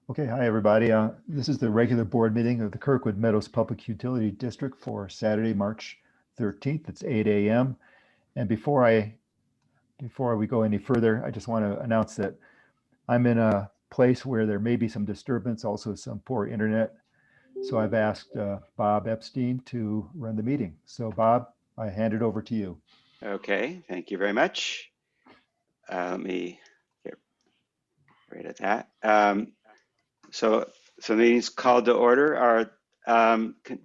Okay, hi everybody. This is the regular board meeting of the Kirkwood Meadows Public Utility District for Saturday, March 13th. It's 8 a.m. And before we go any further, I just want to announce that I'm in a place where there may be some disturbance, also some poor internet. So I've asked Bob Epstein to run the meeting. So Bob, I hand it over to you. Okay, thank you very much. Let me get right at that. So the meeting's called to order.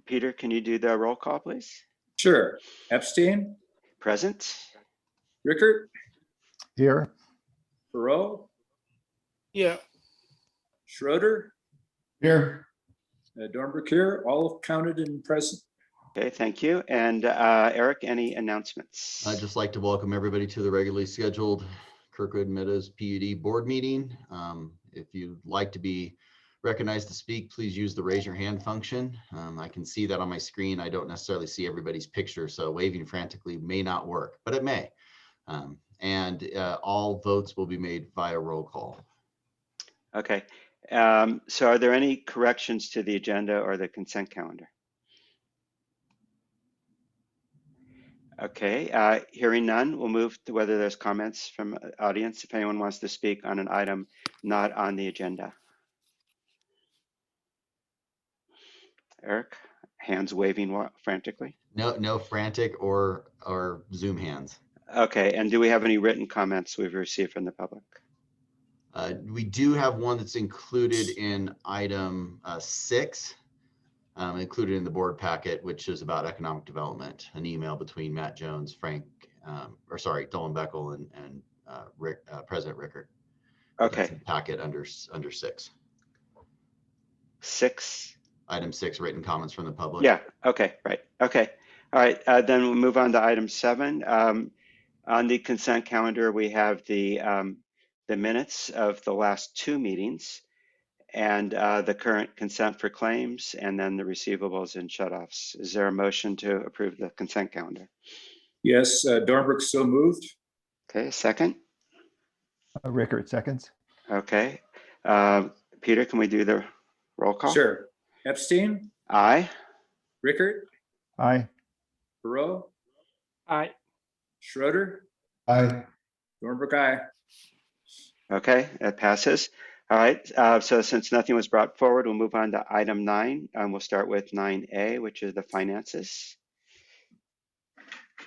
Peter, can you do the roll call, please? Sure. Epstein, Present. Rickert, Here. Perot, Yeah. Schroeder, Here. Dornberg here, all counted and present. Okay, thank you. And Eric, any announcements? I'd just like to welcome everybody to the regularly scheduled Kirkwood Meadows PUD board meeting. If you'd like to be recognized to speak, please use the raise your hand function. I can see that on my screen. I don't necessarily see everybody's picture, so waving frantically may not work, but it may. All votes will be made via roll call. Okay. So are there any corrections to the agenda or the consent calendar? Okay, hearing none, we'll move to whether there's comments from audience if anyone wants to speak on an item not on the agenda. Eric, hands waving frantically. No frantic or Zoom hands. Okay, and do we have any written comments we've received from the public? We do have one that's included in item 6, included in the board packet, which is about economic development, an email between Matt Jones, Dolan Beckel and President Rickert. Okay. Packet under 6. 6. Item 6, written comments from the public. Yeah, okay, right. Okay, all right, then we'll move on to item 7. On the consent calendar, we have the minutes of the last 2 meetings and the current consent for claims and then the receivables and shutoffs. Is there a motion to approve the consent calendar? Yes, Dornberg so moved. Okay, second? Rickert seconds. Okay. Peter, can we do the roll call? Sure. Epstein, Aye. Rickert, Aye. Perot, Aye. Schroeder, Aye. Dornberg, aye. Okay, that passes. All right, so since nothing was brought forward, we'll move on to item 9. We'll start with 9A, which is the finances.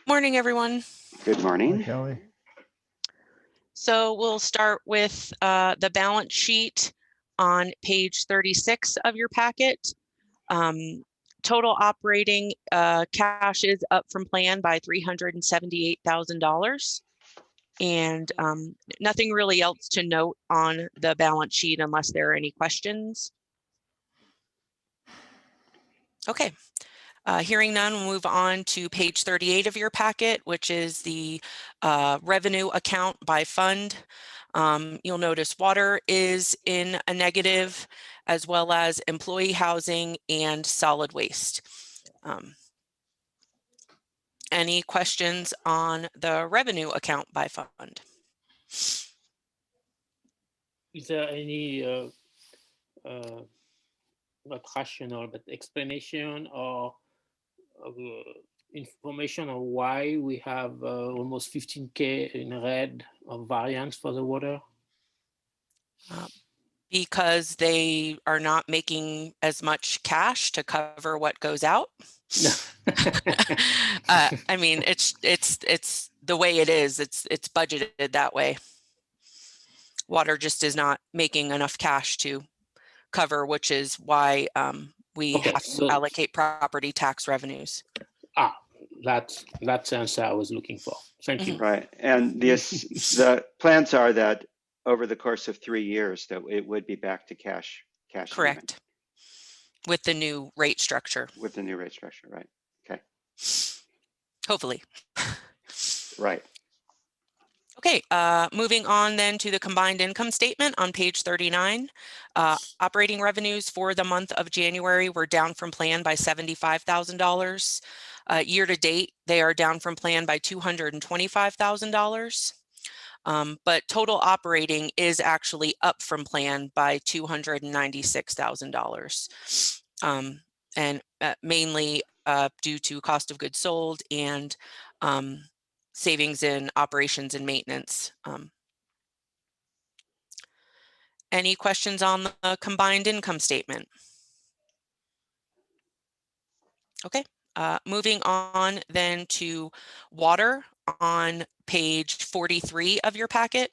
Morning, everyone. Good morning. Hi, Kelly. So we'll start with the balance sheet on page 36 of your packet. Total operating cash is up from plan by $378,000. And nothing really else to note on the balance sheet unless there are any questions. Okay, hearing none, we'll move on to page 38 of your packet, which is the revenue account by fund. You'll notice water is in a negative, as well as employee housing and solid waste. Any questions on the revenue account by fund? Is there any not rational but explanation or information on why we have almost 15K in red of variance for the water? Because they are not making as much cash to cover what goes out. I mean, it's the way it is. It's budgeted that way. Water just is not making enough cash to cover, which is why we have to allocate property tax revenues. That's the answer I was looking for. Thank you. Right, and the plans are that over the course of 3 years that it would be back to cash. Correct. Even. With the new rate structure. With the new rate structure, right? Okay. Hopefully. Right. Okay, moving on then to the combined income statement on page 39. Operating revenues for the month of January were down from plan by $75,000. Year to date, they are down from plan by $225,000. But total operating is actually up from plan by $296,000. And mainly due to cost of goods sold and savings in operations and maintenance. Any questions on the combined income statement? Okay, moving on then to water on page 43 of your packet.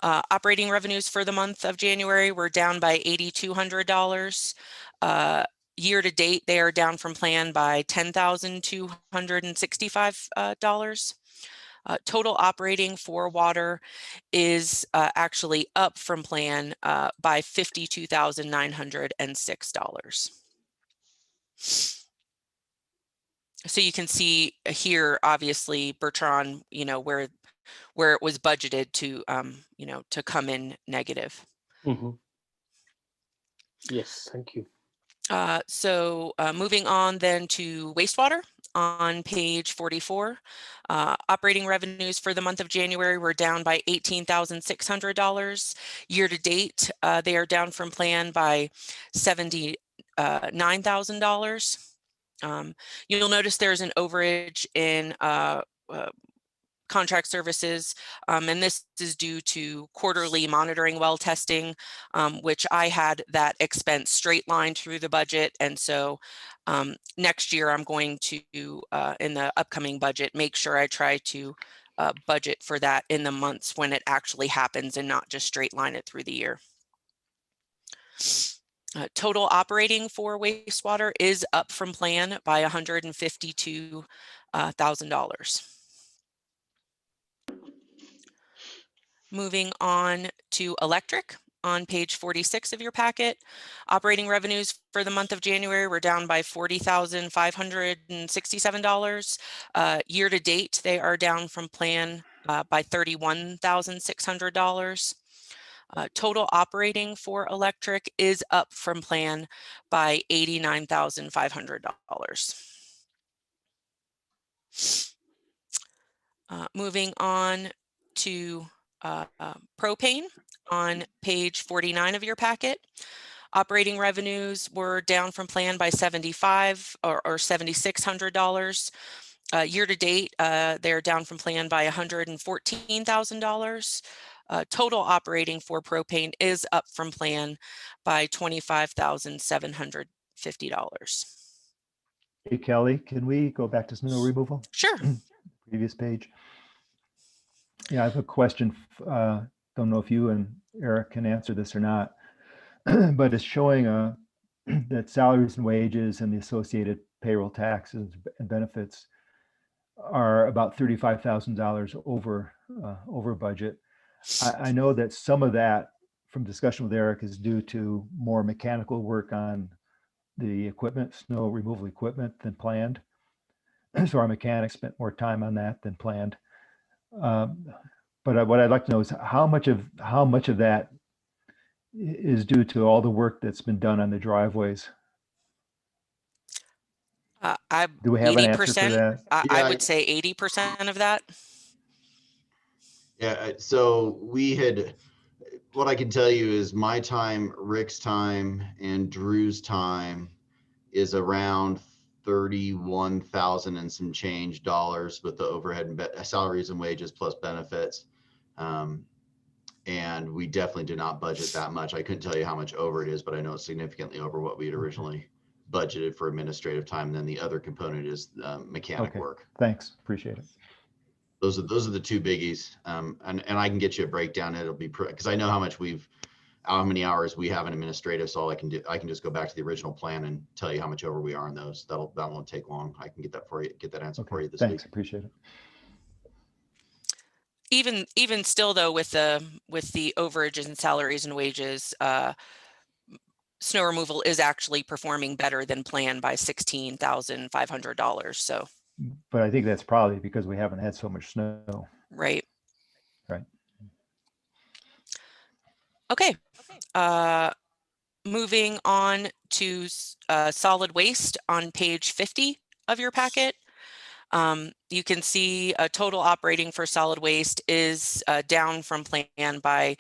Operating revenues for the month of January were down by $8,200. Year to date, they are down from plan by $10,265. Total operating for water is actually up from plan by $52,906. So you can see here, obviously, Bertrand, where it was budgeted to, to come in negative. Yes, thank you. So moving on then to wastewater on page 44. Operating revenues for the month of January were down by $18,600. Year to date, they are down from plan by $79,000. You'll notice there's an overage in contract services, and this is due to quarterly monitoring well testing, which I had that expense straight lined through the budget. And so next year I'm going to, in the upcoming budget, make sure I try to budget for that in the months when it actually happens and not just straight line it through the year. Total operating for wastewater is up from plan by $152,000. Moving on to electric on page 46 of your packet. Operating revenues for the month of January were down by $40,567. Year to date, they are down from plan by $31,600. Total operating for electric is up from plan by $89,500. Moving on to propane on page 49 of your packet. Operating revenues were down from plan by $7,500 or $7,600. Year to date, they're down from plan by $114,000. Total operating for propane is up from plan by $25,750. Hey, Kelly, can we go back to snow removal? Sure. Previous page. Yeah, I have a question. Don't know if you and Eric can answer this or not, but it's showing that salaries and wages and the associated payroll taxes and benefits are about $35,000 over budget. I know that some of that, from discussion with Eric, is due to more mechanical work on the equipment, snow removal equipment, than planned. So our mechanics spent more time on that than planned. But what I'd like to know is how much of that is due to all the work that's been done on the driveways. Do we have an answer for that? I would say 80% of that. Yeah, so what I can tell you is my time, Rick's time, and Drew's time is around 31,000 and some change dollars with the overhead and salaries and wages plus benefits. And we definitely did not budget that much. I couldn't tell you how much over it is, but I know it's significantly over what we had originally budgeted for administrative time. And then the other component is mechanic work. Thanks, appreciate it. Those are the two biggies. And I can get you a breakdown. It'll be, because I know how many hours we have in administrative. So all I can just go back to the original plan and tell you how much over we are on those. That won't take long. I can get that for you, get that answer for you this week. Thanks, appreciate it. Even still though, with the overages and salaries and wages, snow removal is actually performing better than planned by $16,500. So. But I think that's probably because we haven't had so much snow. Right. Right. Okay. Moving on to solid waste on page 50 of your packet. You can see total operating for solid waste is down from plan by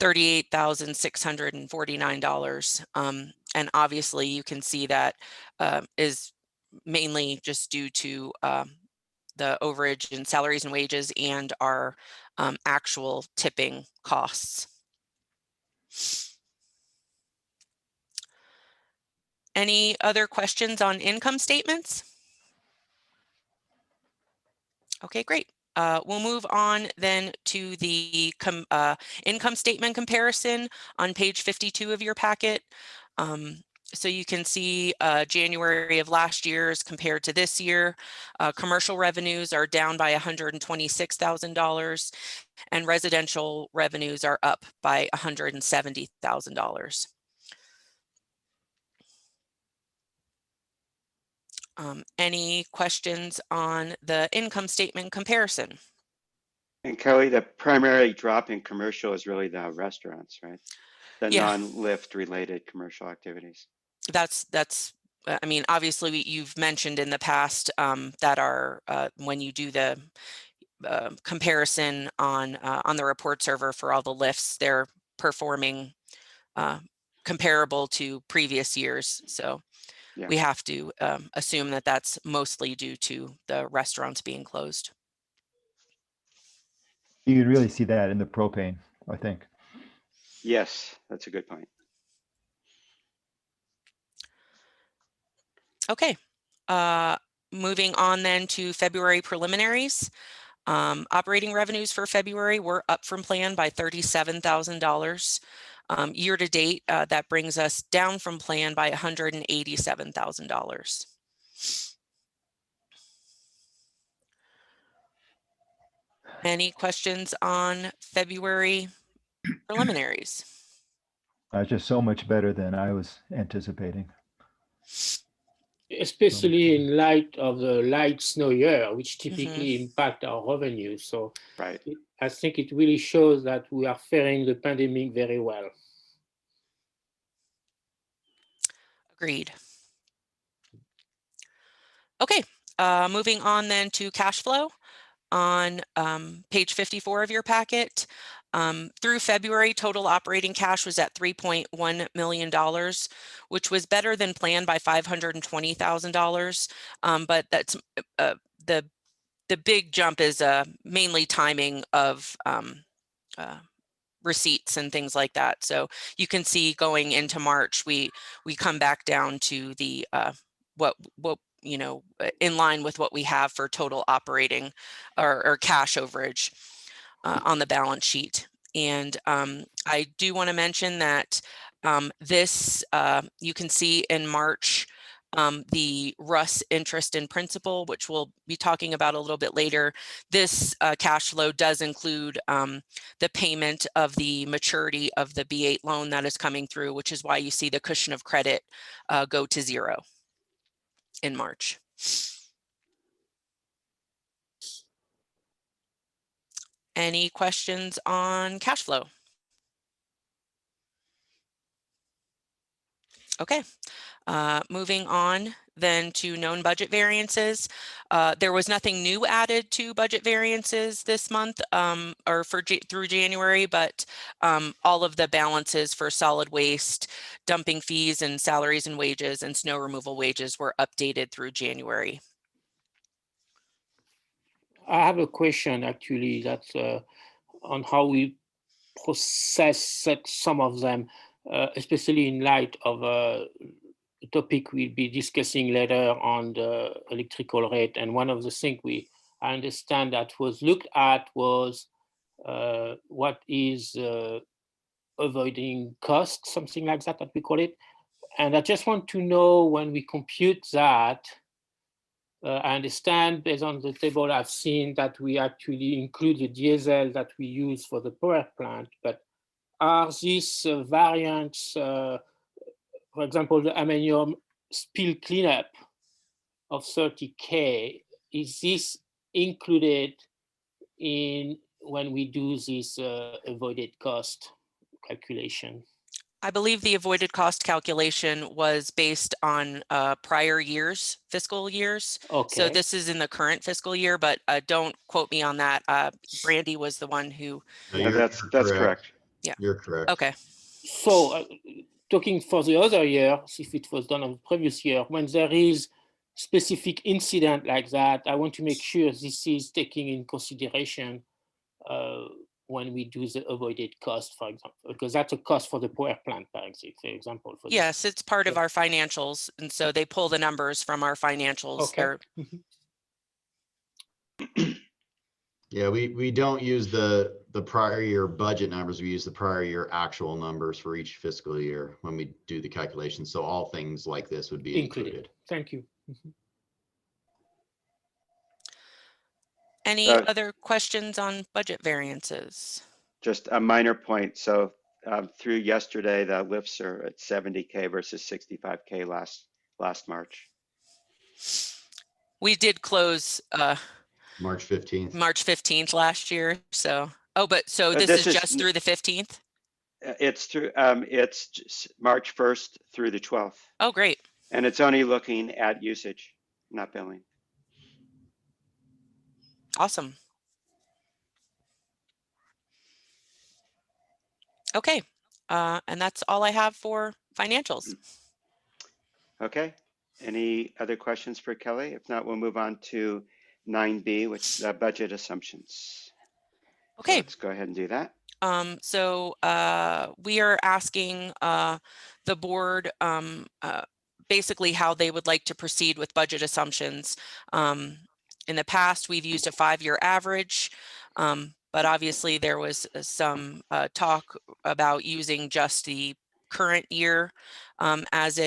$38,649. And obviously you can see that is mainly just due to the overage in salaries and wages and our actual tipping costs. Any other questions on income statements? Okay, great. We'll move on then to the income statement comparison on page 52 of your packet. So you can see January of last year as compared to this year. Commercial revenues are down by $126,000 and residential revenues are up by $170,000. Any questions on the income statement comparison? And Kelly, the primary drop in commercial is really the restaurants, right? The Yeah. non-lift related commercial activities. That's I mean, obviously you've mentioned in the past that are when you do the comparison on the report server for all the lifts, they're performing comparable to previous years. So Yeah. we have to assume that that's mostly due to the restaurants being closed. You can really see that in the propane, I think. Yes, that's a good point. Okay, moving on then to February preliminaries. Operating revenues for February were up from plan by $37,000. Year to date, that brings us down from plan by $187,000. Any questions on February preliminaries? Just so much better than I was anticipating. Especially in light of the light snow year, which typically Mm-hmm. impact our revenue. So Right. I think it really shows that we are faring the pandemic very well. Agreed. Okay, moving on then to cash flow on page 54 of your packet. Through February, total operating cash was at $3.1 million, which was better than planned by $520,000. But that's the big jump is mainly timing of receipts and things like that. So you can see going into March, we come back down to the what you know, in line with what we have for total operating or cash overage on the balance sheet. And I do want to mention that this you can see in March the RUS interest and principal, which we'll be talking about a little bit later. This cash flow does include the payment of the maturity of the B8 loan that is coming through, which is why you see the cushion of credit go to 0 in March. Any questions on cash flow? Okay, moving on then to known budget variances. There was nothing new added to budget variances this month or through January, but all of the balances for solid waste, dumping fees and salaries and wages and snow removal wages were updated through January. I have a question actually that's on how we process some of them, especially in light of a topic we'll be discussing later on the electrical rate. And one of the things I understand that was looked at was what is avoiding cost, something like that we call it. And I just want to know when we compute that, I understand based on the table I've seen that we actually include the diesel that we use for the power plant, but are these variants, for example, the ammonium spill cleanup of 30K, is this included in when we do this avoided cost calculation? I believe the avoided cost calculation was based on prior years, fiscal years. So Okay. this is in the current fiscal year, but don't quote me on that. Brandy was the one who. No, Yeah, that's correct. Yeah. You're correct. Okay. So talking for the other year, if it was done on the previous year, when there is specific incident like that, I want to make sure this is taken in consideration when we do the avoided cost, for example, because that's a cost for the power plant, for example. For Yes, this. it's part of our financials. And so they pull the numbers from our financials. Okay. Yeah, we don't use the prior year budget numbers. We use the prior year actual numbers for each fiscal year when we do the calculations. So all things like this would be included. Thank you. Any other questions on budget variances? Just a minor point. So through yesterday, the lifts are at 70K versus 65K last March. We did close March 15th. March 15th last year. So, so this is just through the 15th? It's through, it's March 1st through the 12th. Oh, great. And it's only looking at usage, not billing. Awesome. Okay. And that's all I have for financials. Okay. Any other questions for Kelly? If not, we'll move on to 9B, which is budget assumptions. Okay. So let's go ahead and do that. We are asking the board basically how they would like to proceed with budget assumptions. In the past, we've used a 5-year average, but obviously there was some talk about using just the current year as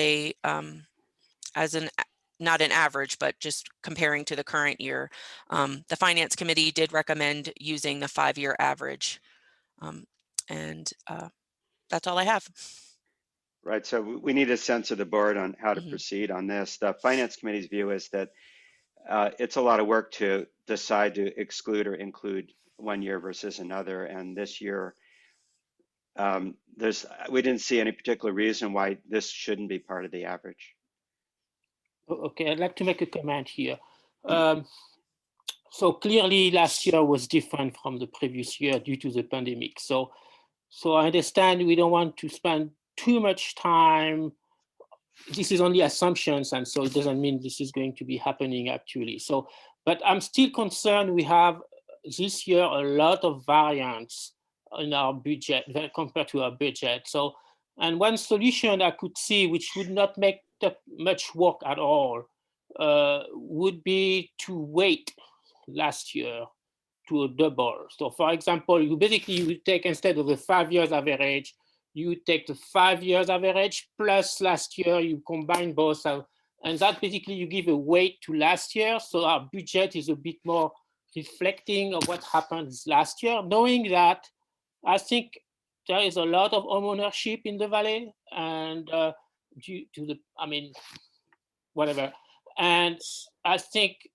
not an average, but just comparing to the current year. The Finance Committee did recommend using the 5-year average. That's all I have. Right, so we need a sense of the board on how to proceed on this. The Finance Committee's view is that it's a lot of work to decide to exclude or include one year versus another. And this year, we didn't see any particular reason why this shouldn't be part of the average. Okay, I'd like to make a comment here. So clearly last year was different from the previous year due to the pandemic. So I understand we don't want to spend too much time. This is only assumptions, and so it doesn't mean this is going to be happening actually. So, but I'm still concerned we have this year a lot of variance in our budget compared to our budget. So, and one solution I could see, which would not make that much work at all, would be to wait last year to a double. So for example, you take, instead of the 5 years average, you take the 5 years average plus last year, you combine both. And that basically you give a weight to last year. So our budget is a bit more reflecting of what happened last year, knowing that I think there is a lot of home ownership in the valley and due to the, whatever. And I think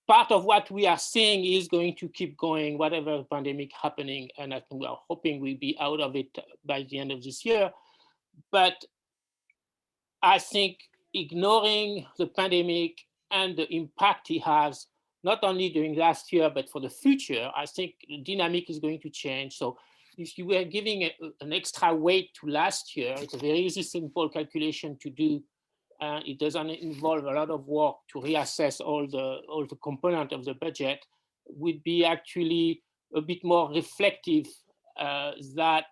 part of what we are seeing is going to keep going, whatever pandemic happening, and I think we are hoping we'll be out of it by the end of this year. But I think ignoring the pandemic and the impact it has, not only during last year, but for the future, I think the dynamic is going to change. So if you were giving an extra weight to last year, it's a very easy, simple calculation to do. It doesn't involve a lot of work to reassess all the components of the budget, would be actually a bit more reflective that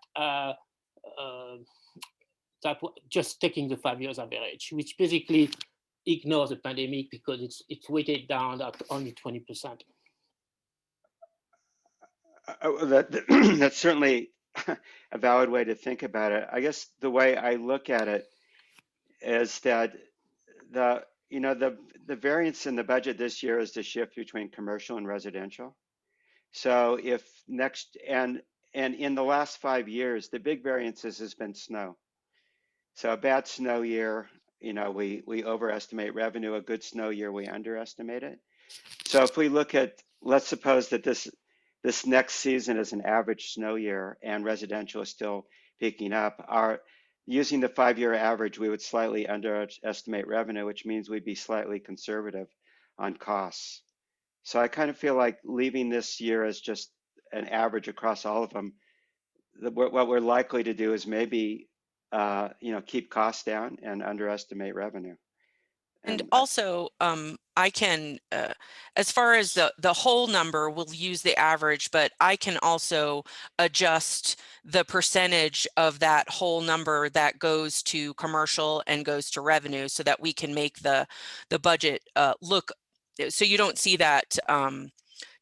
just taking the 5 years average, which basically ignores the pandemic because it's weighted down at only 20%. That's certainly a valid way to think about it. I guess the way I look at it is that the variance in the budget this year is the shift between commercial and residential. So if and in the last 5 years, the big variances has been snow. So a bad snow year, we overestimate revenue. A good snow year, we underestimate it. So if we look at, let's suppose that this next season is an average snow year and residential is still picking up. Using the 5-year average, we would slightly underestimate revenue, which means we'd be slightly conservative on costs. So I kind of feel like leaving this year as just an average across all of them. What we're likely to do is maybe keep costs down and underestimate revenue. And also, I can, as far as the whole number, we'll use the average, but I can also adjust the percentage of that whole number that goes to commercial and goes to revenue so that we can make the budget look, so you don't see that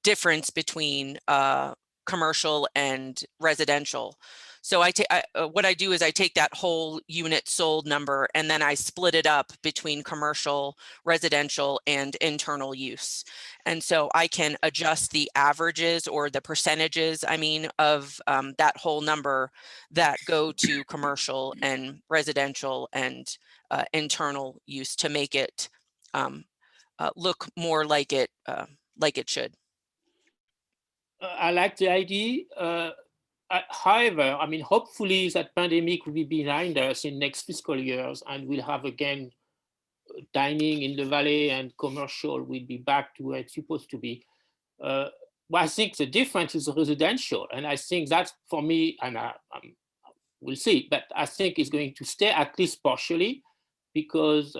difference between commercial and residential. So what I do is I take that whole unit sold number and then I split it up between commercial, residential, and internal use. And so I can adjust the averages or the percentages, I mean, of that whole number that go to commercial and residential and internal use to make it look more like it should. I like the idea. However, I mean, hopefully that pandemic will be behind us in next fiscal years, and we'll have again dining in the valley and commercial will be back to where it's supposed to be. Well, I think the difference is residential, and I think that's for me, and we'll see, but I think it's going to stay at least partially because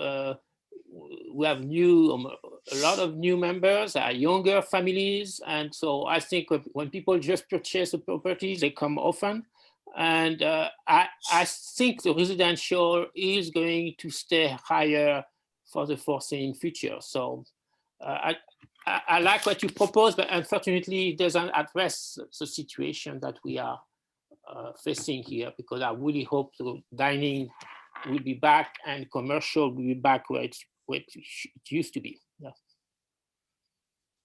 we have a lot of new members, younger families. And so I think when people just purchase a property, they come often. And I think the residential is going to stay higher for the foreseeing future. So I like what you propose, but unfortunately it doesn't address the situation that we are facing here, because I really hope the dining will be back and commercial will be back where it used to be. Yeah.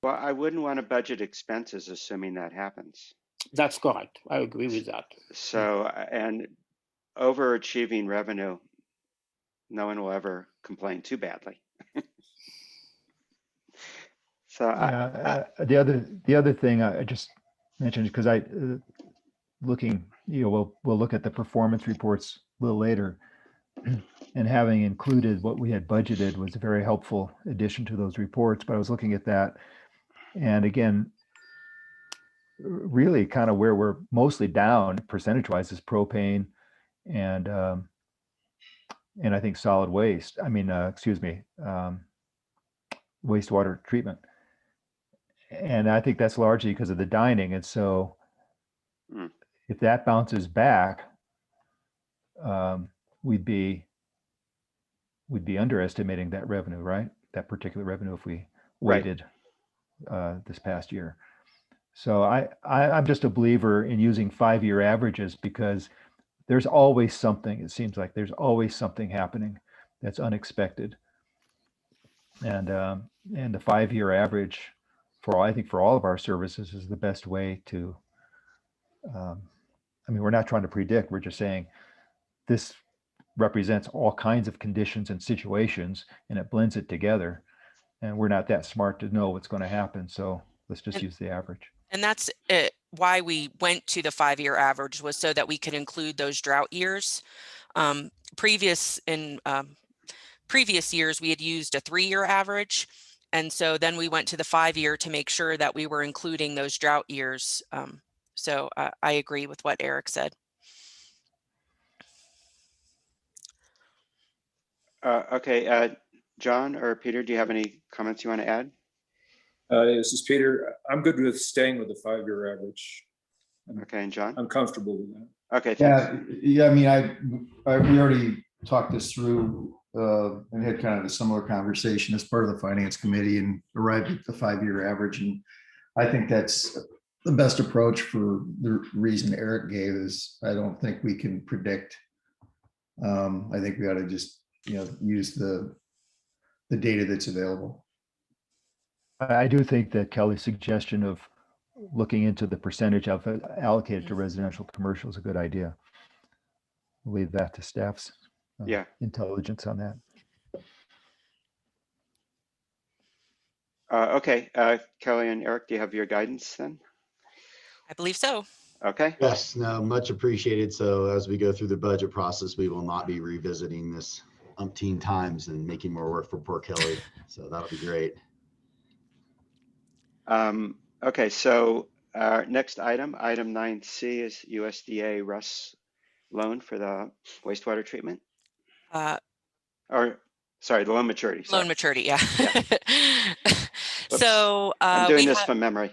Well, I wouldn't want to budget expenses assuming that happens. That's correct. I agree with that. So, and overachieving revenue, no one will ever complain too badly. So the other thing I just mentioned, because we'll look at the performance reports a little later, and having included what we had budgeted was a very helpful addition to those reports. But I was looking at that, and again, really kind of where we're mostly down percentage-wise is propane and I think solid waste. I mean, wastewater treatment. And I think that's largely because of the dining. And so if that bounces back, we'd be underestimating that revenue, right? That particular revenue if we waited this past year. So I'm just a believer in using 5-year averages because there's always something. It seems like there's always something happening that's unexpected. And the 5-year average I think for all of our services is the best way to, I mean, we're not trying to predict, we're just saying this represents all kinds of conditions and situations and it blends it together. And we're not that smart to know what's going to happen. So let's just use the average. And that's why we went to the 5-year average, was so that we could include those drought years. Previous years, we had used a 3-year average. And so then we went to the 5-year to make sure that we were including those drought years. So I agree with what Eric said. Okay, John or Peter, do you have any comments you want to add? This is Peter. I'm good with staying with the 5-year average. Okay, and John? I'm comfortable with that. Okay, thanks. Yeah. I mean, we already talked this through and had kind of a similar conversation as part of the finance committee and arrived at the 5-year average. And I think that's the best approach for the reason Eric gave is I don't think we can predict. I think we ought to just, use the data that's available. I do think that Kelly's suggestion of looking into the percentage of it allocated to residential commercial is a good idea. We'll leave that to staff's intelligence on that. Okay, Kelly and Eric, do you have your guidance then? I believe so. Okay, Yes, no, much appreciated. So as we go through the budget process, we will not be revisiting this umpteen times and making more work for poor Kelly. So that'll be great. okay, so our next item, item 9C, is USDA Russ loan for the wastewater treatment. Uh, Or, sorry, the loan maturity, sorry. Loan maturity, yeah. Yeah. Whoops. So I'm doing we this have from memory.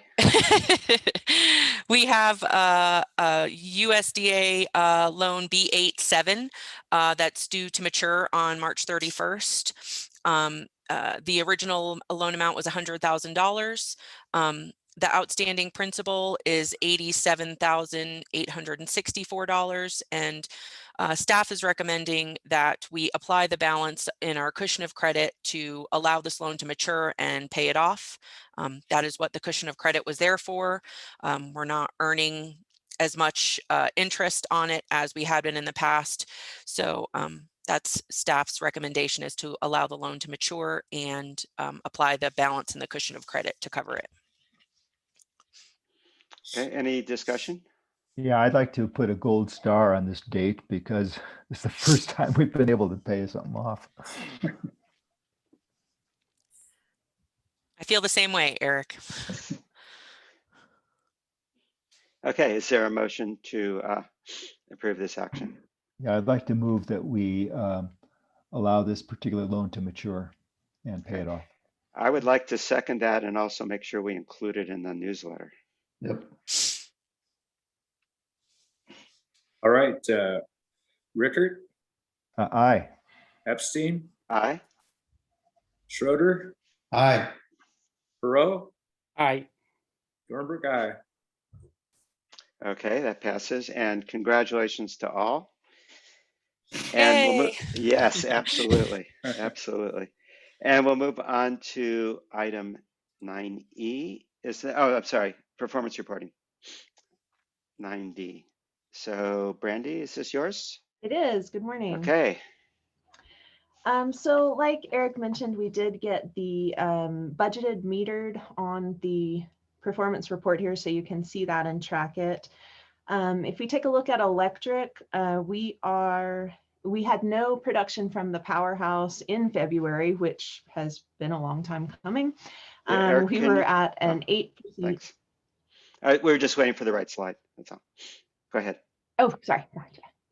we have a USDA loan B87 that's due to mature on March 31st. The original loan amount was $100,000. The outstanding principal is $87,864, and staff is recommending that we apply the balance in our cushion of credit to allow this loan to mature and pay it off. That is what the cushion of credit was there for. We're not earning as much interest on it as we had been in the past. So that's staff's recommendation, is to allow the loan to mature and apply the balance in the cushion of credit to cover it. Okay, any discussion? Yeah, I'd like to put a gold star on this date because it's the first time we've been able to pay something off. I feel the same way, Eric. Okay, is there a motion to approve this action? Yeah, I'd like to move that we allow this particular loan to mature and pay it off. I would like to second that and also make sure we include it in the newsletter. Yep. All right, Rickard, Aye. Epstein, Aye. Schroeder, Aye. Perot, Aye. Dornberg, aye. Okay, that passes, and congratulations to all. And we'll move, yes, absolutely, absolutely. And we'll move on to item 9E. Oh, I'm sorry, performance reporting. 9D. So Brandy, is this yours? It is. Good morning. Okay, So like Eric mentioned, we did get the budgeted metered on the performance report here, so you can see that and track it. If we take a look at electric, we had no production from the powerhouse in February, which has been a long time coming. Yeah, Eric, We can were you- at an 8%. thanks. We were just waiting for the right slide, that's all. Go ahead. Oh, sorry.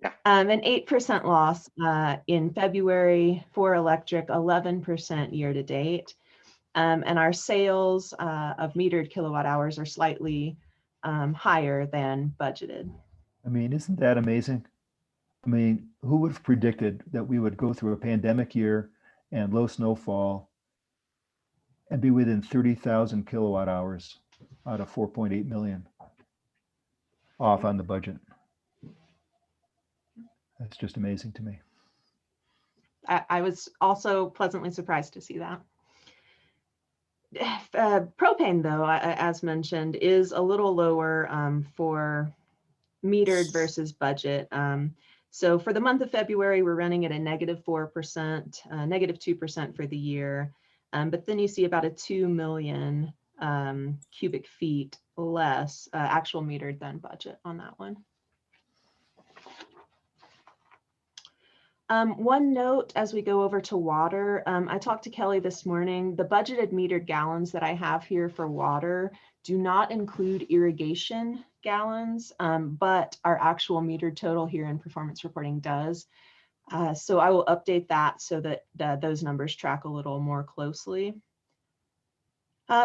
Yeah. An 8% loss in February for electric, 11% year to date. And our sales of metered kilowatt hours are slightly higher than budgeted. I mean, isn't that amazing? I mean, who would have predicted that we would go through a pandemic year and low snowfall and be within 30,000 kilowatt hours out of 4.8 million off on the budget? That's just amazing to me. I was also pleasantly surprised to see that. Propane, though, as mentioned, is a little lower for metered versus budget. So for the month of February, we're running at a -4%, -2% for the year. But then you see about a 2 million cubic feet less actual metered than budget on that one. One note as we go over to water, I talked to Kelly this morning. The budgeted metered gallons that I have here for water do not include irrigation gallons, but our actual metered total here in performance reporting does. So I will update that so that those numbers track a little more closely.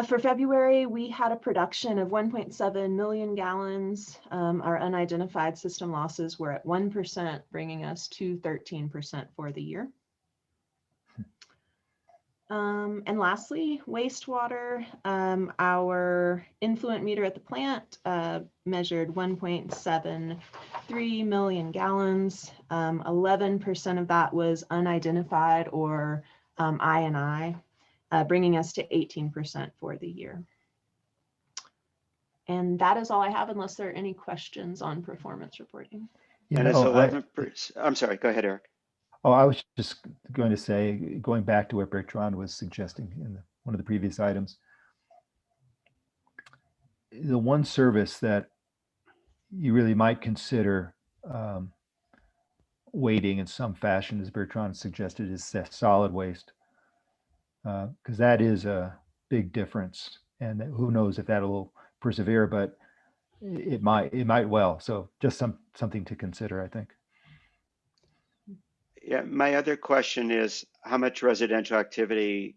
For February, we had a production of 1.7 million gallons. Our unidentified system losses were at 1%, bringing us to 13% for the year. And lastly, wastewater. Our influent meter at the plant measured 1.73 million gallons. 11% of that was unidentified or I&I. Bringing us to 18% for the year. And that is all I have, unless there are any questions on performance reporting. And it's 11%. I'm sorry, go ahead, Eric. Oh, I was just going to say, going back to what Bertrand was suggesting in one of the previous items, the one service that you really might consider weighting in some fashion, as Bertrand suggested, is that solid waste, because that is a big difference, and who knows if that'll persevere, but it might well. So just something to consider, I think. Yeah, my other question is how much residential activity,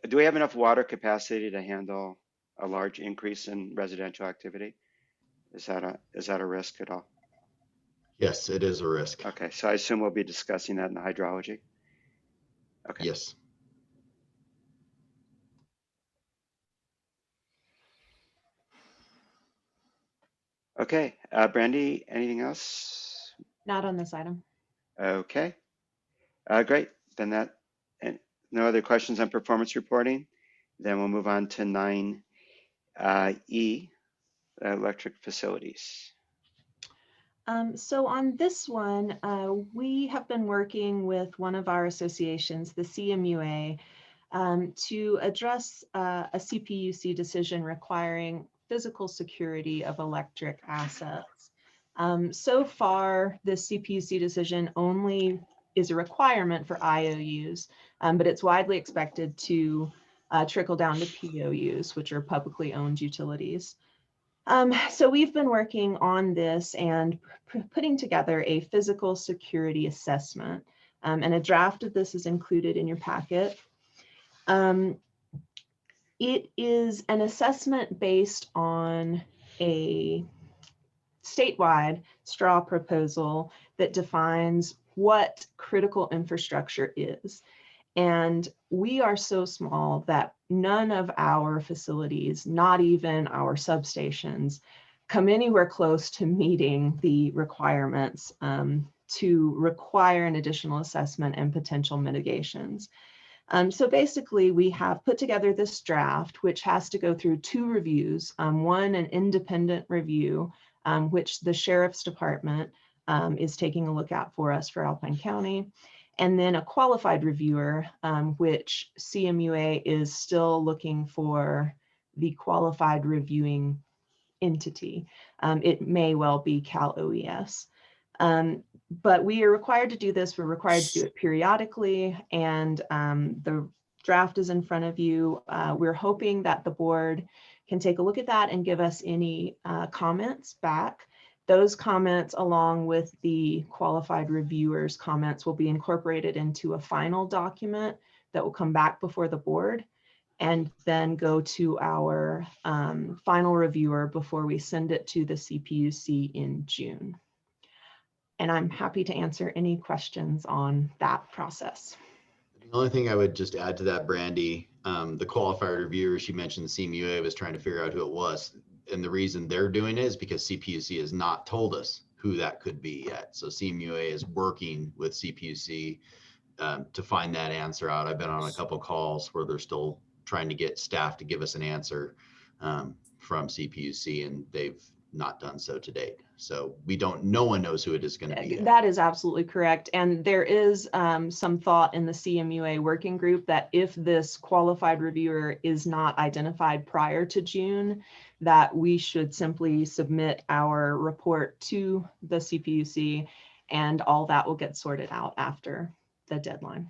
do we have enough water capacity to handle a large increase in residential activity? Is that a risk at all? Yes, it is a risk. Okay, so I assume we'll be discussing that in the hydrology. Okay. Yes. Okay, Brandy, anything else? Not on this item. Okay, great. Then that, and no other questions on performance reporting. Then we'll move on to 9E, electric facilities. So on this one, we have been working with one of our associations, the CMUA, to address a CPUC decision requiring physical security of electric assets. So far, the CPUC decision only is a requirement for IOUs, but it's widely expected to trickle down to POUs, which are publicly owned utilities. So we've been working on this and putting together a physical security assessment, and a draft of this is included in your packet. It is an assessment based on a statewide straw proposal that defines what critical infrastructure is. And we are so small that none of our facilities, not even our substations, come anywhere close to meeting the requirements to require an additional assessment and potential mitigations. So basically, we have put together this draft, which has to go through 2 reviews. One, an independent review, which the Sheriff's Department is taking a look at for us for Alpine County. And then a qualified reviewer, which CMUA is still looking for the qualified reviewing entity. It may well be Cal OES. But we are required to do this. We're required to do it periodically, and the draft is in front of you. We're hoping that the board can take a look at that and give us any comments back. Those comments, along with the qualified reviewers' comments, will be incorporated into a final document that will come back before the board and then go to our final reviewer before we send it to the CPUC in June. And I'm happy to answer any questions on that process. The only thing I would just add to that, Brandy, the qualified reviewer, she mentioned the CMUA was trying to figure out who it was. And the reason they're doing it is because CPUC has not told us who that could be yet. So CMUA is working with CPUC to find that answer out. I've been on a couple of calls where they're still trying to get staff to give us an answer from CPUC, and they've not done so to date. So no one knows who it is going to be yet. That is absolutely correct. And there is some thought in the CMUA working group that if this qualified reviewer is not identified prior to June, that we should simply submit our report to the CPUC, and all that will get sorted out after the deadline.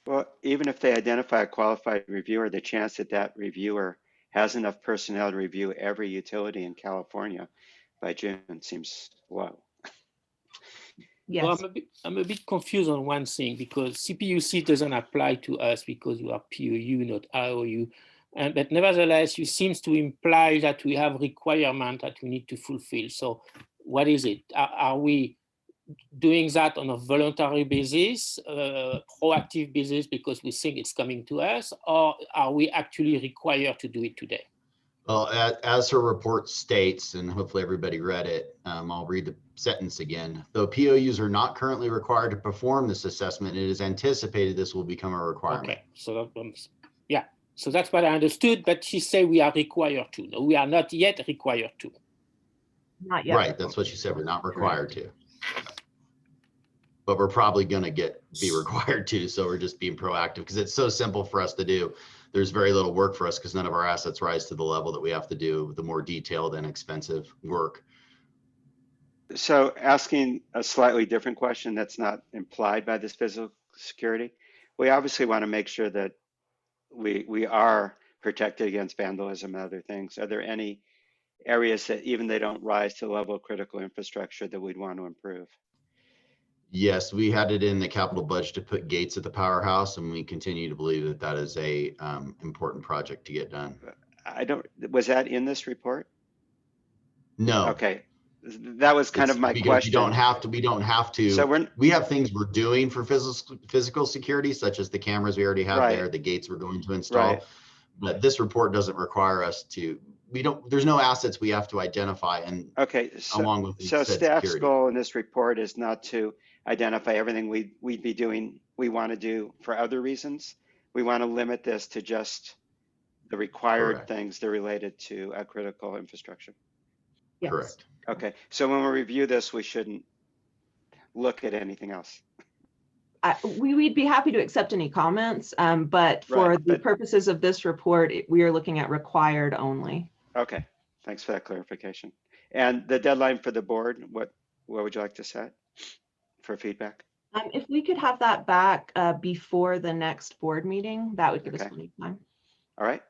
Well, even if they identify a qualified reviewer, the chance that that reviewer has enough personnel to review every utility in California by June seems low. Yes. Well, I'm a bit confused on one thing, because CPUC doesn't apply to us because we are POU, not IOU. But nevertheless, you seems to imply that we have requirement that we need to fulfill. So what is it? Are we doing that on a voluntary basis, proactive basis, because we think it's coming to us, or are we actually required to do it today? Well, as her report states, and hopefully everybody read it, I'll read the sentence again. Though POUs are not currently required to perform this assessment, it is anticipated this will become a requirement. Okay, so yeah, so that's what I understood, but she said we are required to. No, we are not yet required to. Not yet. Right, that's what she said, we're not required to. But we're probably gonna be required to, so we're just being proactive because it's so simple for us to do. There's very little work for us because none of our assets rise to the level that we have to do the more detailed and expensive work So asking a slightly different question that's not implied by this physical security, we obviously want to make sure that we are protected against vandalism and other things. Are there any areas that even they don't rise to the level of critical infrastructure that we'd want to improve? Yes, we had it in the capital budget to put gates at the powerhouse, and we continue to believe that that is a important project to get done. Was that in this report? No. Okay. That was kind of my because question. we don't have to. So we have things we're doing for physical security, such as the cameras we already have there, the gates we're going to install. But this report doesn't require us to, there's no assets we have to identify and along with so staff's goal in this report is not to identify everything we'd be doing, we want to do for other reasons. We want to limit this to just the required things that are related to a critical infrastructure. Yes. Correct. Okay, so when we review this, we shouldn't look at anything else. We'd be happy to accept any comments, but for the purposes of this report, we are looking at required only. Okay, thanks for that clarification. And the deadline for the board, what would you like to set for feedback? If we could have that back before the next board meeting, that would give us plenty of time. All right.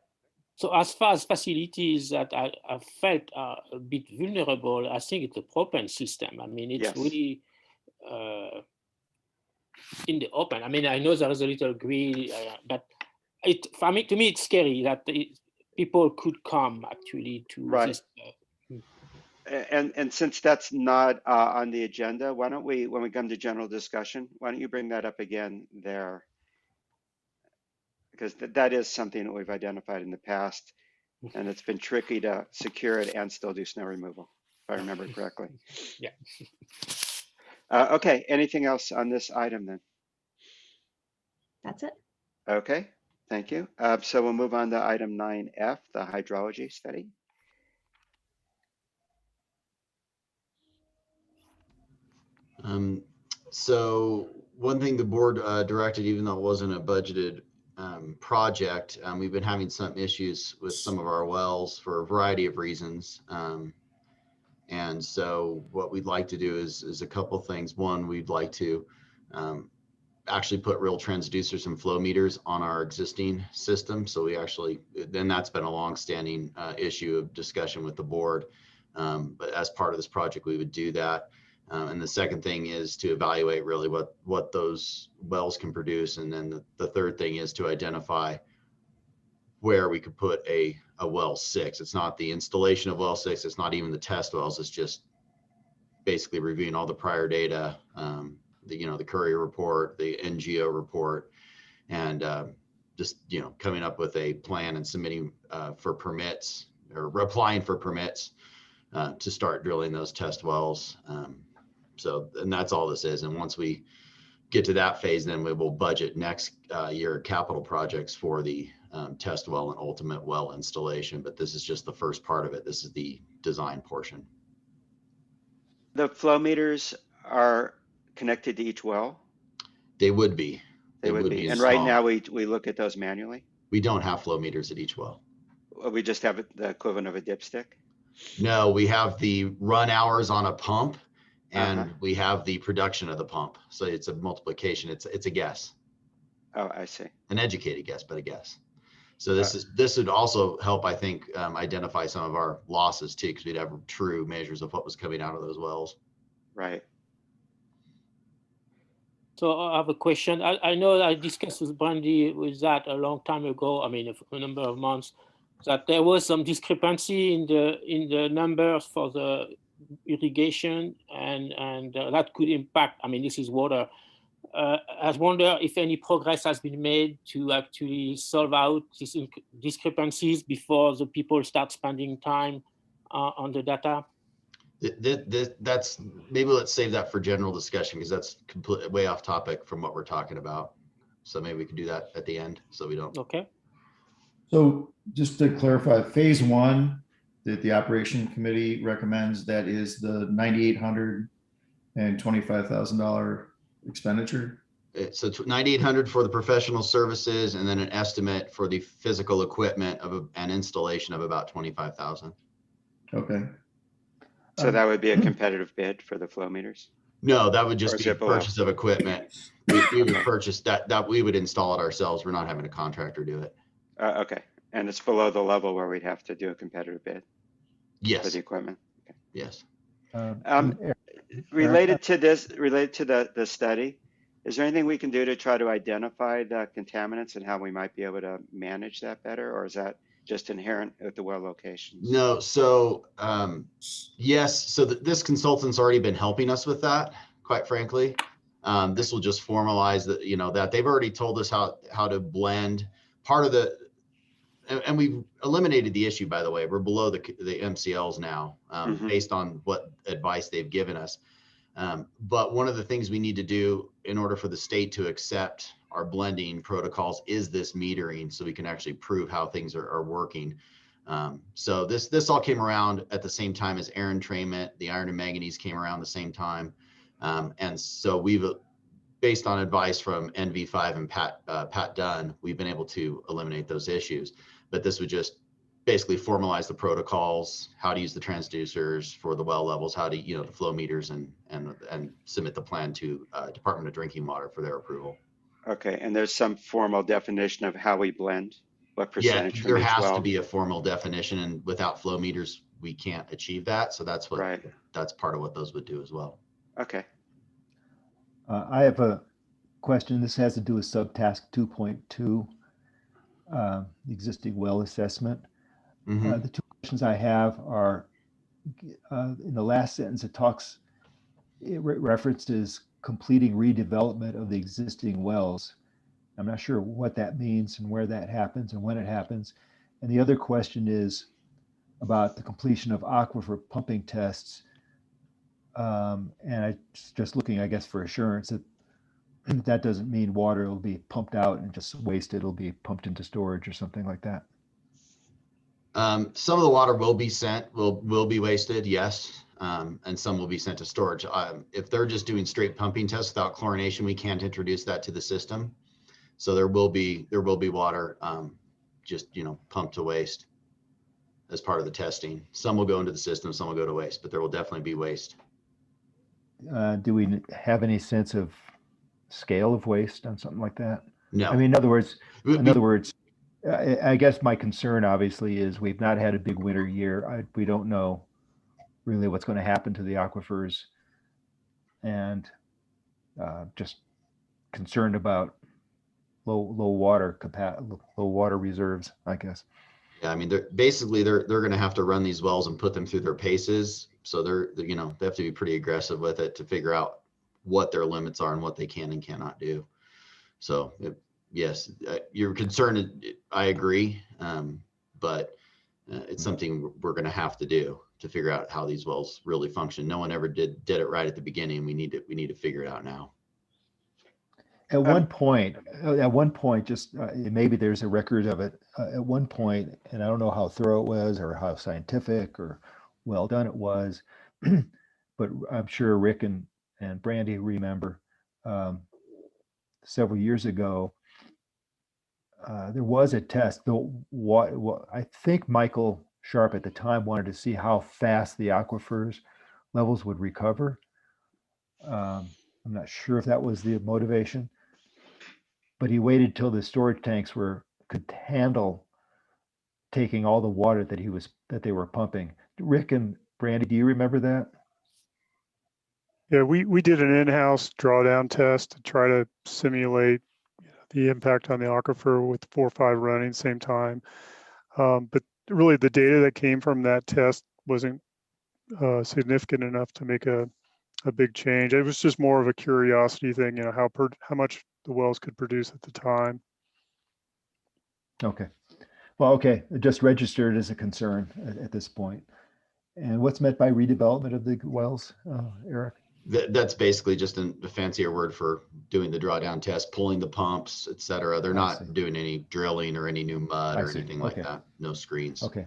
So as far as facilities that I felt are a bit vulnerable, I think it's a propane system. I mean, it's really in the open. I mean, I know there is a little grid, but to me, it's scary that people could come actually to this. And since that's not on the agenda, why don't we, when we come to general discussion, why don't you bring that up again there? Because that is something that we've identified in the past, and it's been tricky to secure it and still do snow removal, if I remember correctly. Yeah. Okay, anything else on this item then? That's it. Okay, thank you. So we'll move on to item 9F, the hydrology study. So one thing the board directed, even though it wasn't a budgeted project, we've been having some issues with some of our wells for a variety of reasons. And so what we'd like to do is a couple things. One, we'd like to actually put real transducers and flow meters on our existing system. So we actually, then that's been a long-standing issue of discussion with the board. But as part of this project, we would do that. And the second thing is to evaluate really what those wells can produce. And then the third thing is to identify where we could put a well 6. It's not the installation of well 6. It's not even the test wells. It's just basically reviewing all the prior data, the Courier report, the NGO report, and just, coming up with a plan and submitting for permits or applying for permits to start drilling those test wells. And that's all this is. And once we get to that phase, then we will budget next year capital projects for the test well and ultimate well installation. But this is just the first part of it. This is the design portion. The flow meters are connected to each well? They would be. They would be. And right now we look at those manually? We don't have flow meters at each well. We just have the equivalent of a dipstick? No, we have the run hours on a pump. And we have the production of the pump. So it's a multiplication. It's a guess. Oh, I see. An educated guess, but a guess. So this would also help, I think, identify some of our losses too, because we'd have true measures of what was coming out of those wells. Right. So I have a question. I know I discussed with Brandy with that a long time ago. I mean, a number of months, that there was some discrepancy in the numbers for the irrigation, and that could impact. I mean, this is water. I wonder if any progress has been made to actually solve out these discrepancies before the people start spending time on the data. That's maybe let's save that for general discussion, because that's completely way off topic from what we're talking about. So maybe we can do that at the end, so we don't. Okay. So just to clarify, phase 1 that the operation committee recommends, that is the $9,800 and $25,000 expenditure. So $9,800 for the professional services, and then an estimate for the physical equipment of an installation of about $25,000. Okay. So that would be a competitive bid for the flow meters? No, that would Or just is be it below? purchase of equipment. We would Okay. purchase that we would install it ourselves. We're not having a contractor do it. Okay, and it's below the level where we'd have to do a competitive bid for Yes, the equipment? yes. Eric, Related to this, related to the study, is there anything we can do to try to identify the contaminants and how we might be able to manage that better? Or is that just inherent at the well locations? No, so yes, so this consultant's already been helping us with that, quite frankly. This will just formalize that, you know, that they've already told us how to blend part of the, and we've eliminated the issue, by the way. We're below the MCLs now, based on what advice they've given us. But one of the things we need to do in order for the state to accept our blending protocols is this metering, so we can actually prove how things are working. So this all came around at the same time as air entrainment. The iron and manganese came around the same time. And so we've, based on advice from NV5 and Pat Dunn, we've been able to eliminate those issues. But this would just basically formalize the protocols, how to use the transducers for the well levels, how to, you know, the flow meters, and submit the plan to Department of Drinking Water for their approval. Okay, and there's some formal definition of how we blend, what percentage Yeah, from there each has well? to be a formal definition, and without flow meters, we can't achieve that. So that's what, Right. that's part of what those would do as well. Okay. I have a question. This has to do with subtask 2.2, the existing well assessment. The two questions I have are, in the last sentence, it references completing redevelopment of the existing wells. I'm not sure what that means and where that happens and when it happens. And the other question is about the completion of aquifer pumping tests. And I just looking, I guess, for assurance that that doesn't mean water will be pumped out and just wasted. It'll be pumped into storage or something like that. Some of the water will be sent, will be wasted, yes. And some will be sent to storage. If they're just doing straight pumping tests without chlorination, we can't introduce that to the system. So there will be water, just, you know, pumped to waste as part of the testing. Some will go into the system, some will go to waste, but there will definitely be waste. Do we have any sense of scale of waste on something like that? No. I mean, in other words, I guess my concern obviously is we've not had a big winter year. We don't know really what's going to happen to the aquifers, and just concerned about low water reserves, I guess. Yeah, I mean, they're going to have to run these wells and put them through their paces. So you know, they have to be pretty aggressive with it to figure out what their limits are and what they can and cannot do. So yes, your concern, I agree, but it's something we're going to have to do to figure out how these wells really function. No one ever did it right at the beginning. We need to figure it out now. At one point, just maybe there's a record of it. At one point, and I don't know how thorough it was or how scientific or well done it was, but I'm sure Rick and Brandy remember several years ago. There was a test. I think Michael Sharp at the time wanted to see how fast the aquifers levels would recover. I'm not sure if that was the motivation, but he waited till the storage tanks could handle taking all the water that they were pumping. Rick and Brandy, do you remember that? Yeah, we did an in-house drawdown test to try to simulate the impact on the aquifer with 4 or 5 running same time. But really the data that came from that test wasn't significant enough to make a big change. It was just more of a curiosity thing, you know, how much the wells could produce at the time. Okay. Well, okay, it just registered as a concern at this point. And what's meant by redevelopment of the wells, Eric? That's basically just a fancier word for doing the drawdown test, pulling the pumps, et cetera. They're not doing any drilling or any new mud or anything like that. No screens. Okay.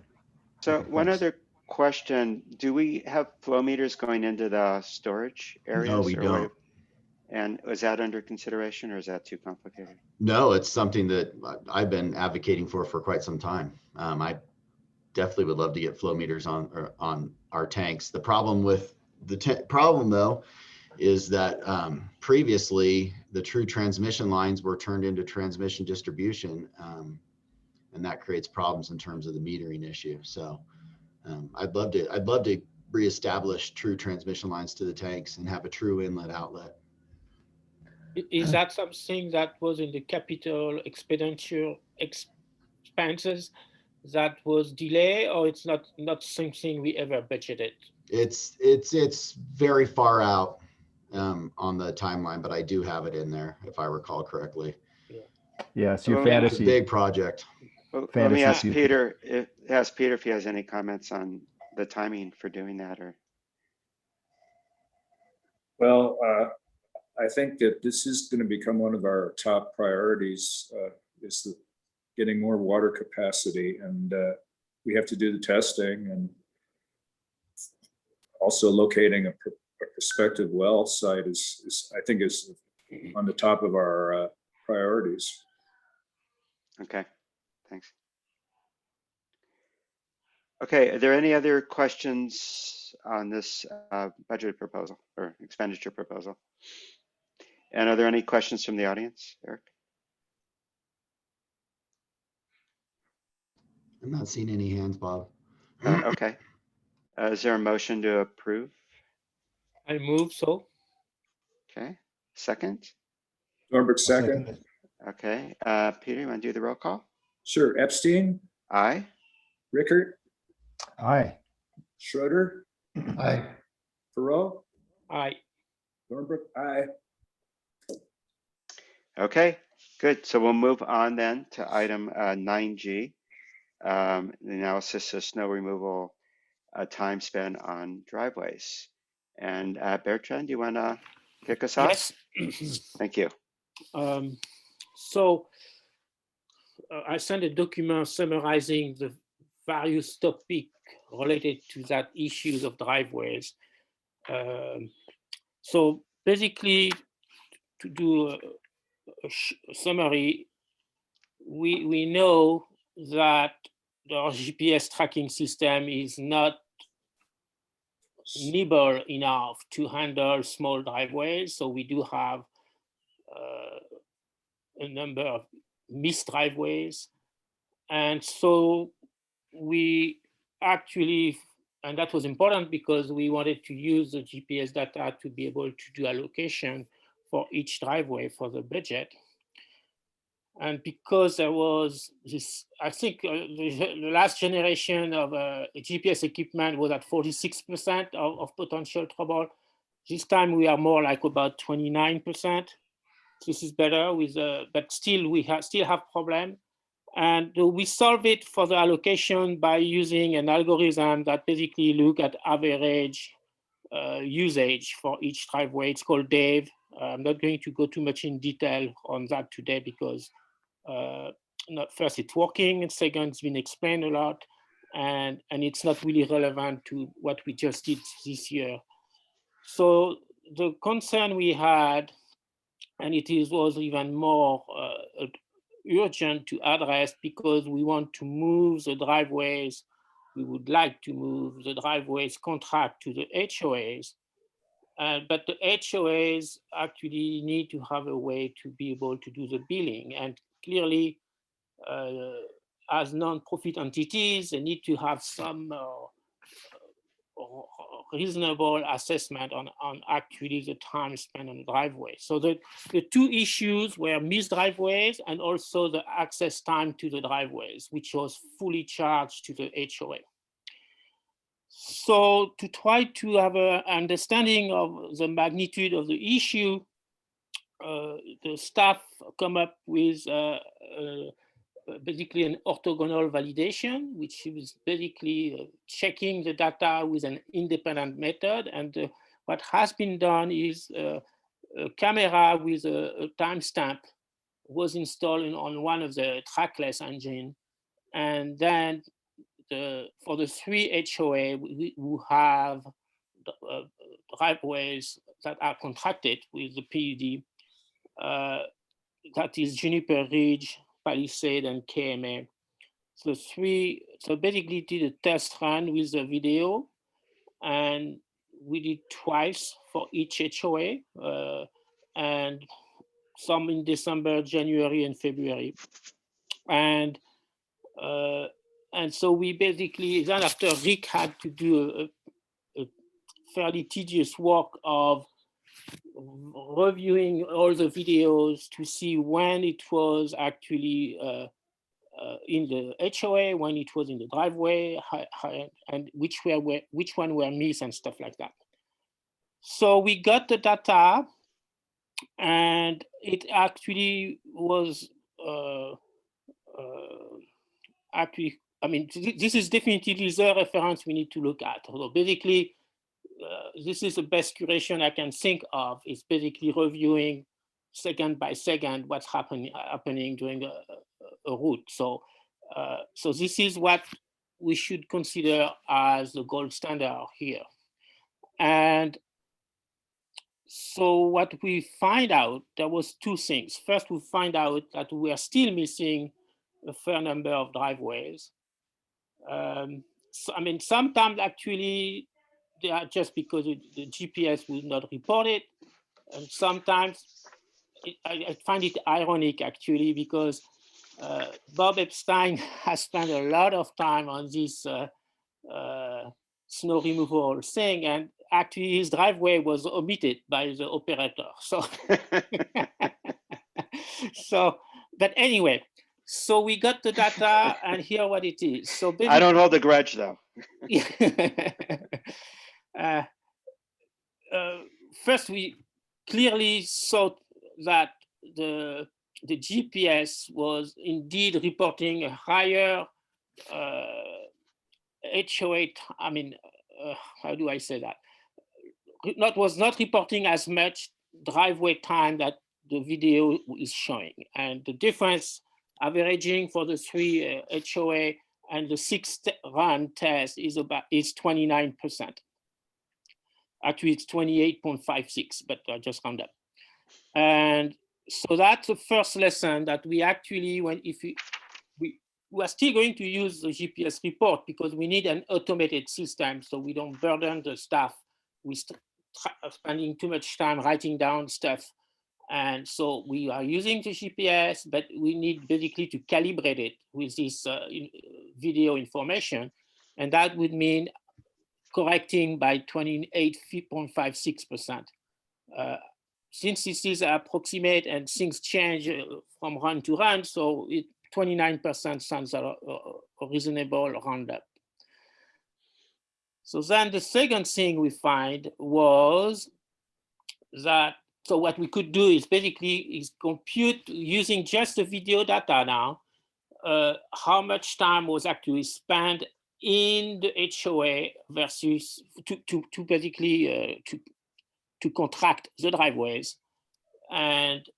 So one other question, do we have flow meters going into the storage areas? No, we don't. And is that under consideration or is that too complicated? No, it's something that I've been advocating for quite some time. definitely would love to get flow meters on our tanks. The problem with the problem though is that previously the true transmission lines were turned into transmission distribution, and that creates problems in terms of the metering issue. So I'd love to reestablish true transmission lines to the tanks and have a true inlet outlet. Is that something that was in the capital expenditure expenses that was delayed, or it's not something we ever budgeted? It's very far out on the timeline, but I do have it in there if I recall correctly. Yeah, so your Well, It's a fantasy. big project. Well, let me ask Fantasy. Peter if he has any comments on the timing for doing that, or. Well, I think that this is going to become one of our top priorities, is getting more water capacity, and we have to do the testing, and also locating a prospective well site is I think is on the top of our priorities. Okay, thanks. Okay, are there any other questions on this budget proposal or expenditure proposal? And are there any questions from the audience, Eric? I'm not seeing any hands, Bob. Okay. Is there a motion to approve? I move so. Okay, second? Norbert, second. Okay, Peter, you want to do the roll call? Sure. Epstein, Aye. Rickert, Aye. Schroeder, Aye. Perot, Aye. Norbert, aye. Okay, good. So we'll move on then to item 9G, the analysis of snow removal time spent on driveways. And Bertrand, do you want to kick us off? Yes. Thank you. So I sent a document summarizing the various topics related to that issues of driveways. So basically, to do a summary, we know that the GPS tracking system is not nimble enough to handle small driveways. So we do have a number of missed driveways. And so we actually, and that was important because we wanted to use the GPS data to be able to do allocation for each driveway for the budget. And because there was this, I think the last generation of GPS equipment was at 46% of potential trouble. This time we are more like about 29%. This is better with, but still we still have problem. And we solve it for the allocation by using an algorithm that basically look at average usage for each driveway. It's called DAVE. I'm not going to go too much in detail on that today because first it's working, and second it's been explained a lot, and it's not really relevant to what we just did this year. So the concern we had, and was even more urgent to address because we want to move the driveways. We would like to move the driveways contract to the HOAs, but the HOAs actually need to have a way to be able to do the billing. And clearly, as non-profit entities, they need to have some reasonable assessment on actually the time spent on the driveway. So the two issues were missed driveways and also the access time to the driveways, which was fully charged to the HOA. So to try to have an understanding of the magnitude of the issue, the staff come up with basically an orthogonal validation, which is basically checking the data with an independent method. And what has been done is a camera with a timestamp was installed on one of the trackless engine. And then for the 3 HOA who have driveways that are contracted with the PUD, that is Juniper Ridge, Palisade, and KMA. so basically did a test run with the video, and we did twice for each HOA, and some in December, January, and February. And so we basically, then after Rick had to do a fairly tedious work of reviewing all the videos to see when it was actually in the HOA, when it was in the driveway, and which one were missed and stuff like that. So we got the data, and it actually was actually, I mean, this is definitely the reference we need to look at. So basically, this is the best curation I can think of, is basically reviewing second by second what's happening during a route. So, so this is what we should consider as the gold standard here. And so what we find out, there was two things. First, we find out that we are still missing a fair number of driveways. So, I mean, sometimes actually they are just because the GPS will not report it. And sometimes I find it ironic actually, because Bob Epstein has spent a lot of time on this snow removal thing, and actually his driveway was omitted by the operator. So, so, but anyway, so we got the data, and here what it is. So I don't hold a grudge though. First, we clearly saw that the GPS was indeed reporting a higher HOA. I mean, how do I say that? Was not reporting as much driveway time that the video is showing, and the difference averaging for the 3 HOA and the 6 run test is 29%. Actually, it's 28.56, but I just round up. And so that's the first lesson, that we actually, we are still going to use the GPS report because we need an automated system, so we don't burden the staff with spending too much time writing down stuff. And so we are using the GPS, but we need basically to calibrate it with this video information. And that would mean correcting by 28.56%. Since this is approximate and things change from run to run, so 29% sounds a reasonable roundup. So then the second thing we find was that, so what we could do is basically compute using just the video data now, how much time was actually spent in the HOA versus to basically to contract the driveways, and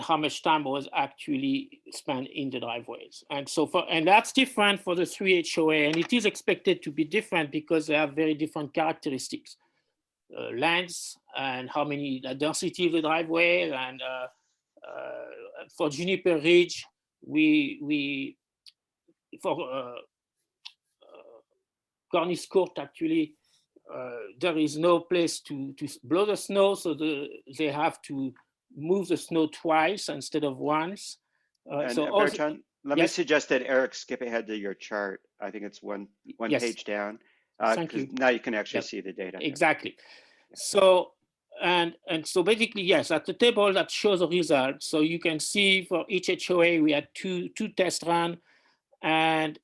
how much time was actually spent in the driveways. And so and that's different for the 3 HOA, and it is expected to be different because they have very different characteristics. Length and how many, the density of the driveway, and for Juniper Ridge, for Cornice Court actually, there is no place to blow the snow, so they have to move the snow twice instead of once. And so Bertrand, let me yes? suggest that Eric skip ahead to your chart. I think it's one Yes. page down. Thank you. Now you can actually Yep. see the data. Exactly. So, and so basically, yes, at the table that shows the results. So you can see for each HOA, we had two test runs, and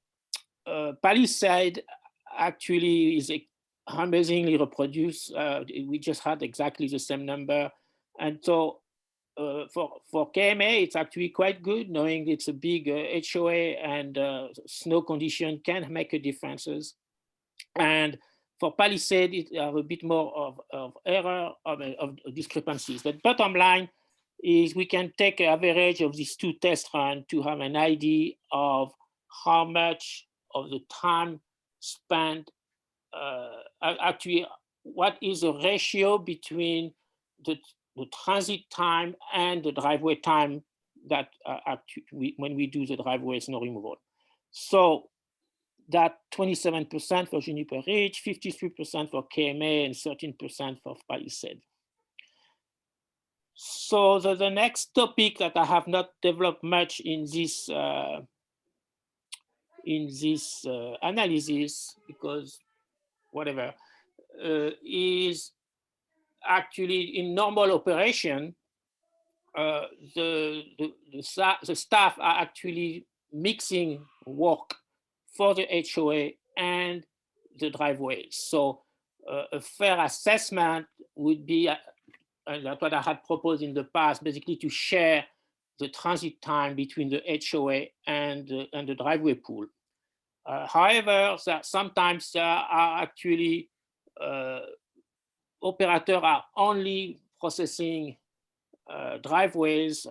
Palisade actually is amazingly reproduced. We just had exactly the same number. And so for KMA, it's actually quite good, knowing it's a big HOA, and snow condition can make a differences. And for Palisade, it have a bit more of error, of discrepancies. But bottom line is we can take an average of these 2 test runs to have an idea of how much of the time spent, actually, what is the ratio between the transit time and the driveway time that when we do the driveway snow removal. So that 27% for Juniper Ridge, 53% for KMA, and 13% for Palisade. So the next topic that I have not developed much in this analysis, because whatever, is actually in normal operation, the staff are actually mixing work for the HOA and the driveways. So a fair assessment would be, and that's what I had proposed in the past, basically to share the transit time between the HOA and the driveway pool. However, sometimes there are actually operators are only processing driveways.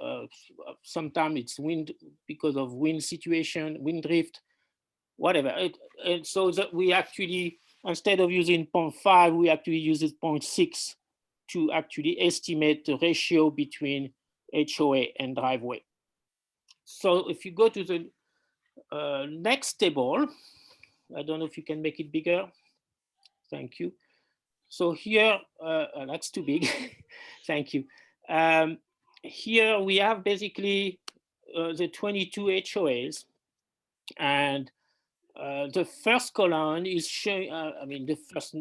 Sometimes it's wind because of wind situation, wind drift, whatever. And so that we actually, instead of using 0.5, we actually use 0.6 to actually estimate the ratio between HOA and driveway. So if you go to the next table, I don't know if you can make it bigger. Thank you. So here, that's too big. Thank you. Here we have basically the 22 HOAs, and the first column is showing, I mean, the first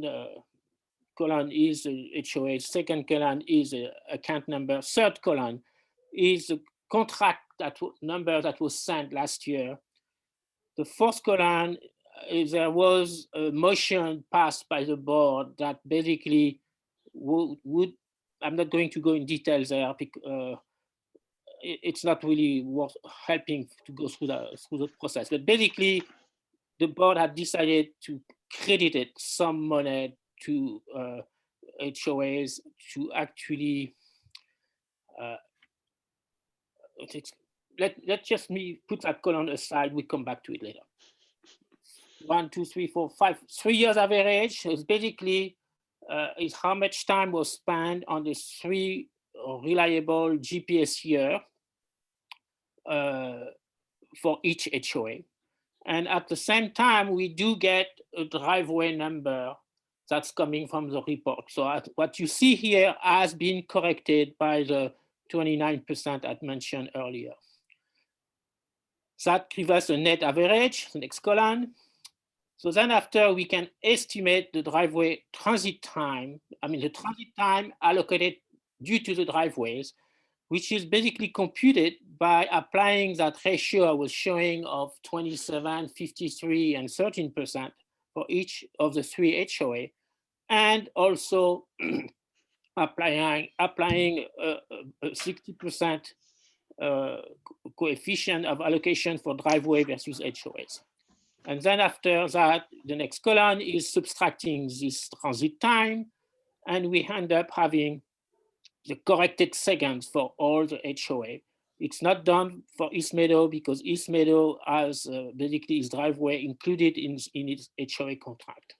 column is HOA, second column is account number, third column is the contract number that was sent last year. The fourth column is there was a motion passed by the board that basically would I'm not going to go in details there because it's not really worth helping to go through the process. But basically, the board had decided to credit some money to HOAs to actually let's just put that column aside. We come back to it later. 1, 2, 3, 4, 5, 3 years average is basically is how much time was spent on the 3 reliable GPS year for each HOA. And at the same time, we do get a driveway number that's coming from the report. So what you see here has been corrected by the 29% I mentioned earlier. That gives us a net average, the next column. So then after we can estimate the driveway transit time, I mean the transit time allocated due to the driveways, which is basically computed by applying that ratio I was showing of 27, 53, and 13% for each of the 3 HOA, and also applying a 60% coefficient of allocation for driveway versus HOAs. And then after that, the next column is subtracting this transit time, and we end up having the corrected seconds for all the HOA. It's not done for East Meadow because East Meadow has basically its driveway included in its HOA contract.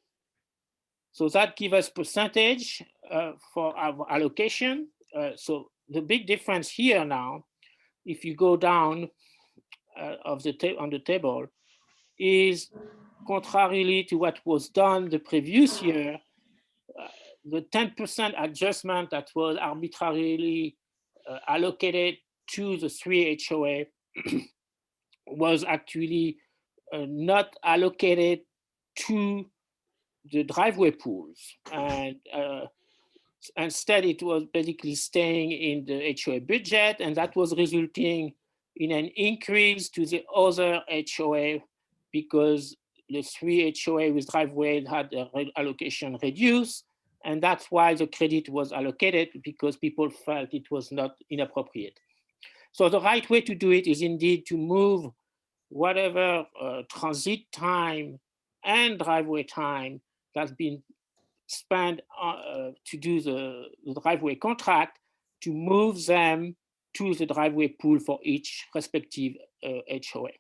So that gives us percentage for our allocation. So the big difference here now, if you go down on the table, is contrarily to what was done the previous year, the 10% adjustment that was arbitrarily allocated to the 3 HOA was actually not allocated to the driveway pools. And instead, it was basically staying in the HOA budget, and that was resulting in an increase to the other HOA because the 3 HOA with driveway had their allocation reduced. And that's why the credit was allocated, because people felt it was not inappropriate. So the right way to do it is indeed to move whatever transit time and driveway time that's been spent to do the driveway contract, to move them to the driveway pool for each respective HOA.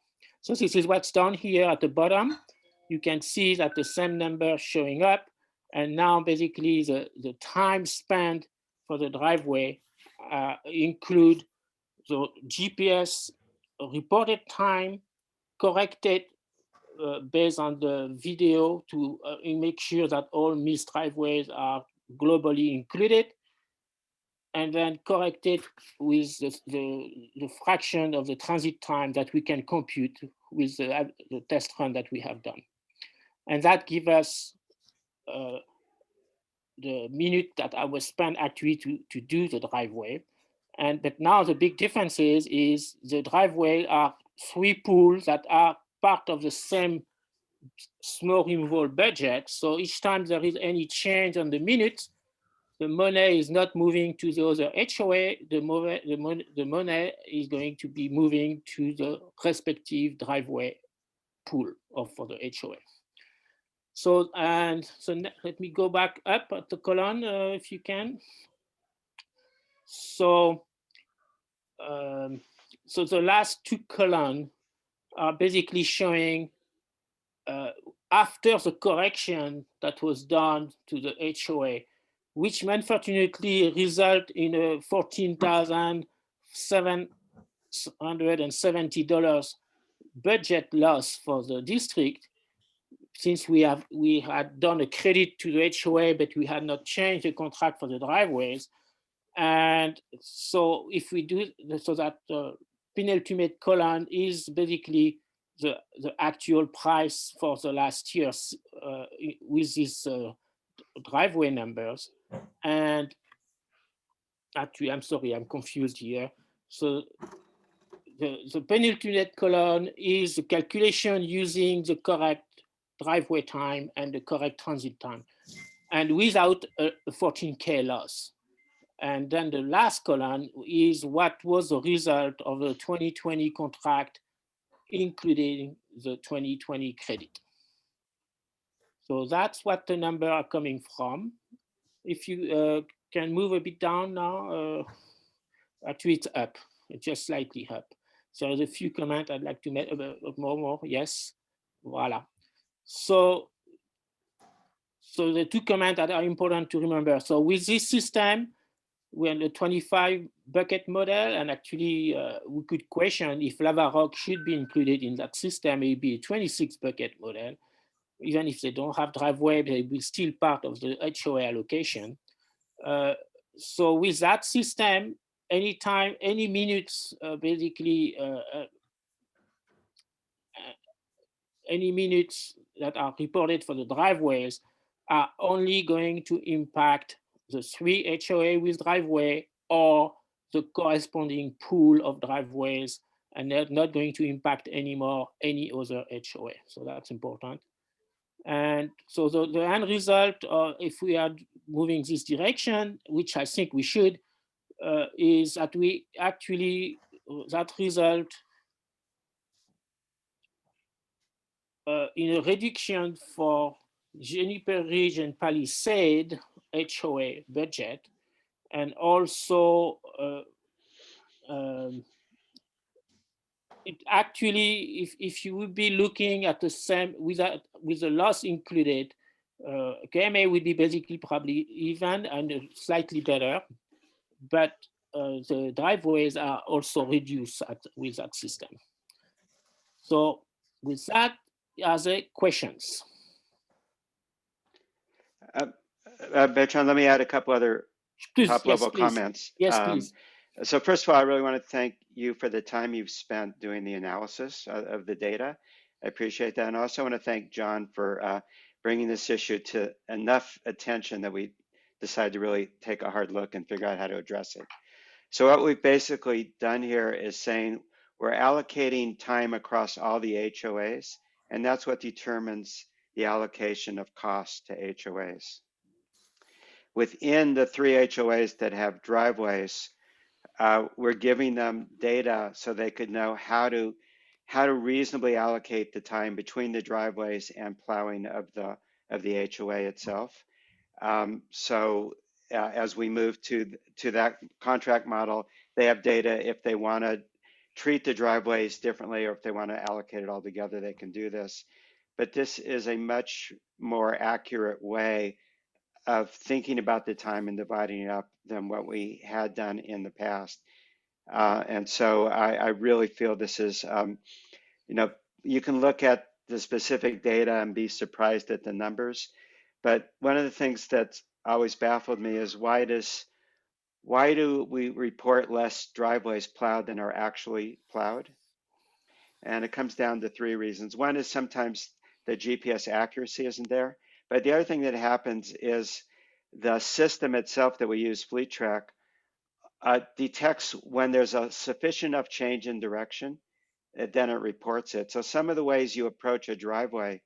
So this is what's done here at the bottom. You can see that the same number showing up. And now basically the time spent for the driveway include the GPS reported time corrected based on the video to make sure that all missed driveways are globally included, and then correct it with the fraction of the transit time that we can compute with the test run that we have done. And that gives us the minute that I was spent actually to do the driveway. But now the big difference is the driveway are 3 pools that are part of the same snow removal budget. So each time there is any change on the minutes, the money is not moving to the other HOA, the money is going to be moving to the respective driveway pool for the HOA. So, let me go back up at the column if you can. So, so the last 2 columns are basically showing after the correction that was done to the HOA, which unfortunately result in a $14,770 budget loss for the district, since we had done a credit to the HOA, but we had not changed the contract for the driveways. And so if we do, so that the penultimate column is basically the actual price for the last year with these driveway numbers. And actually, I'm sorry, I'm confused here. So the penultimate column is the calculation using the correct driveway time and the correct transit time, and without a 14K loss. And then the last column is what was the result of the 2020 contract, including the 2020 credit. So that's what the numbers are coming from. If you can move a bit down now, actually it's up, it's just slightly up. So there's a few comments I'd like to make more, yes, voila. So the 2 comments that are important to remember. So with this system, we're in the 25 bucket model, and actually we could question if lava rock should be included in that system, maybe a 26 bucket model. Even if they don't have driveway, they will still part of the HOA allocation. So with that system, anytime, any minutes, basically, any minutes that are reported for the driveways are only going to impact the 3 HOA with driveway or the corresponding pool of driveways, and they're not going to impact anymore any other HOA. So that's important. And so the end result, if we are moving this direction, which I think we should, is that we actually, that result in a reduction for Juniper Ridge and Palisade HOA budget, and also it actually, if you would be looking at the same with the loss included, KMA would be basically probably even and slightly better, but the driveways are also reduced with that system. So with that, are there questions? Bertrand, let me add a couple other top-level comments. Yes, please. So first of all, I really want to thank you for the time you've spent doing the analysis of the data. I appreciate that. And I also want to thank John for bringing this issue to enough attention that we decided to really take a hard look and figure out how to address it. So what we've basically done here is saying we're allocating time across all the HOAs, and that's what determines the allocation of costs to HOAs. Within the 3 HOAs that have driveways, we're giving them data so they could know how to reasonably allocate the time between the driveways and plowing of the HOA itself. As we move to that contract model, they have data if they want to treat the driveways differently or if they want to allocate it all together, they can do this. But this is a much more accurate way of thinking about the time and dividing it up than what we had done in the past. And so I really feel this is, you know, you can look at the specific data and be surprised at the numbers. But one of the things that's always baffled me is why do we report less driveways plowed than are actually plowed? And it comes down to three reasons. One is sometimes the GPS accuracy isn't there. But the other thing that happens is the system itself that we use, Fleet Track, detects when there's a sufficient enough change in direction, then it reports it. So some of the ways you approach a driveway,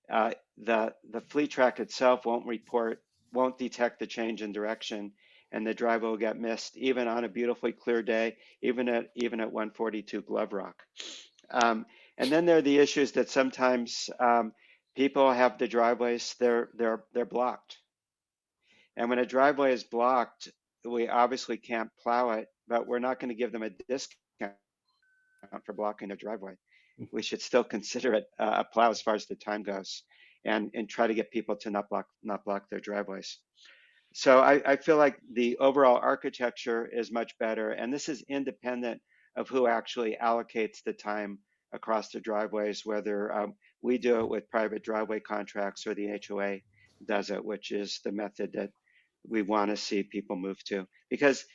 the Fleet Track itself won't detect the change in direction, and the driveway will get missed even on a beautifully clear day, even at 142 Glove Rock. And then there are the issues that sometimes people have the driveways, they're blocked. And when a driveway is blocked, we obviously can't plow it, but we're not going to give them a discount for blocking a driveway. We should still consider it a plow as far as the time goes, and try to get people to not block their driveways. So I feel like the overall architecture is much better, and this is independent of who actually allocates the time across the driveways, whether we do it with private driveway contracts or the HOA does it, which is the method that we want to see people move to. Because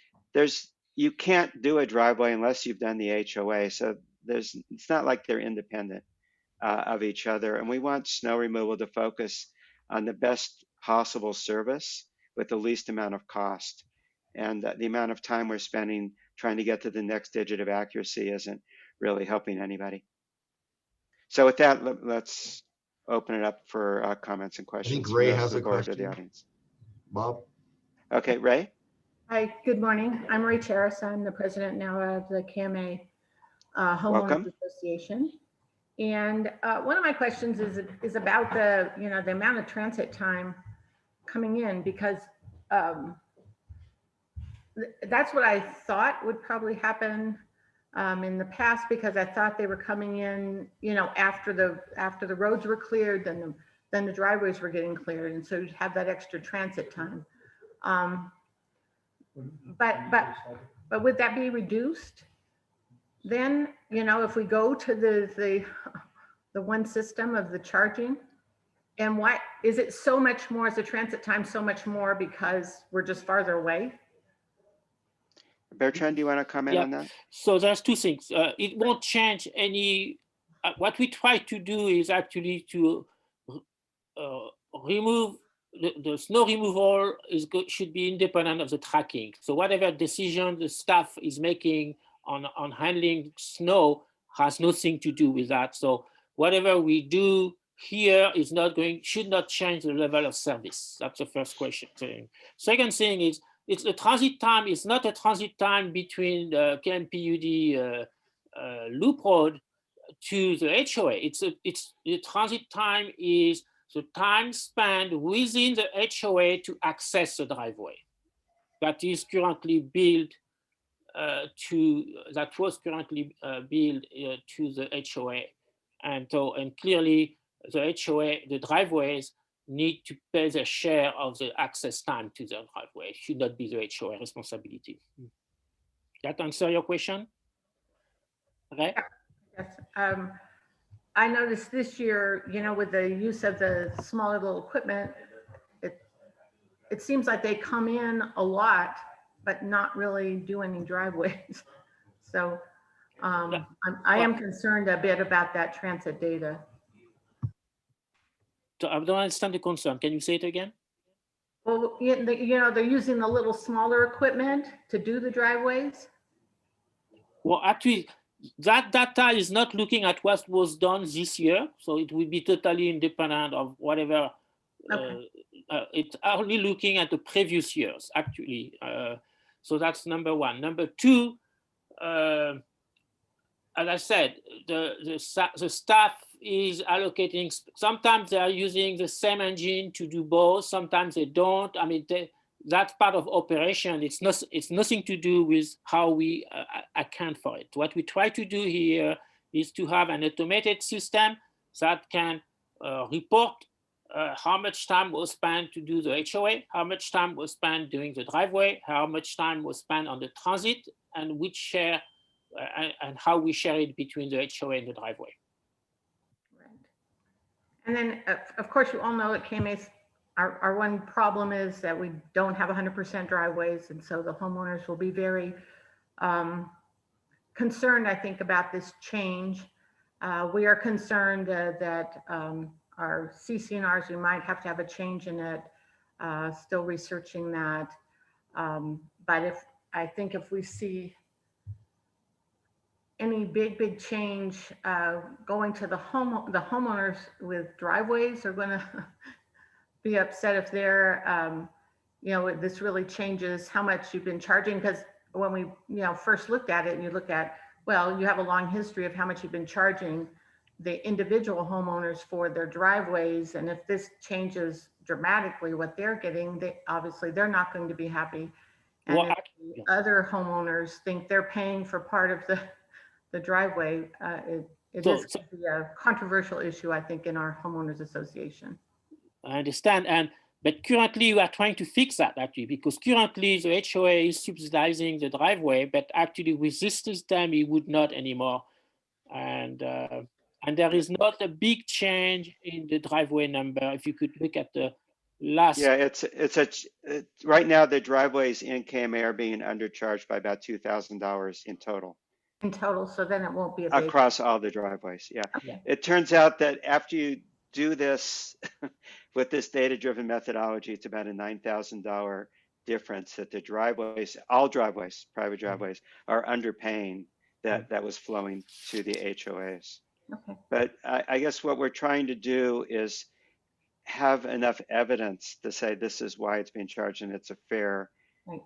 you can't do a driveway unless you've done the HOA, so it's not like they're independent of each other. And we want snow removal to focus on the best possible service with the least amount of cost. And the amount of time we're spending trying to get to the next digit of accuracy isn't really helping anybody. So with that, let's open it up for comments and questions. I think Ray from has the a board or question. the audience. Bob? Okay, Ray? Hi, good morning. I'm Ray Charis. I'm the president now of the KMA Homeowners Welcome. Association. And one of my questions is about the amount of transit time coming in, because that's what I thought would probably happen in the past, because I thought they were coming in, after the roads were cleared, then the driveways were getting cleared, and so you'd have that extra transit time. But would that be reduced then? If we go to the one system of the charging, and why is it so much more? Is the transit time so much more because we're just farther away? Bertrand, do you want to comment on that? So there's two things. It won't change any. What we try to do is actually to remove the snow removal should be independent of the tracking. So whatever decision the staff is making on handling snow has nothing to do with that. So whatever we do here should not change the level of service. That's the first question. Second thing is, it's the transit time. It's not a transit time between the KMPUD loop road to the HOA. The transit time is the time spent within the HOA to access the driveway that is currently built to the HOA, and clearly the HOA, the driveways need to pay their share of the access time to the driveway. It should not be the HOA responsibility. That answer your question? Okay. Yes. I noticed this year, with the use of the smaller little equipment, it seems like they come in a lot, but not really do any driveways. So I am concerned a bit about that transit data. So I don't understand the concern. Can you say it again? Well, they're using the little smaller equipment to do the driveways. Well, actually, that data is not looking at what was done this year, so it will be totally independent of whatever. Okay. It's only looking at the previous years, actually. So that's number one. Number two, as I said, the staff is allocating. Sometimes they are using the same engine to do both. Sometimes they don't. I mean, that's part of operation. It's nothing to do with how we account for it. What we try to do here is to have an automated system that can report how much time was spent to do the HOA, how much time was spent doing the driveway, how much time was spent on the transit, and which share and how we share it between the HOA and the driveway. And then, of course, you all know at KMA's, our one problem is that we don't have 100% driveways. And so the homeowners will be very concerned, I think, about this change. We are concerned that our CCNRs, we might have to have a change in it, still researching that. But I think if we see any big change going to the homeowners with driveways are going to be upset if they're, this really changes how much you've been charging. Because when we, first looked at it and you look at, well, you have a long history of how much you've been charging the individual homeowners for their driveways. And if this changes dramatically what they're getting, obviously they're not going to be happy. And Well, if the other homeowners think they're paying for part of the driveway, it is a controversial issue, I think, in our homeowners association. I understand, but currently we are trying to fix that actually, because currently the HOA is subsidizing the driveway, but actually with this system it would not anymore, and there is not a big change in the driveway number. If you could look at the last. Yeah, right now the driveways in KMA are being undercharged by about $2,000 in total. In total, so then it won't be a big... Across all the driveways, yeah. Okay. It turns out that after you do this with this data-driven methodology, it's about a $9,000 difference that the driveways, all driveways, private driveways, are underpaying that was flowing to the HOAs. Okay. But I guess what we're trying to do is have enough evidence to say this is why it's being charged, and it's a fair, right.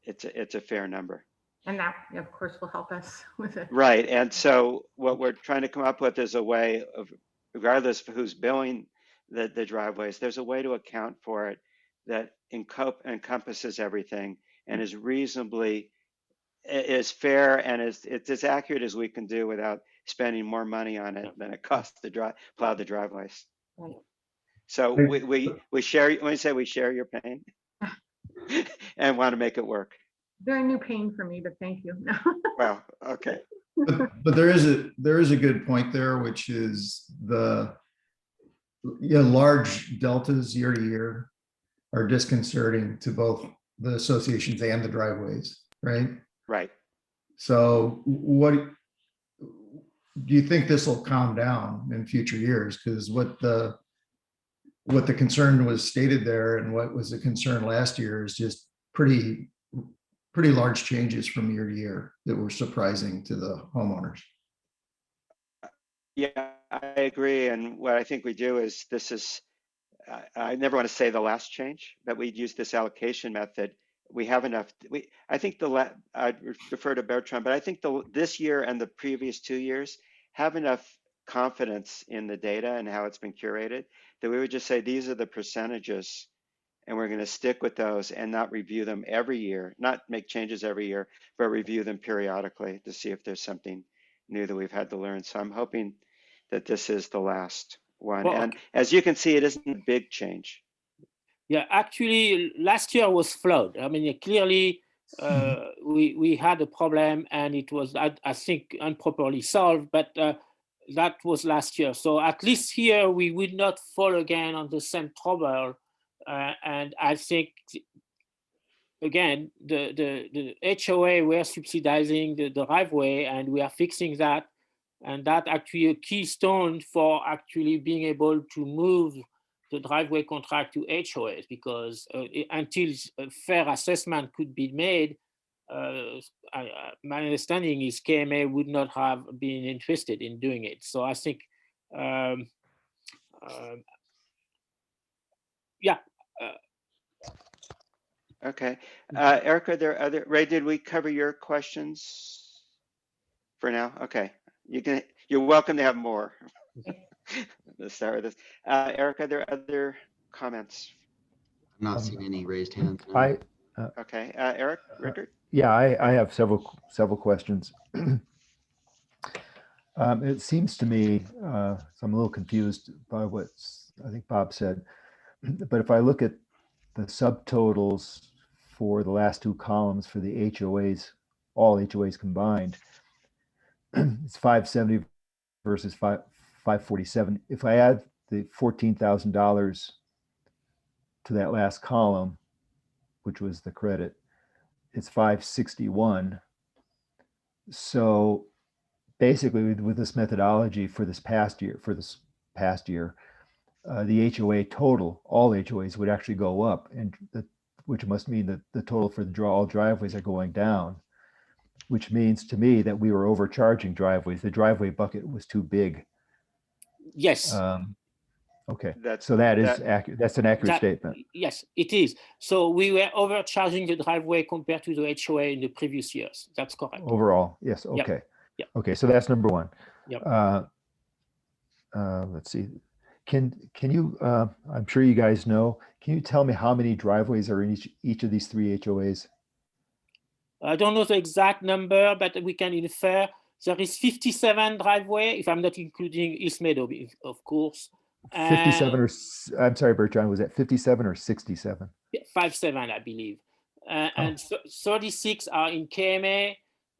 It's a fair number. And that, of course, will help us with it. Right. And so what we're trying to come up with is a way of, regardless of who's billing the driveways, there's a way to account for it that encompasses everything and is reasonably, is fair, and it's as accurate as we can do without spending more money on it than it costs to plow the driveways. Right. So we share, when we say we share your pain and want to make it work. Very new pain for me, but thank you. Well, okay. But there is a good point there, which is the large deltas year to year are disconcerting to both the associations and the driveways, right? Right. So what do you think this will calm down in future years? Because what the concern was stated there and what was the concern last year is just pretty large changes from year to year that were surprising to the homeowners. Yeah, I agree. And what I think we do is I never want to say the last change, but we use this allocation method. We have enough. I think I'd refer to Bertrand, but I think this year and the previous 2 years have enough confidence in the data and how it's been curated that we would just say these are the percentages, and we're going to stick with those and not review them every year, not make changes every year, but review them periodically to see if there's something new that we've had to learn. So I'm hoping that this is the last one. Well, and as you can see, it isn't a big change. Yeah, actually, last year was flawed. I mean, clearly, we had a problem, and it was, I think, improperly solved. But that was last year. So at least here we would not fall again on the same trouble. And I think, again, the HOA were subsidizing the driveway, and we are fixing that. And that actually a keystone for actually being able to move the driveway contract to HOAs, because until a fair assessment could be made, my understanding is KMA would not have been interested in doing it. So I think, yeah. Okay. Erica, Ray, did we cover your questions for now? Okay. You're welcome to have more. Let's start with this. Erica, are there other comments? I'm not seeing any raised hands. No. Okay. Eric, Rickard? Yeah, I have several questions. It seems to me, so I'm a little confused by what I think Bob said, but if I look at the subtotals for the last two columns for the HOAs, all HOAs combined, it's 570 versus 547. If I add the $14,000 to that last column, which was the credit, it's 561. So basically with this methodology for this past year, the HOA total, all HOAs would actually go up, and which must mean that the total for all driveways are going down, which means to me that we were overcharging driveways. The driveway bucket was too big. Yes. Okay, That- so that is that- accurate. That's an accurate statement. Yes, it is. So we were overcharging the driveway compared to the HOA in the previous years. That's correct. Overall, yes, Yep. okay. Yep. Okay, so that's number one. Yep. Let's see. Can you, I'm sure you guys know, can you tell me how many driveways are in each of these three HOAs? I don't know the exact number, but we can infer there is 57 driveway, if I'm not including East Meadow, of course. 57 or, I'm sorry, Bertrand, was that 57 or 67? 57, I believe. And 36 are in KMA.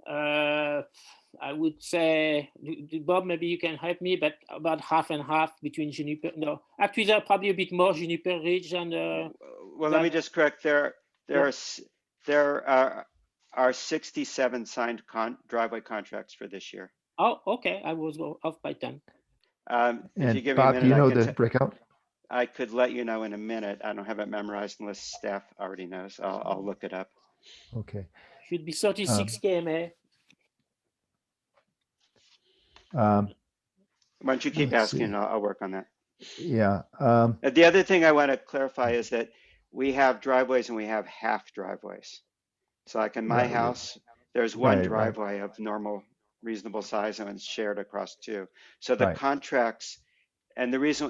I would say, Bob, maybe you can help me, but about half and half between Juniper. No, actually, there are probably a bit more Juniper Ridge and. Well, let me just correct. There are 67 signed driveway contracts for this year. Oh, okay. I was off by 10. If you And give Bob, me a do you know minute, the breakout? I could let you know in a minute. I don't have it memorized unless staff already knows. I'll look it up. Okay. Should be 36 KMA. Why don't you keep Let's asking? see. I'll work on that. Yeah. The other thing I want to clarify is that we have driveways and we have half driveways. So like in my Right. house, there's one Right. driveway of normal, reasonable size and it's shared across two. So the Right. contracts, and the reason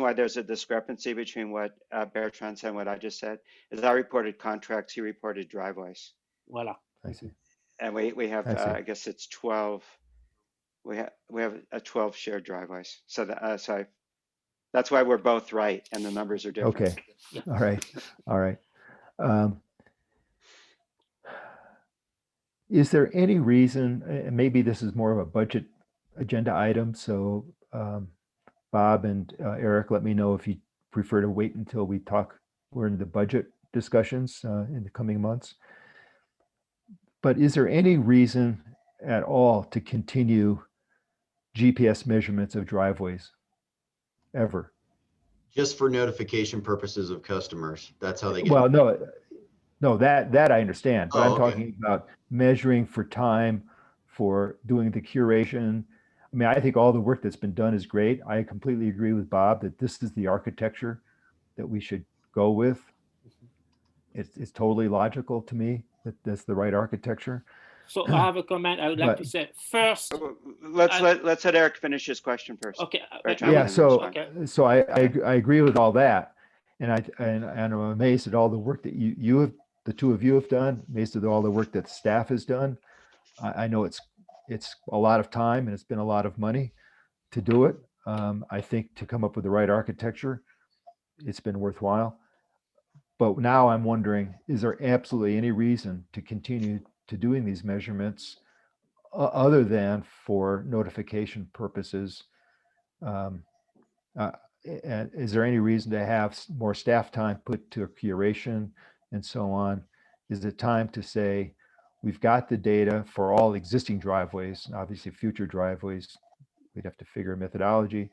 why there's a discrepancy between what Bertrand said and what I just said is I reported contracts, he reported driveways. Voila. I see. And we have, I see. I guess it's 12. We have a 12 shared driveways. So that's why we're both right and the numbers are different. Okay. All right. All right. Is there any reason, and maybe this is more of a budget agenda item, so Bob and Eric, let me know if you prefer to wait until we're in the budget discussions in the coming months. But is there any reason at all to continue GPS measurements of driveways ever? Just for notification purposes of customers. That's how they get. Well, no, that I understand, but Oh, I'm okay. talking about measuring for time, for doing the curation. I mean, I think all the work that's been done is great. I completely agree with Bob that this is the architecture that we should go with. It's totally logical to me that that's the right architecture. So I have a comment I would like to say. First, Let's let Eric finish his question first. okay. Bertrand, Yeah, and then so respond. so I agree with all that, and I'm amazed at all the work that the two of you have done. Amazed at all the work that staff has done. I know it's a lot of time and it's been a lot of money to do it. I think to come up with the right architecture, it's been worthwhile. But now I'm wondering, is there absolutely any reason to continue to doing these measurements other than for notification purposes? And is there any reason to have more staff time put to curation and so on? Is it time to say, we've got the data for all existing driveways, obviously future driveways, we'd have to figure a methodology.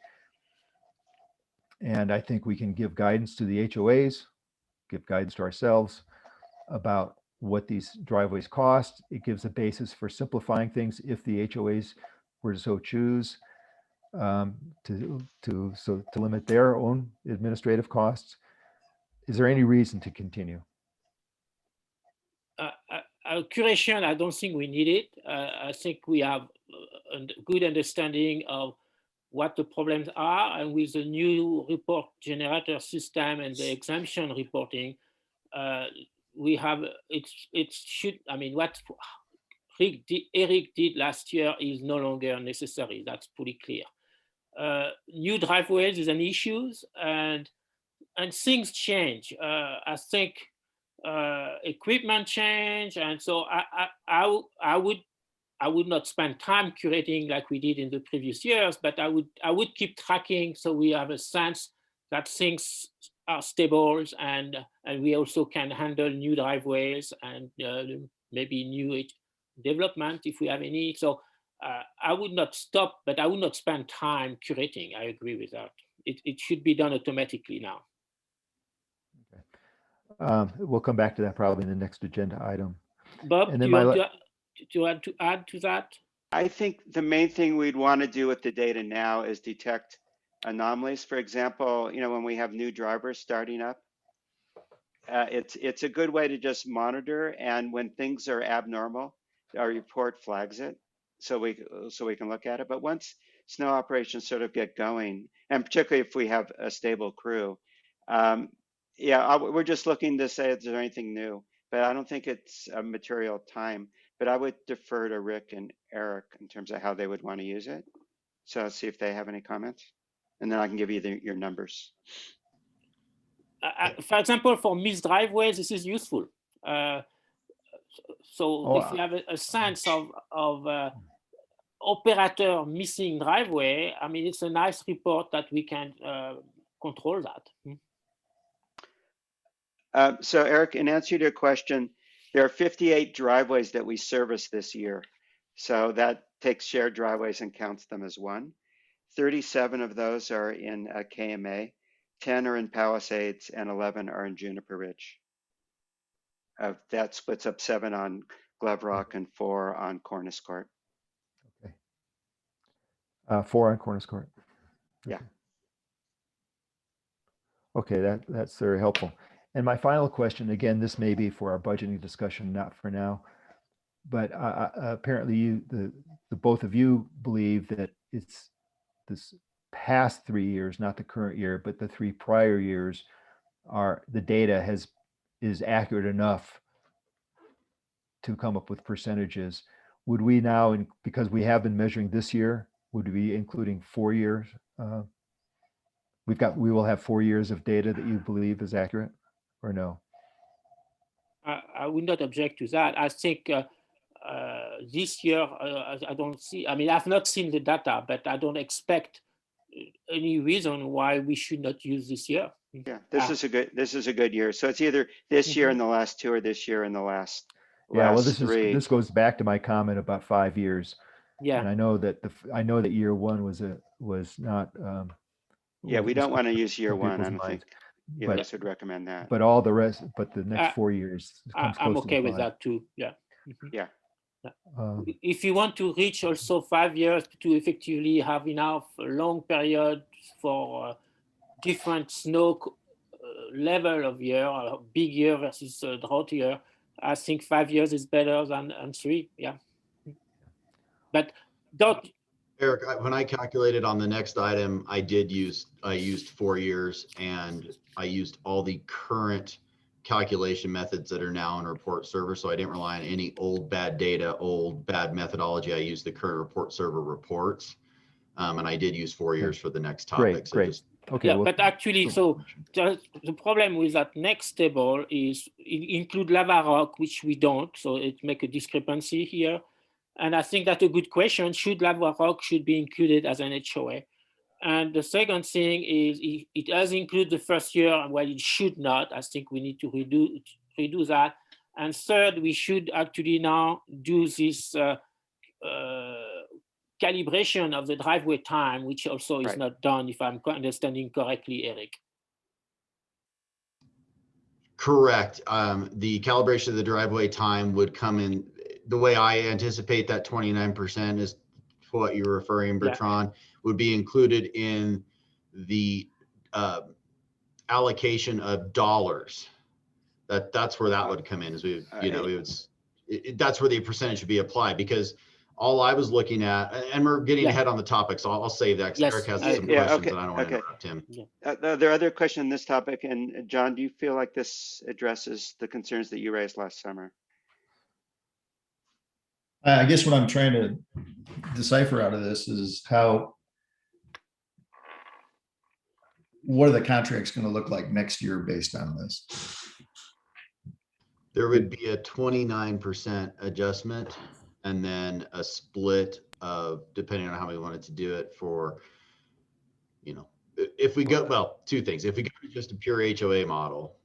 And I think we can give guidance to the HOAs, give guidance to ourselves about what these driveways cost. It gives a basis for simplifying things if the HOAs were to so choose, to limit their own administrative costs. Is there any reason to continue? Curation, I don't think we need it. I think we have a good understanding of what the problems are, and with the new report generator system and the exemption reporting, we have it should. I mean, what Eric did last year is no longer necessary. That's pretty clear. New driveways is an issue, and things change. I think equipment change, and so I would I would not spend time curating like we did in the previous years, but I would keep tracking so we have a sense that things are stable and we also can handle new driveways and maybe new development if we have any. So I would not stop, but I would not spend time curating. I agree with that. It should be done automatically now. We'll come back to that probably in the next agenda item. Bob, And do then you my want to add to that? I think the main thing we'd want to do with the data now is detect anomalies. For example, when we have new drivers starting up, it's a good way to just monitor, and when things are abnormal, our report flags it so we can look at it. But once snow operations sort of get going, and particularly if we have a stable crew, we're just looking to say if there's anything new, but I don't think it's a material time. But I would defer to Rick and Eric in terms of how they would want to use it. So I'll see if they have any comments, and then I can give you your numbers. For example, for missed driveways, this is useful. So if you have a sense of operator missing driveway, I mean, it's a nice report that we can control that. So Eric, in answer to your question, there are 58 driveways that we service this year. So that takes shared driveways and counts them as one. 37 of those are in KMA, 10 are in Palisades, and 11 are in Juniper Ridge. That splits up 7 on Glove Rock and 4 on Cornice Court. Okay. 4 on Cornice Court. Okay. Yeah. Okay, that's very helpful. And my final question, again, this may be for our budgeting discussion, not for now, but apparently the both of you believe that it's this past 3 years, not the current year, but the 3 prior years the data is accurate enough to come up with percentages. Would we now, because we have been measuring this year, would we be including 4 years? We will have 4 years of data that you believe is accurate, or no? I would not object to that. I think this year, I don't see, I mean, I've not seen the data, but I don't expect any reason why we should not use this year. Yeah, this is a good year. So it's either this year in the last 2 or this year in the last well, 3. This goes back to my comment about 5 years. Yeah. And I know that year 1 was not. Yeah, we don't want to use year 1. I don't think either of us would recommend that. But all the rest, but the next 4 years comes I'm close okay to with 5. that too. Yeah. Yeah. If you want to reach also 5 years to effectively have enough long period for different snow level of year, big year versus drought year, I think 5 years is better than 3. Yeah. But don't. Eric, when I calculated on the next item, I used 4 years, and I used all the current calculation methods that are now in report server. So I didn't rely on any old bad data, old bad methodology. I used the current report server reports. And I did use 4 years for the next topic. Great. Okay. Yeah, but actually, so the problem with that next table is it include lava rock, which we don't. So it make a discrepancy here. And I think that's a good question. Should lava rock should be included as an HOA? And the second thing is it does include the first year, well, it should not. I think we need to redo that. And third, we should actually now do this calibration of the driveway time, which also is not done, if I'm understanding correctly, Eric. Correct. The calibration of the driveway time would come in the way I anticipate that 29% is what you're referring, Bertrand, would be included in the allocation of dollars. That's where that would come in. As that's where the percentage should be applied, because all I was looking at, and we're getting ahead on the topic, so I'll save that because Eric has some questions and I don't want to interrupt him. There are other questions on this topic, and John, do you feel like this addresses the concerns that you raised last summer? I guess what I'm trying to decipher out of this is what are the contracts going to look like next year based on this? There would be a 29% adjustment and then a split of, depending on how we wanted to do it for, you know, if we go, well, two things. If we go to just a pure HOA model,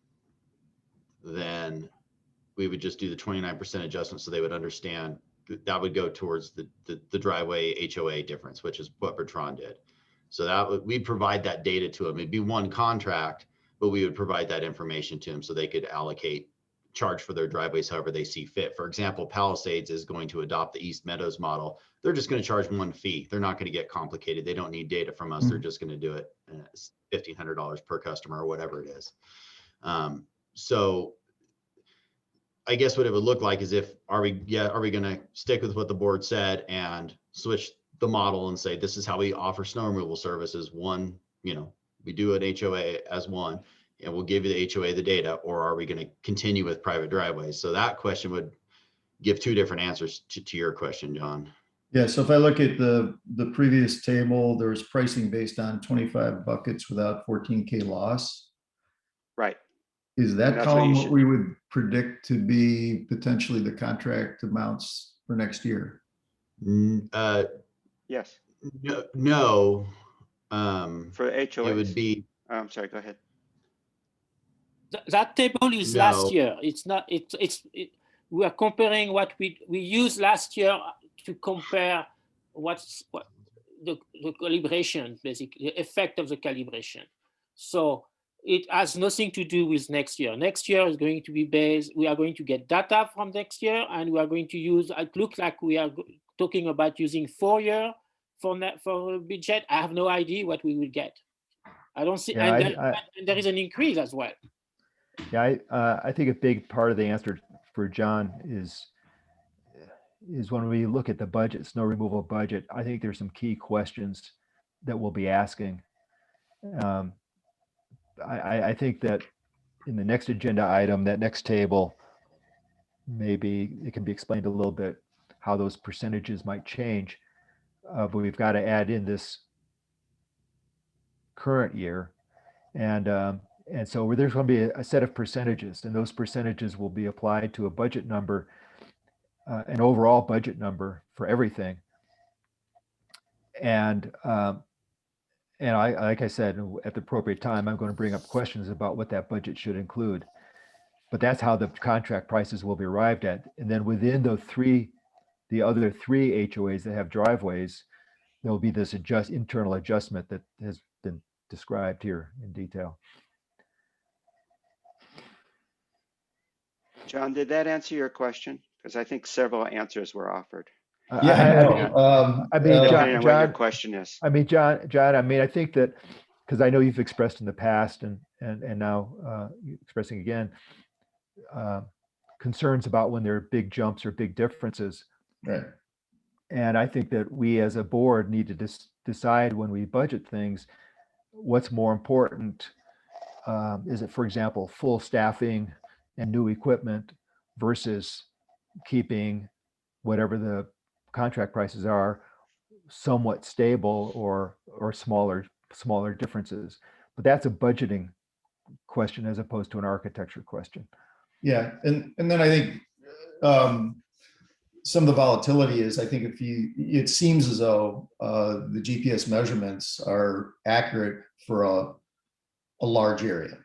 then we would just do the 29% adjustment so they would understand that would go towards the driveway HOA difference, which is what Bertrand did. So that would, we'd provide that data to them. It'd be one contract, but we would provide that information to them so they could allocate, charge for their driveways however they see fit. For example, Palisades is going to adopt the East Meadows model. They're just going to charge one fee. They're not going to get complicated. They don't need data from us. They're just going to do it $1,500 per customer or whatever it is. So I guess what it would look like is if, are we going to stick with what the board said and switch the model and say, this is how we offer snow removal services. One, you know, we do an HOA as one, and we'll give you the HOA the data, or are we going to continue with private driveways? So that question would give two different answers to your question, John. Yeah, so if I look at the previous table, there's pricing based on 25 buckets without 14K loss. Right. Is that That's column what what we would predict to be potentially the contract amounts for next year? Yes. No. For HOAs. It would be. I'm sorry, go ahead. That table is No. last year. It's not, we are comparing what we used last year to compare what the calibration, basically, the effect of the calibration. So it has nothing to do with next year. Next year is going to be based, we are going to get data from next year, and we are going to use, it looks like we are talking about using 4 years for budget. I have no idea what we will get. I don't see, Yeah, and there is an increase as well. Yeah, I think a big part of the answer for John is when we look at the budget, snow removal budget, I think there's some key questions that we'll be asking. I think that in the next agenda item, that next table, maybe it can be explained a little bit how those percentages might change. But we've got to add in this current year. And so there's going to be a set of percentages, and those percentages will be applied to a budget number, an overall budget number for everything. And I, like I said, at the appropriate time, I'm going to bring up questions about what that budget should include. But that's how the contract prices will be arrived at. And then within the other three HOAs that have driveways, there'll be this internal adjustment that has been described here in detail. John, did that answer your question? Because I think several answers were offered. Yeah, I mean, Depending on what your John, question is. I mean, John, I mean, I think that, because I know you've expressed in the past and now expressing again, concerns about when there are big jumps or big differences. right. And I think that we as a board need to decide when we budget things, what's more important. Is it, for example, full staffing and new equipment versus keeping whatever the contract prices are somewhat stable or smaller differences? But that's a budgeting question as opposed to an architecture question. Yeah, and then I think some of the volatility is, I think it seems as though the GPS measurements are accurate for a large area.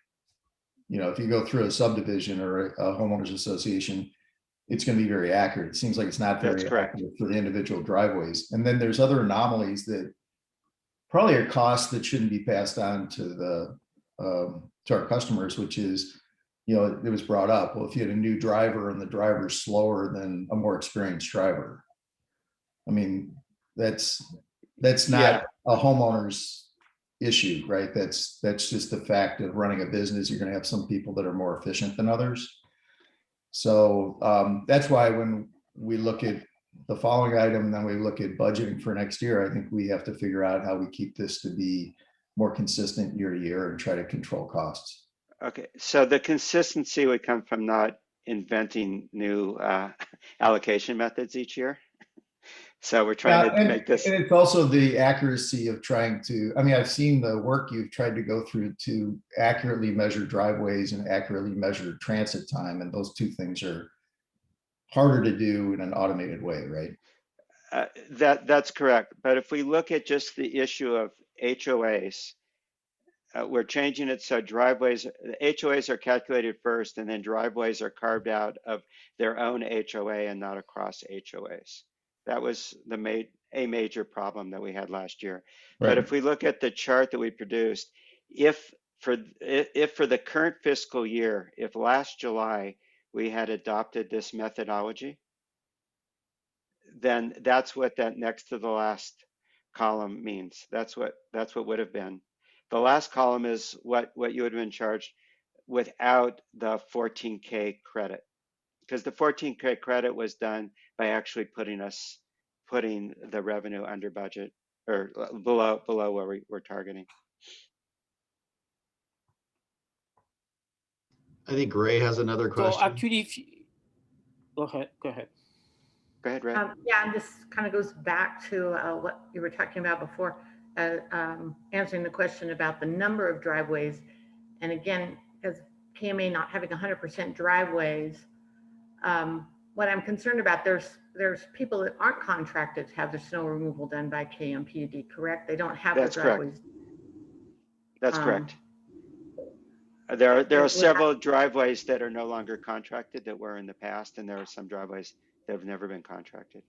You know, if you go through a subdivision or a homeowners association, it's going to be very accurate. It seems like it's not very accurate for the individual driveways. And then there's other anomalies that probably are costs that shouldn't be passed on to our customers, which is, you know, it was brought up, well, if you had a new driver and the driver's slower than a more experienced driver, I mean, that's not a homeowner's issue, right? That's just the fact of running a business. You're going to have some people that are more efficient than others. So that's why when we look at the following item, then we look at budgeting for next year, I think we have to figure out how we keep this to be more consistent year to year and try to control costs. Okay, so the consistency would come from not inventing new allocation methods each year. So we're trying to make this. And it's also the accuracy of trying to, I mean, I've seen the work you've tried to go through to accurately measure driveways and accurately measure transit time. And those two things are harder to do in an automated way, right? That's correct. But if we look at just the issue of HOAs, we're changing it so driveways, HOAs are calculated first, and then driveways are carved out of their own HOA and not across HOAs. That was a major problem that we had last year. Right. But if we look at the chart that we produced, if for the current fiscal year, if last July we had adopted this methodology, then that's what that next to the last column means. That's what would have been. The last column is what you would have been charged without the 14K credit, because the 14K credit was done by actually putting the revenue under budget or below where we're targeting. I think Ray has another question. So actually, if you, go ahead. Go ahead, Ray. Yeah, and this kind of goes back to what you were talking about before, answering the question about the number of driveways. And again, as KMA not having 100% driveways, what I'm concerned about, there's people that aren't contracted to have their snow removal done by KMPUD, correct? They don't have That's the driveways. correct. That's correct. There are several driveways that are no longer contracted that were in the past, and there are some driveways that have never been contracted.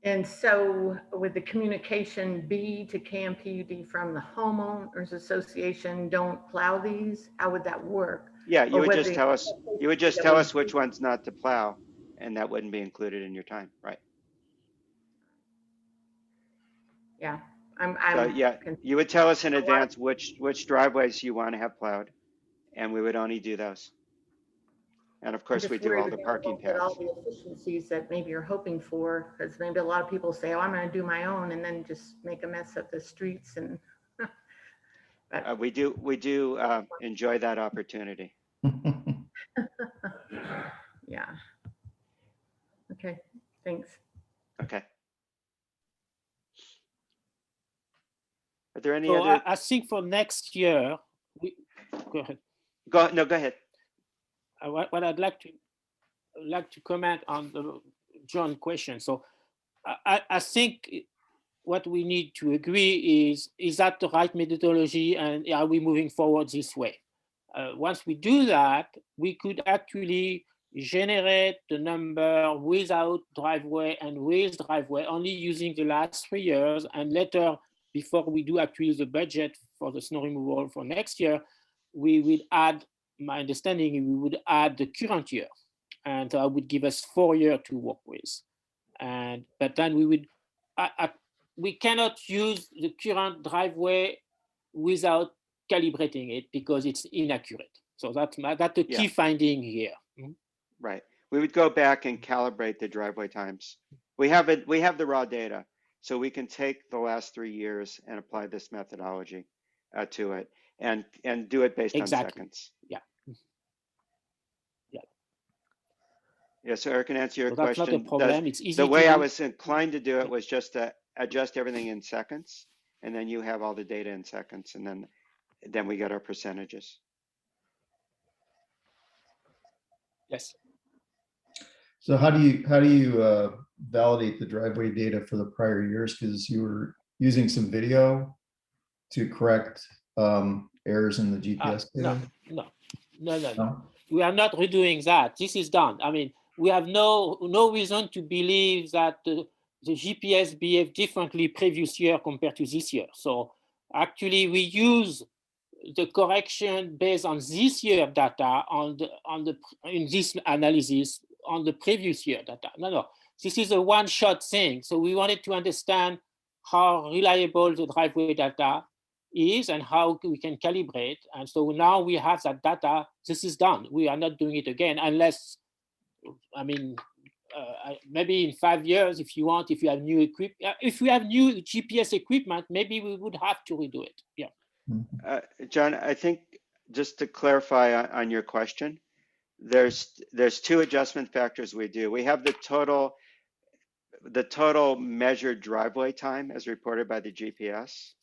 And so would the communication be to KMPUD from the homeowners association, don't plow these? How would that work? Yeah, you would just tell us which ones not to plow, and that wouldn't be included in your time, right? Yeah, you would tell us in advance which driveways you want to have plowed, and we would only do those. And of course, we do all the parking paths. All the efficiencies that maybe you're hoping for, because maybe a lot of people say, "Oh, I'm going to do my own," and then just make a mess of the streets. And we do enjoy that opportunity. Yeah. Okay. Thanks. Okay. Are there any So other? I think for next year, go ahead. Go ahead. What I'd like to comment on the John question. So I think what we need to agree is that the right methodology, and are we moving forward this way? Once we do that, we could actually generate the number without driveway and with driveway, only using the last 3 years, and later, before we do actually the budget for the snow removal for next year, we will add, my understanding, we would add the current year, and would give us 4 years to work with. But then we would, we cannot use the current driveway without calibrating it because it's inaccurate. So that's the key finding here. Right. We would go back and calibrate the driveway times. We have the raw data, so we can take the last 3 years and apply this methodology to it and do it based on seconds. Yeah. Yeah, so Eric can answer your So that's question. not a problem. It's easy. The way I was inclined to do it was just to adjust everything in seconds, and then you have all the data in seconds, and then we get our percentages. Yes. So how do you validate the driveway data for the prior years? Because you were using some video to correct errors in the GPS data? No. We are not redoing that. This is done. I mean, we have no reason to believe that the GPS behaved differently previous year compared to this year. So actually, we use the correction based on this year data in this analysis on the previous year data. No. This is a one-shot thing. So we wanted to understand how reliable the driveway data is and how we can calibrate. And so now we have that data. This is done. We are not doing it again unless, I mean, maybe in 5 years, if you have new equipment, if we have new GPS equipment, maybe we would have to redo it. Yeah. John, I think just to clarify on your question, there's 2 adjustment factors we do. We have the total measured driveway time as reported by the GPS.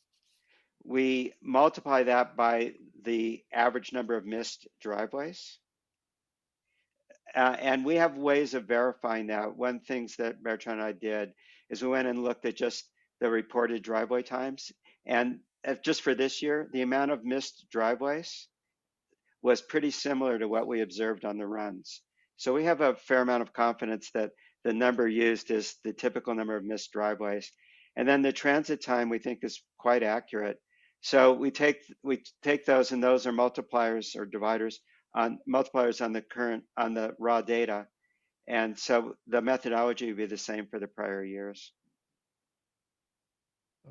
We multiply that by the average number of missed driveways. And we have ways of verifying that. One things that Bertrand and I did is we went and looked at just the reported driveway times. And just for this year, the amount of missed driveways was pretty similar to what we observed on the runs. So we have a fair amount of confidence that the number used is the typical number of missed driveways. And then the transit time we think is quite accurate. So we take those, and those are multipliers or dividers on multipliers on the raw data. And so the methodology would be the same for the prior years.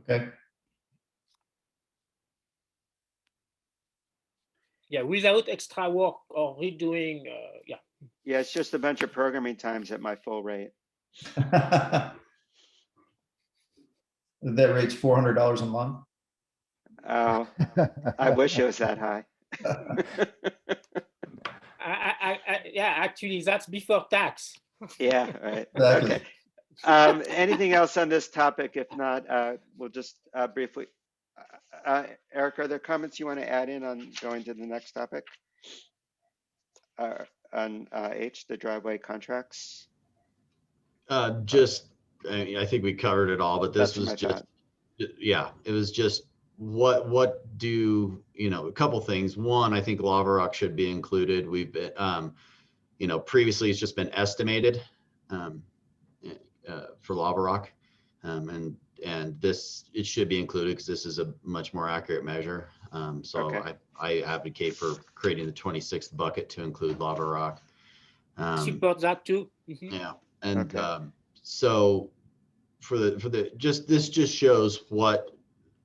Okay. Yeah, without extra work or redoing, yeah. Yeah, it's just a bunch of programming times at my full rate. That rate's $400 a month. Oh, I wish it was that high. Yeah, actually, that's before tax. Yeah, right. Exactly. Okay. Anything else on this topic? If not, we'll just briefly. Eric, are there comments you want to add in on going to the next topic? On H, the driveway contracts? I think we covered it all, but this was just, yeah, it was just what do, a couple things. One, I think lava rock should be included. We've been, previously it's just been estimated for lava rock. And this, it should be included because this is a much more accurate measure. So okay. I advocate for creating the 26th bucket to include lava rock. Support that too. Mm-hmm. Yeah. And so this just shows what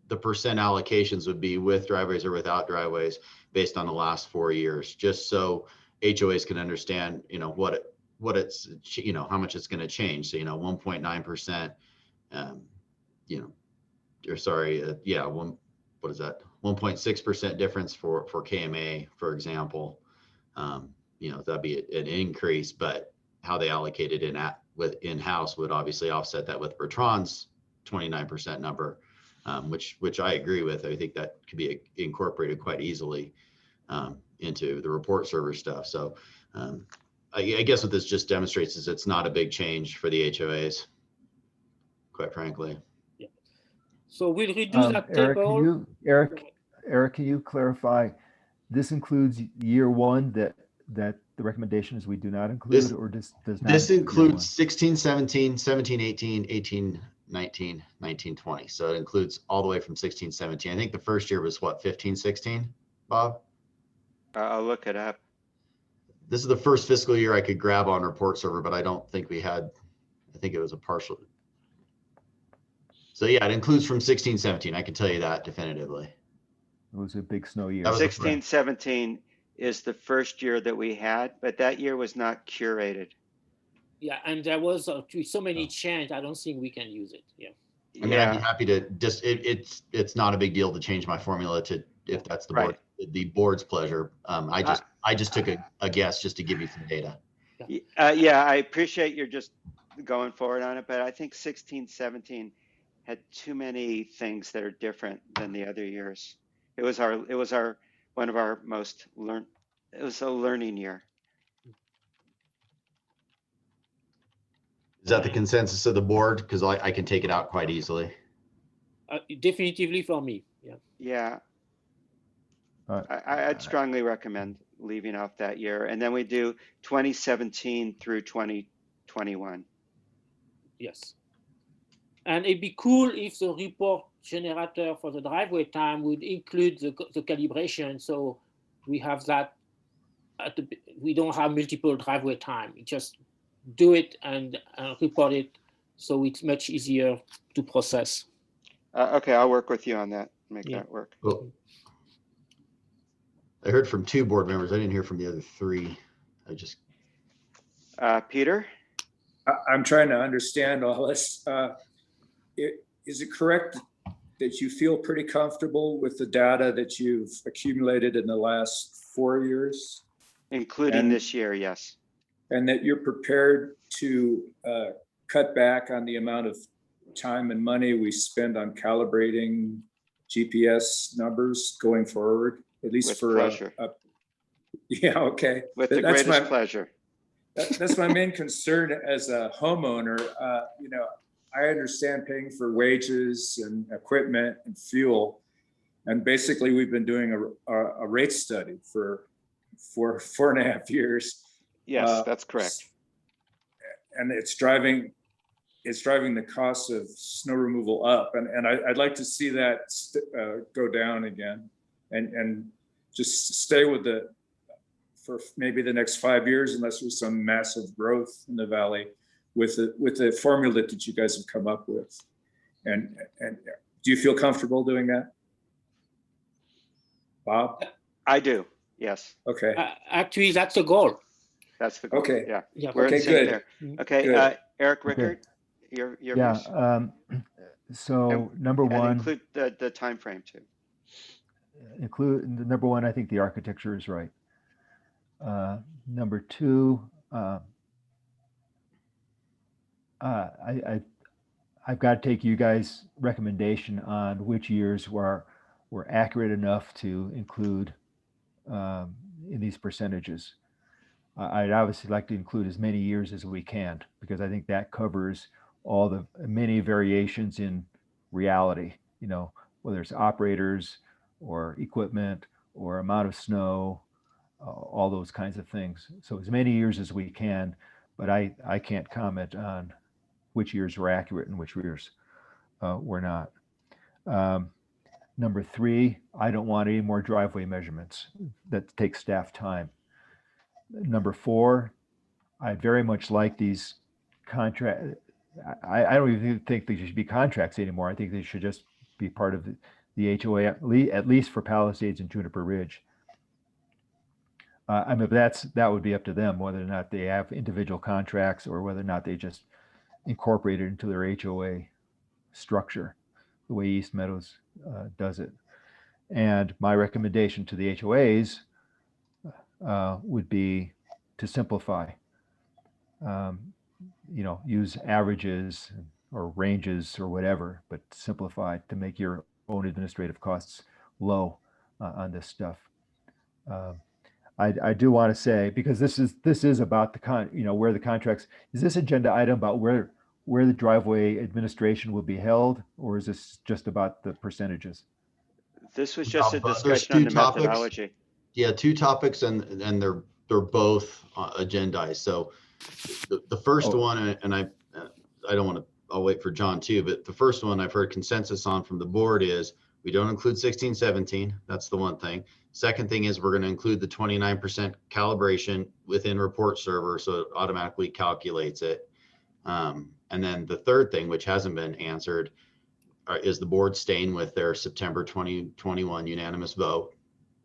the percent allocations would be with driveways or without driveways based on the last 4 years, just so HOAs can understand, what it's, how much it's going to change. So, 1.9%, or sorry, what is that? 1.6% difference for KMA, for example. That'd be an increase, but how they allocate it in-house would obviously offset that with Bertrand's 29% number, which I agree with. I think that could be incorporated quite easily into the report server stuff. So I guess what this just demonstrates is it's not a big change for the HOAs, quite frankly. Yeah. So we'll redo that table. Eric, can you clarify? This includes year one that the recommendation is we do not include, or does not? This includes 16, 17, 17, 18, 18, 19, 19, 20. So it includes all the way from 16, 17. I think the first year was what, 15, 16, Bob? I'll look it up. This is the first fiscal year I could grab on report server, but I don't think we had, I think it was a partial. So yeah, it includes from 16, 17. I can tell you that definitively. It was a big snow year. 16, 17 is the first year that we had, but that year was not curated. Yeah, and there was so many changes. I don't think we can use it. Yeah. I mean, I'd be happy to just, it's not a big deal to change my formula to, if that's the board's pleasure. I just took a guess just to give you some data. Yeah, I appreciate you're just going forward on it, but I think 16, 17 had too many things that are different than the other years. It was one of our most it was a learning year. Is that the consensus of the board? Because I can take it out quite easily. Definitively for me. Yeah. Yeah. I'd strongly recommend leaving off that year. And then we do 2017 through 2021. Yes. And it'd be cool if the report generator for the driveway time would include the calibration. So we have that, we don't have multiple driveway time. We just do it and report it. So it's much easier to process. Okay, I'll work with you on that. Make that work. Cool. I heard from 2 board members. I didn't hear from the other 3. Peter? I'm trying to understand all this. Is it correct that you feel pretty comfortable with the data that you've accumulated in the last 4 years? Including this year, yes. And that you're prepared to cut back on the amount of time and money we spend on calibrating GPS numbers going forward, at least with for pleasure. Yeah, okay. With the greatest pleasure. That's my main concern as a homeowner. I understand paying for wages and equipment and fuel. And basically we've been doing a rate study for 4.5 years. Yes, that's correct. And it's driving the cost of snow removal up. And I'd like to see that go down again and just stay with for maybe the next 5 years, unless there's some massive growth in the valley with the formula that you guys have come up with. And do you feel comfortable doing that, Bob? I do. Yes. Okay. Actually, that's the goal. That's the goal. Okay. Yeah. Yeah. We're Okay, in sync good. there. Okay. Good. Eric Rickert, your Yeah. views? So number And one, include the time frame too. number one, I think the architecture is right. Number two, I've got to take you guys' recommendation on which years were accurate enough to include in these percentages. I'd obviously like to include as many years as we can, because I think that covers all the many variations in reality, whether it's operators or equipment or amount of snow, all those kinds of things. So as many years as we can, but I can't comment on which years were accurate and which years were not. Number three, I don't want any more driveway measurements. That takes staff time. Number four, I very much like these contract. I don't even think they should be contracts anymore. I think they should just be part of the HOA, at least for Palisades and Juniper Ridge. I mean, that would be up to them, whether or not they have individual contracts or whether or not they just incorporate it into their HOA structure, the way East Meadows does it. And my recommendation to the HOAs would be to simplify. Use averages or ranges or whatever, but simplify to make your own administrative costs low on this stuff. I do want to say, because this is about where the contracts, is this agenda item about where the driveway administration will be held, or is this just about the percentages? This was just a There's discussion on two the topics. methodology. Yeah, two topics, and they're both agendized. So the first one, and I don't want to, I'll wait for John too, but the first one I've heard consensus on from the board is we don't include 16, 17. That's the one thing. Second thing is we're going to include the 29% calibration within report server, so it automatically calculates it. And then the third thing, which hasn't been answered, is the board staying with their September 2021 unanimous vote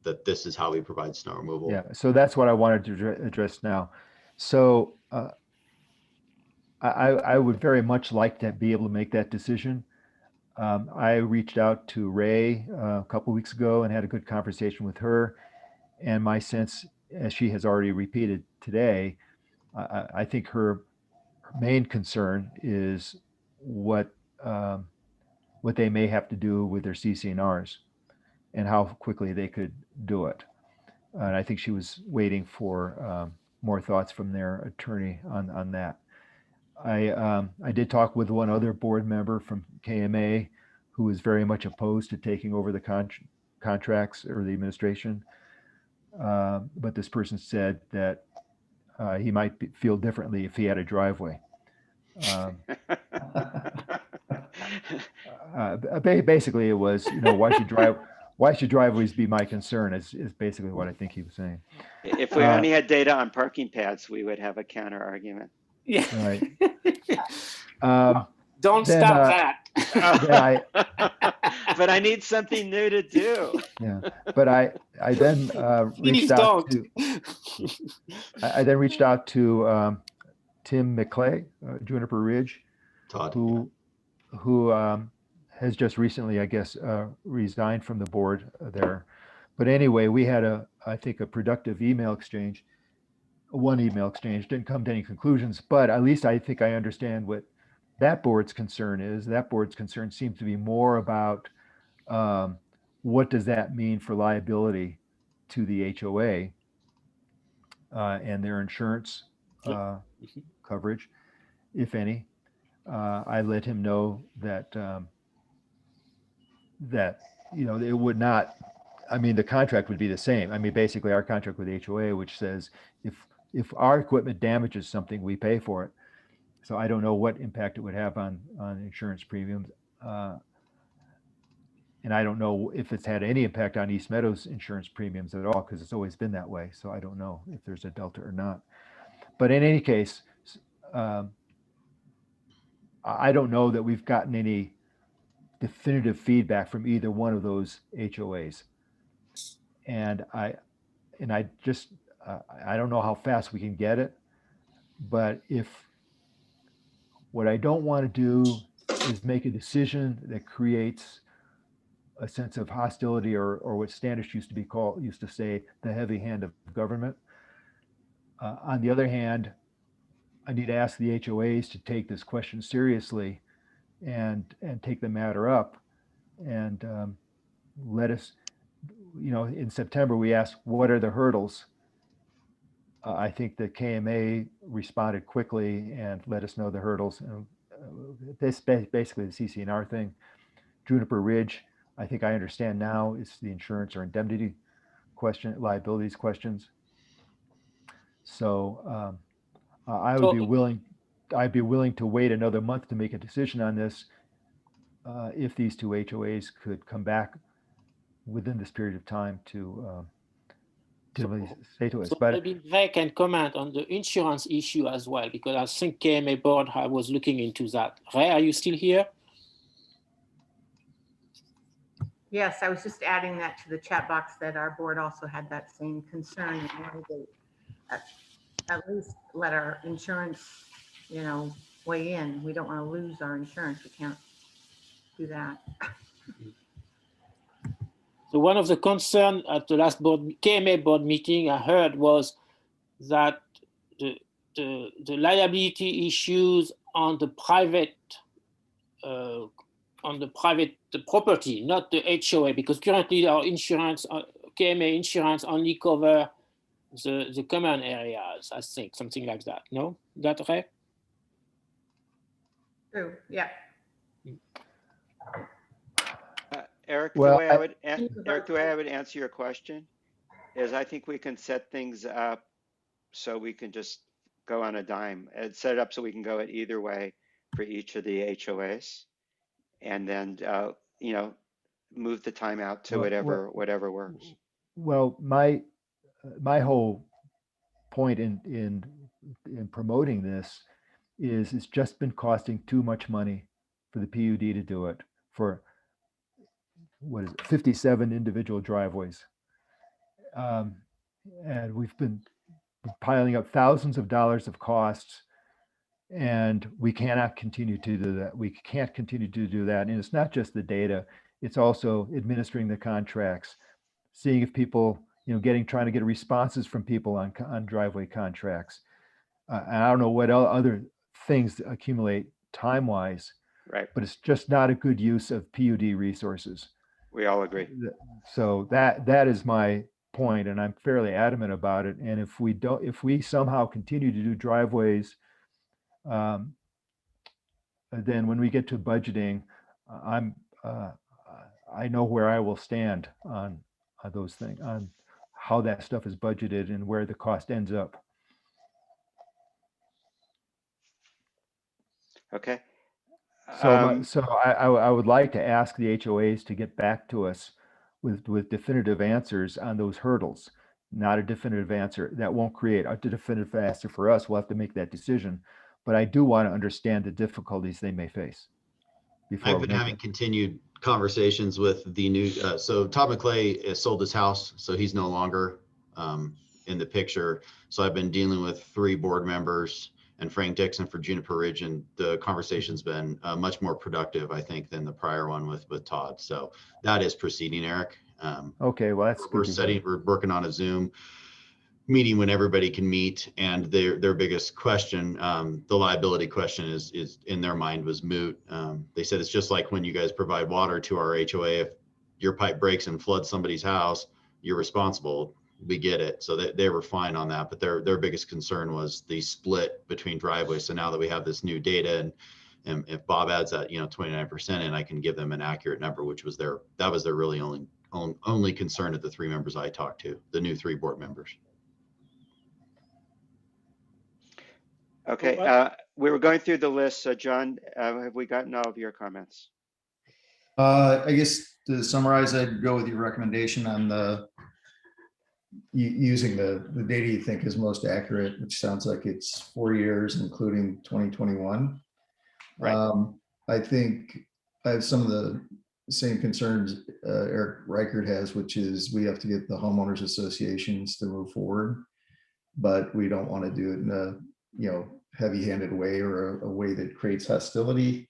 that this is how we provide snow removal. Yeah, so that's what I wanted to address now. So I would very much like to be able to make that decision. I reached out to Ray a couple of weeks ago and had a good conversation with her. And my sense, as she has already repeated today, I think her main concern is what they may have to do with their CC&Rs and how quickly they could do it. And I think she was waiting for more thoughts from their attorney on that. I did talk with one other board member from KMA who was very much opposed to taking over the contracts or the administration. But this person said that he might feel differently if he had a driveway. Basically, it was, why should driveways be my concern is basically what I think he was saying. If we only had data on parking pads, we would have a counter argument. Yeah. Right. Don't stop that. But I need something new to do. Yeah, but I then reached out to I then reached out to Tim McClay, Juniper Ridge, Todd, who has just recently, I guess, resigned from the board there. But anyway, we had I think a productive email exchange. One email exchange, didn't come to any conclusions, but at least I think I understand what that board's concern is. That board's concern seems to be more about what does that mean for liability to the HOA and their insurance coverage, if any. I let him know that that it would not. I mean, the contract would be the same. I mean, basically, our contract with HOA, which says if our equipment damages something, we pay for it. So I don't know what impact it would have on insurance premiums, and I don't know if it's had any impact on East Meadows insurance premiums at all, because it's always been that way. So I don't know if there's a delta or not. But in any case, I don't know that we've gotten any definitive feedback from either one of those HOAs. And I just, I don't know how fast we can get it, but what I don't want to do is make a decision that creates a sense of hostility or what Standish used to say, the heavy hand of government. On the other hand, I need to ask the HOAs to take this question seriously and take the matter up and let us, in September, we asked, what are the hurdles? I think the KMA responded quickly and let us know the hurdles. This basically the CCNR thing. Juniper Ridge, I think I understand now, is the insurance or indemnity question, liabilities questions. So I'd be willing to wait another month to make a decision on this if these two HOAs could come back within this period of time to say to us. But maybe they can comment on the insurance issue as well, because I think KMA board was looking into that. Ray, are you still here? Yes, I was just adding that to the chat box that our board also had that same concern. And wanted to at least let our insurance, weigh in. We don't want to lose our insurance. We can't do that. So one of the concerns at the last KMA board meeting I heard was that the liability issues on the private property, not the HOA, because currently our insurance, KMA insurance, only cover the common areas. I think something like that. No, is that right? True. Yeah. Eric, well, the way I would answer your question is I think we can set things up so we can just go on a dime and set it up so we can go it either way for each of the HOAs, and then move the time out to whatever works. Well, my whole point in promoting this is it's just been costing too much money for the PUD to do it for 57 individual driveways. And we've been piling up thousands of dollars of costs, and we cannot continue to do that. We can't continue to do that. And it's not just the data, it's also administering the contracts, seeing if people, trying to get responses from people on driveway contracts. And I don't know what other things accumulate time-wise, right? But it's just not a good use of PUD resources. We all agree. So that is my point, and I'm fairly adamant about it. And if we somehow continue to do driveways, then when we get to budgeting, I know where I will stand on those things, on how that stuff is budgeted and where the cost ends up. Okay. So I would like to ask the HOAs to get back to us with definitive answers on those hurdles. Not a definitive answer that won't create a definitive answer for us. We'll have to make that decision. But I do want to understand the difficulties they may face. I've been having continued conversations with the new. So Todd McClay sold his house, so he's no longer in the picture. So I've been dealing with 3 board members and Frank Dixon for Juniper Ridge, and the conversation's been much more productive, I think, than the prior one with Todd. So that is proceeding, Eric. Okay, well, that's good. We're working on a Zoom meeting when everybody can meet, and their biggest question, the liability question, is in their mind was moot. They said it's just like when you guys provide water to our HOA. If your pipe breaks and floods somebody's house, you're responsible. we get it. So they were fine on that, but their biggest concern was the split between driveways. So now that we have this new data, and if Bob adds that, 29% in, I can give them an accurate number, which was that was their really only concern of the 3 members I talked to, the new 3 board members. Okay, we were going through the list. So John, have we gotten all of your comments? I guess to summarize, I'd go with your recommendation on using the data you think is most accurate, which sounds like it's 4 years, including 2021. Right. I think I have some of the same concerns Eric Reichert has, which is we have to get the homeowners associations to move forward, but we don't want to do it in a heavy-handed way or a way that creates hostility.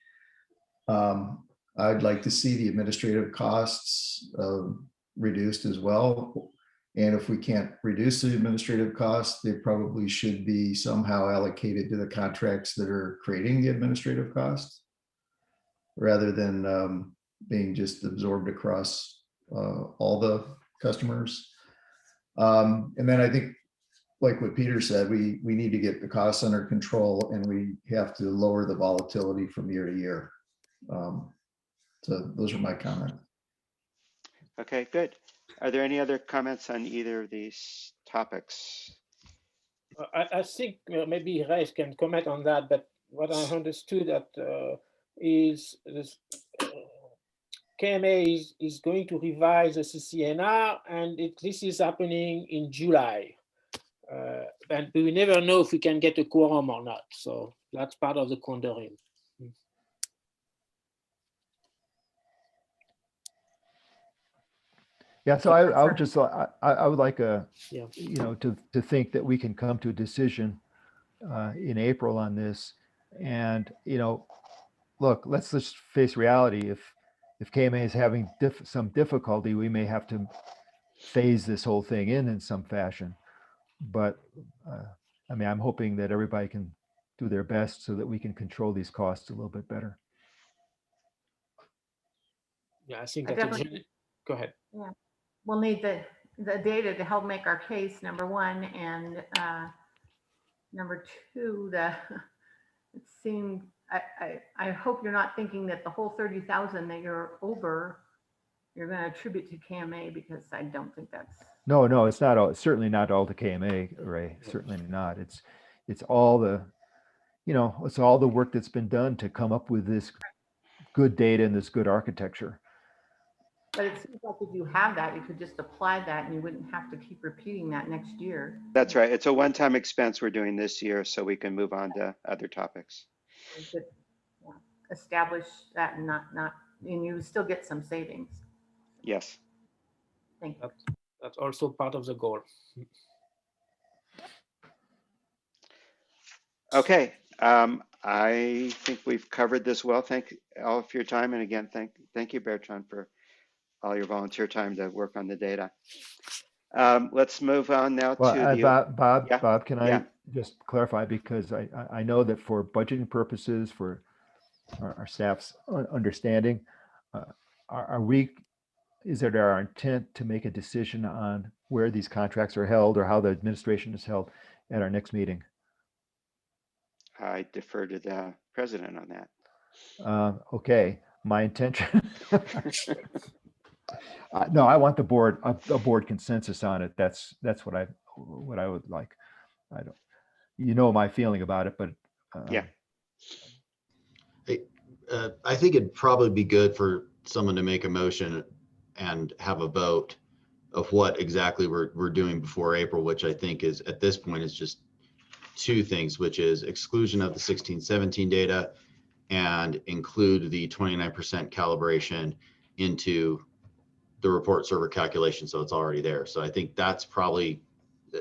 I'd like to see the administrative costs reduced as well. And if we can't reduce the administrative costs, they probably should be somehow allocated to the contracts that are creating the administrative costs, rather than being just absorbed across all the customers. And then I think, like what Peter said, we need to get the costs under control, and we have to lower the volatility from year to year. So those are my comments. Okay, good. Are there any other comments on either of these topics? I think maybe Reis can comment on that, but what I understood that is this, KMA is going to revise the CCNR, and this is happening in July. And we never know if we can get a quorum or not. So that's part of the quandary. Yeah, so I would just I would like to think that we can come to a decision in April on this, and look, let's just face reality. If KMA is having some difficulty, we may have to phase this whole thing in some fashion. But I mean, I'm hoping that everybody can do their best so that we can control these costs a little bit better. Yeah, I think that's go ahead. Yeah, we'll need the data to help make our case, number one, and number two, it seemed, I hope you're not thinking that the whole 30,000 that you're over, you're going to attribute to KMA, because I don't think that's. No, it's not all. It's certainly not all to KMA, Ray. Certainly not. It's all the, it's all the work that's been done to come up with this good data and this good architecture. But it seems like if you have that, you could just apply that, and you wouldn't have to keep repeating that next year. That's right. It's a one-time expense we're doing this year, so we can move on to other topics. You could establish that and and you still get some savings. Yes. Thank you. That's also part of the goal. Okay. I think we've covered this well. Thank all for your time. And again, thank you, Bertrand, for all your volunteer time to work on the data. Let's move on now to the Bob, can I just clarify, because I know that for budgeting purposes, for our staff's understanding, is it our intent to make a decision on where these contracts are held or how the administration is held at our next meeting? I defer to the president on that. Okay, my intention. No, I want a board consensus on it. That's what I would like. I don't, my feeling about it, but yeah. I think it'd probably be good for someone to make a motion and have a vote of what exactly we're doing before April, which I think is at this point is just 2 things, which is exclusion of the 16-17 data and include the 29% calibration into the report server calculation, so it's already there. So I think that's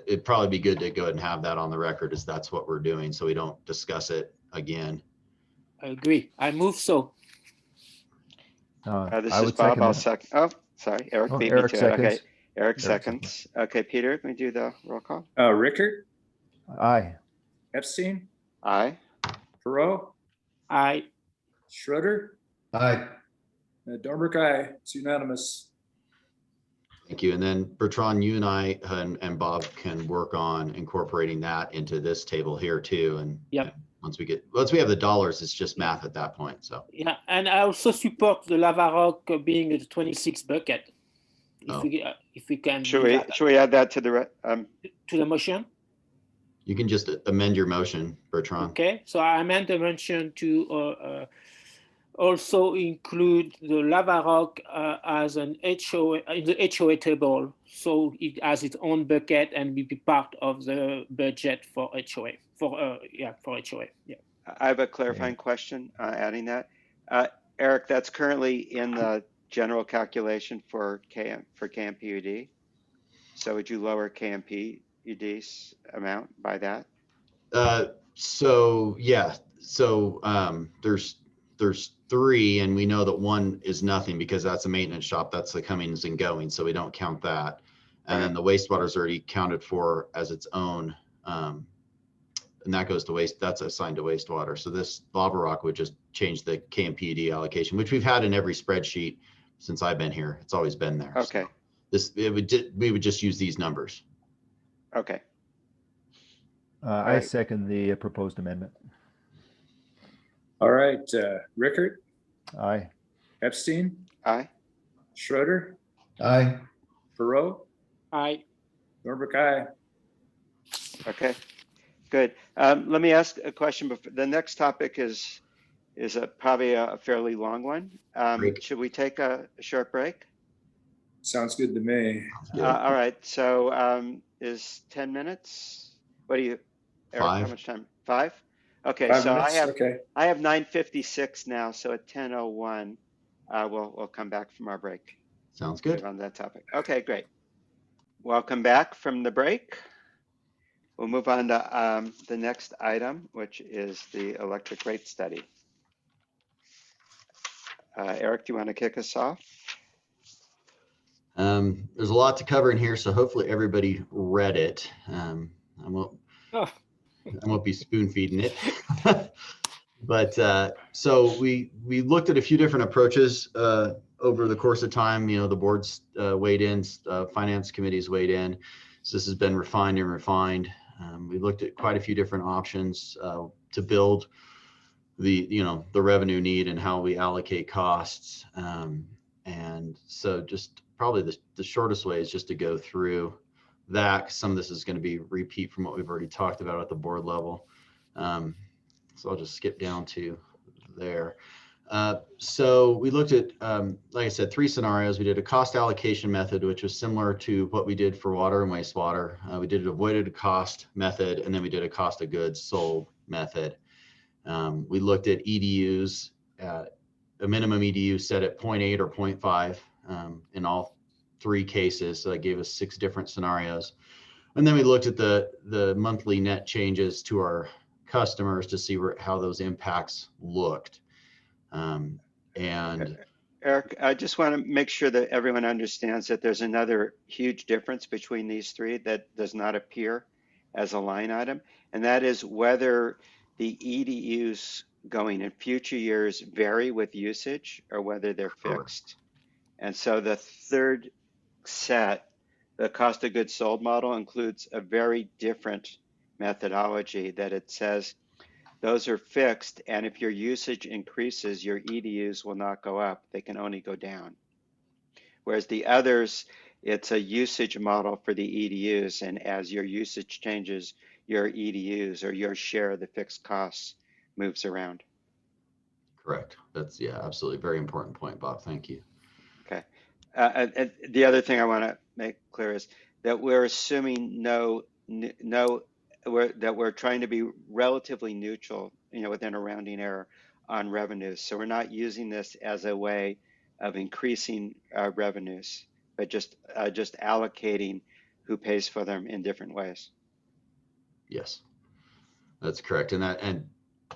it'd probably be good to go ahead and have that on the record, as that's what we're doing, so we don't discuss it again. I agree. I move so. This is Bob. I'll second. Oh, sorry, Eric beat me to it. Okay, Eric seconds. Okay, Peter, can we do the roll call? Rickert? Aye. Epstein? Aye. Perot? Aye. Schroeder? Aye. Dormick, aye. It's unanimous. Thank you. And then Bertrand, you and I and Bob can work on incorporating that into this table here too. And Yep. once we have the dollars, it's just math at that point. So Yeah, and I also support the lava rock being a 26 bucket. If we can Should do that we add that to the to the motion. you can just amend your motion, Bertrand. Okay, so I amend the motion to also include the lava rock as an HOA in the HOA table, so it has its own bucket and will be part of the budget for HOA for HOA. Yeah. I have a clarifying question adding that. Eric, that's currently in the general calculation for KMPUD. So would you lower KMPUD's amount by that? So yeah, so there's three, and we know that one is nothing because that's a maintenance shop. That's the comings and going, so we don't count that. And then the wastewater is already counted for as its own, and that goes to waste. That's assigned to wastewater. So this lava rock would just change the KMPUD allocation, which we've had in every spreadsheet since I've been here. It's always been there. Okay. So we would just use these numbers. Okay. I second the proposed amendment. All right, Rickert, Aye. Epstein, Aye. Schroeder, Aye. Perot, Aye. Norberg, aye. Okay. Good. Let me ask a question. Before the next topic is probably a fairly long one. Should we take a short break? Sounds good to me. All right. So is 10 minutes? What do you, Eric, 5. how much time? 5? Okay. 5 so minutes? Okay. I have 9:56 now. So at 10:01, we'll come back from our break. Sounds good. On that topic. Okay, great. Welcome back from the break. We'll move on to the next item, which is the electric rate study. Eric, do you want to kick us off? There's a lot to cover in here, so hopefully everybody read it. I won't be spoon feeding it. But so we looked at a few different approaches over the course of time. You know, the board's weighed in, finance committee's weighed in. So this has been refined and refined. We looked at quite a few different options to build the revenue need and how we allocate costs. And so just probably the shortest way is just to go through that. Some of this is going to be repeat from what we've already talked about at the board level. So I'll just skip down to there. So we looked at, like I said, 3 scenarios. We did a cost allocation method, which was similar to what we did for water and wastewater. We did an avoided cost method, and then we did a cost of goods sold method. We looked at EDUs, a minimum EDU set at 0.8 or 0.5 in all 3 cases. So that gave us 6 different scenarios. And then we looked at the monthly net changes to our customers to see how those impacts looked. And Eric, I just want to make sure that everyone understands that there's another huge difference between these 3 that does not appear as a line item, and that is whether the EDUs going in future years vary with usage or whether they're fixed. And so the third set, the cost of goods sold model, includes a very different methodology that it says those are fixed, and if your usage increases, your EDUs will not go up. They can only go down. Whereas the others, it's a usage model for the EDUs, and as your usage changes, your EDUs or your share of the fixed costs moves around. correct. That's, yeah, absolutely. Very important point, Bob. Thank you. Okay. And the other thing I want to make clear is that we're assuming that we're trying to be relatively neutral, within a rounding error on revenues. So we're not using this as a way of increasing revenues, but just allocating who pays for them in different ways. Yes, that's correct. And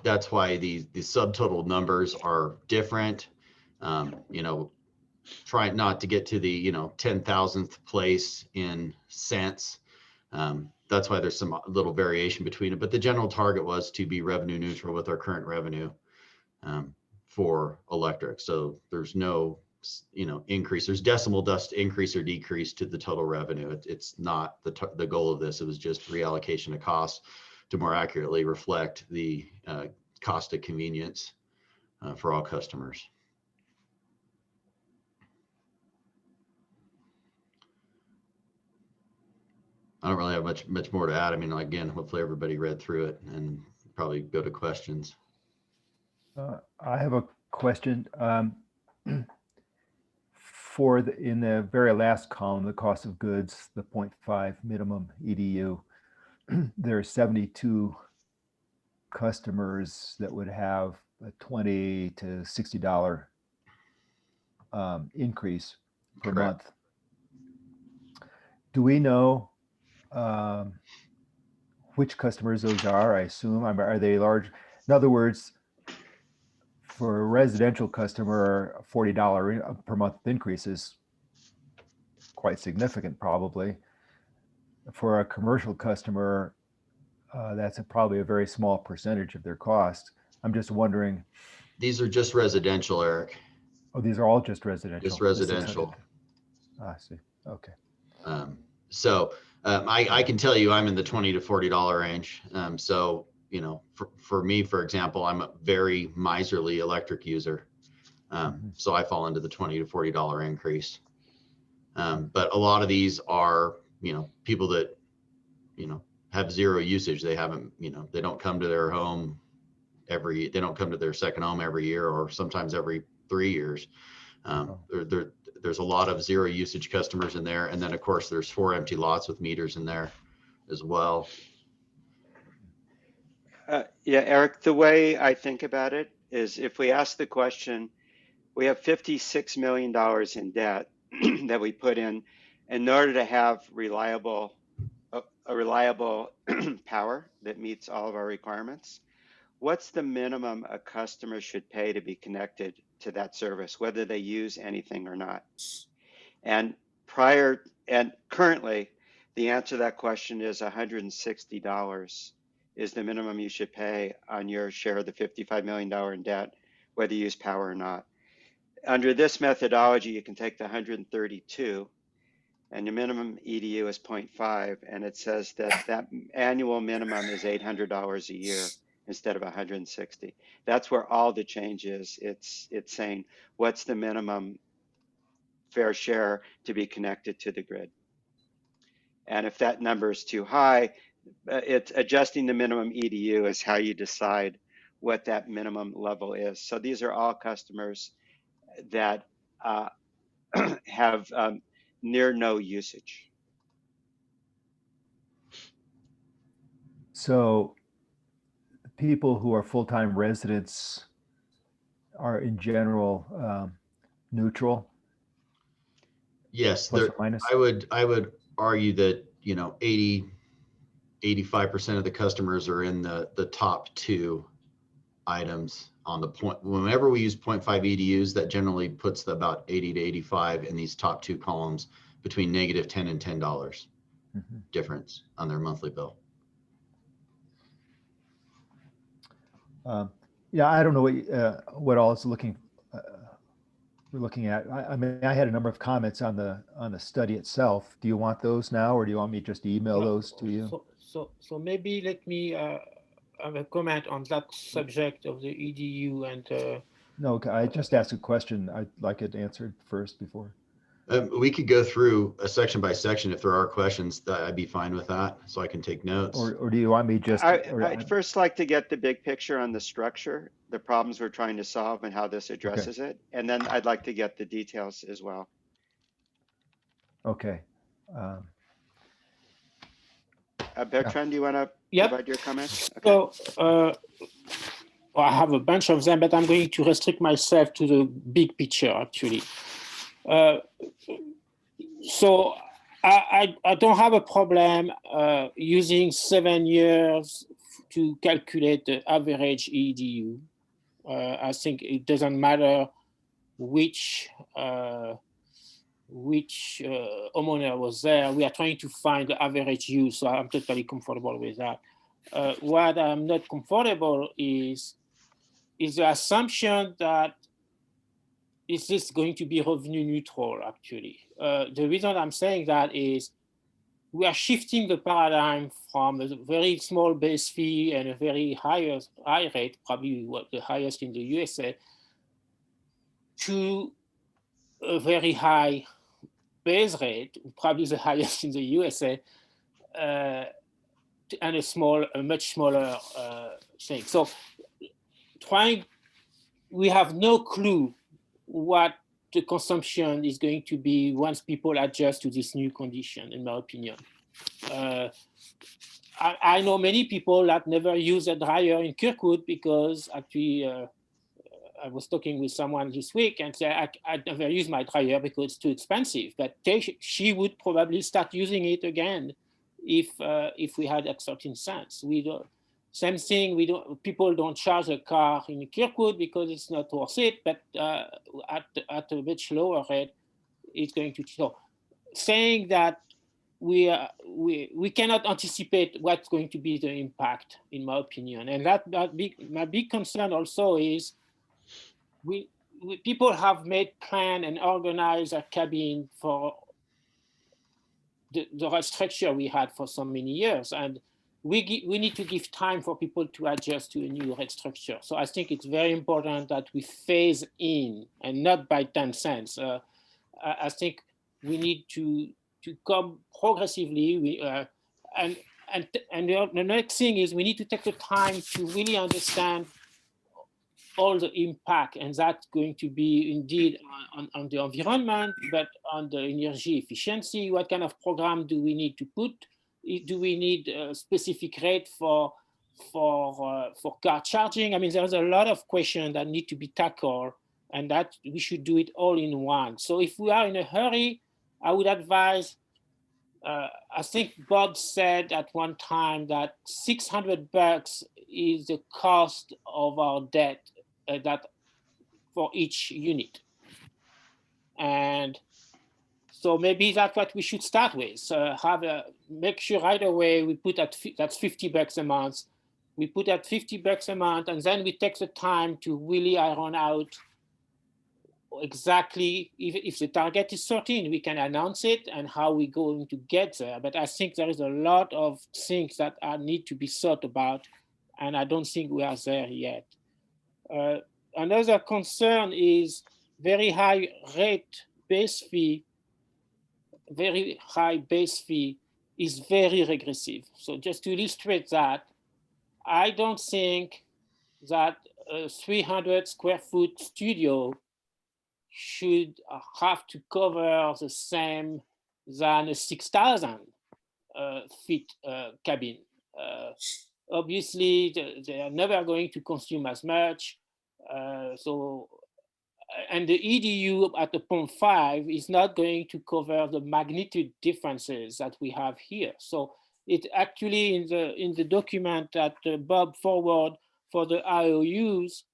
that's why the subtotal numbers are different. Try not to get to the 10,000th place in cents. That's why there's some little variation between it, but the general target was to be revenue neutral with our current revenue for electric. So there's no increase. There's decimal dust increase or decrease to the total revenue. It's not the goal of this. It was just reallocation of costs to more accurately reflect the cost of convenience for all customers. I don't really have much more to add. I mean, again, hopefully everybody read through it and probably go to questions. I have a question. In the very last column, the cost of goods, the 0.5 minimum EDU, there are 72 customers that would have a $20 to $60 increase per Correct. month. Do we know which customers those are? I assume, are they large? In other words, for a residential customer, a $40 per month increase is quite significant, probably. For a commercial customer, that's probably a very small percentage of their cost. I'm just wondering. These are just residential, Eric. Oh, these are all just residential. Just residential. I see. Okay. I can tell you I'm in the $20 to $40 range. So, for me, for example, I'm a very miserly electric user. So I fall into the $20 to $40 increase. But a lot of these are, people that, have zero usage. They haven't, they don't come to their home they don't come to their second home every year or sometimes every 3 years. There's a lot of zero usage customers in there. And then of course there's 4 empty lots with meters in there as well. Yeah, Eric, the way I think about it is if we ask the question, we have $56 million in debt that we put in order to have a reliable power that meets all of our requirements. What's the minimum a customer should pay to be connected to that service, whether they use anything or not? And currently, the answer to that question is $160 is the minimum you should pay on your share of the $55 million in debt, whether you use power or not. Under this methodology, you can take the 132 and your minimum EDU is 0.5, and it says that annual minimum is $800 a year instead of 160. That's where all the change is. It's saying what's the minimum fair share to be connected to the grid. And if that number is too high, it's adjusting the minimum EDU is how you decide what that minimum level is. So these are all customers that have near no usage. So people who are full-time residents are in general neutral? Yes, plus or minus? I would argue that 85% of the customers are in the top 2 items on the point. Whenever we use 0.5 EDUs, that generally puts about 80 to 85 in these top 2 columns between -10 and $10 difference on their monthly bill. Yeah, I don't know what all is we're looking at. I mean, I had a number of comments on the study itself. Do you want those now, or do you want me to just email those to you? So maybe let me have a comment on that subject of the EDU and. No, I just asked a question. I'd like it answered first before. We could go through a section by section if there are questions. I'd be fine with that, so I can take notes. Or do you want me just? I'd first like to get the big picture on the structure, the problems we're trying to solve, and how this addresses it, and then I'd like to get the details as well. Okay. Bertrand, do you want to provide your comments? Okay. So I have a bunch of them, but I'm going to restrict myself to the big picture, actually. So I don't have a problem using 7 years to calculate the average EDU. I think it doesn't matter which homeowner was there. We are trying to find the average use, so I'm totally comfortable with that. What I'm not comfortable is the assumption that is this going to be revenue neutral, actually? The reason I'm saying that is we are shifting the paradigm from a very small base fee and a very high rate, probably the highest in the USA, to a very high base rate, probably the highest in the USA, and a much smaller thing. So we have no clue what the consumption is going to be once people adjust to this new condition, in my opinion. I know many people that never use a dryer in Kirkwood because actually I was talking with someone this week and said, I never use my dryer because it's too expensive, but she would probably start using it again if we had at 13 cents. We don't, same thing, people don't charge a car in Kirkwood because it's not worth it, but at a much lower rate, it's going to, so saying that we cannot anticipate what's going to be the impact, in my opinion. And my big concern also is people have made plan and organized a cabin for the rate structure we had for so many years. And we need to give time for people to adjust to a new rate structure. So I think it's very important that we phase in and not by 10 cents. I think we need to come progressively. And the next thing is we need to take the time to really understand all the impact, and that's going to be indeed on the environment, but on the energy efficiency. What kind of program do we need to put? Do we need a specific rate for car charging? I mean, there's a lot of questions that need to be tackled, and that we should do it all in one. So if we are in a hurry, I would advise, I think Bob said at one time that $600 is the cost of our debt that for each unit. And so maybe that's what we should start with. Make sure right away we put that's $50 a month. We put at $50 a month, and then we take the time to really iron out exactly, if the target is 13, we can announce it and how we're going to get there. But I think there is a lot of things that need to be thought about, and I don't think we are there yet. Another concern is very high rate base fee. Very high base fee is very regressive. So just to illustrate that, I don't think that a 300 square foot studio should have to cover the same than a 6,000 feet cabin. Obviously, they are never going to consume as much. And the EDU at the 0.5 is not going to cover the magnitude differences that we have here. So it actually in the document that Bob forward for the IOUs,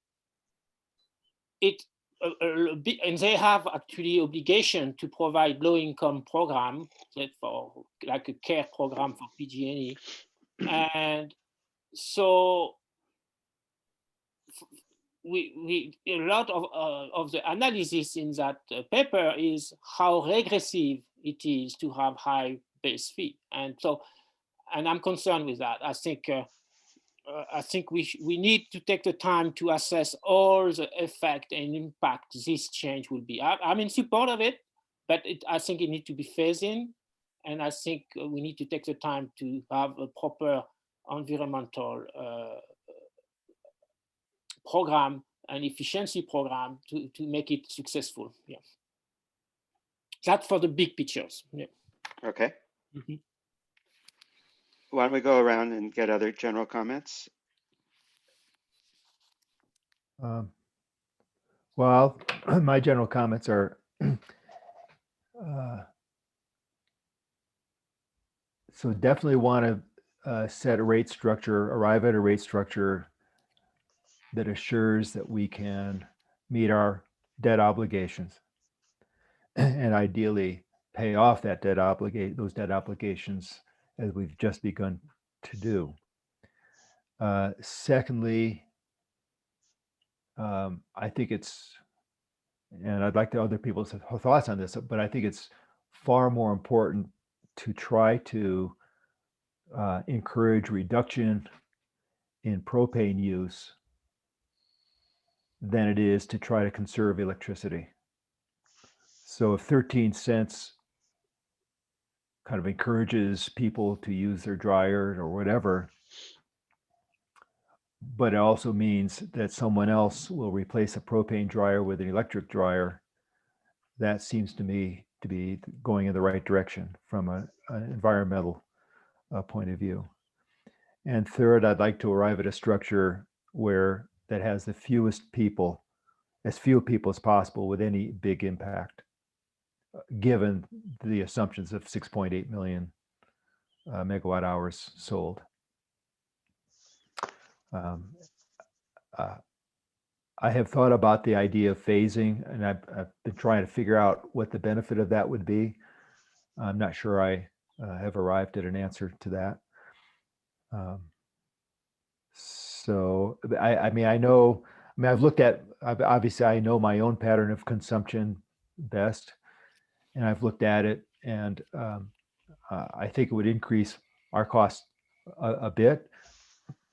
and they have actually obligation to provide low-income program for like a care program for PG&E, and so a lot of the analysis in that paper is how regressive it is to have high base fee, and I'm concerned with that. I think we need to take the time to assess all the effect and impact this change will be. I'm in support of it, but I think it needs to be phased in, and I think we need to take the time to have a proper environmental program and efficiency program to make it successful. Yeah, that's for the big pictures. Yeah. Okay. Mm-hmm. Why don't we go around and get other general comments? Well, my general comments are so definitely want to set a rate structure, arrive at a rate structure that assures that we can meet our debt obligations and ideally pay off that those debt obligations as we've just begun to do. Secondly, I think it's and I'd like to other people's thoughts on this, but I think it's far more important to try to encourage reduction in propane use than it is to try to conserve electricity. So if 13 cents kind of encourages people to use their dryer or whatever, but it also means that someone else will replace a propane dryer with an electric dryer, that seems to me to be going in the right direction from an environmental point of view. And third, I'd like to arrive at a structure where that has the fewest people, as few people as possible with any big impact, given the assumptions of 6.8 million megawatt hours sold. I have thought about the idea of phasing, and I've been trying to figure out what the benefit of that would be. I'm not sure I have arrived at an answer to that. So I mean, I've looked at, obviously I know my own pattern of consumption best, and I've looked at it, and I think it would increase our cost a bit,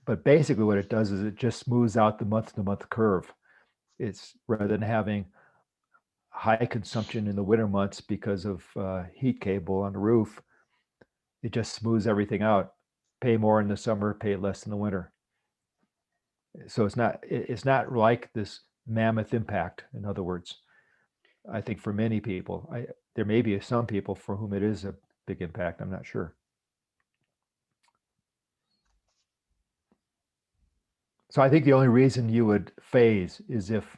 but basically what it does is it just smooths out the month-to-month curve. It's rather than having high consumption in the winter months because of heat cable on the roof, it just smooths everything out. Pay more in the summer, pay less in the winter. So it's not like this mammoth impact. In other words, I think for many people, there may be some people for whom it is a big impact. I'm not sure. So I think the only reason you would phase is if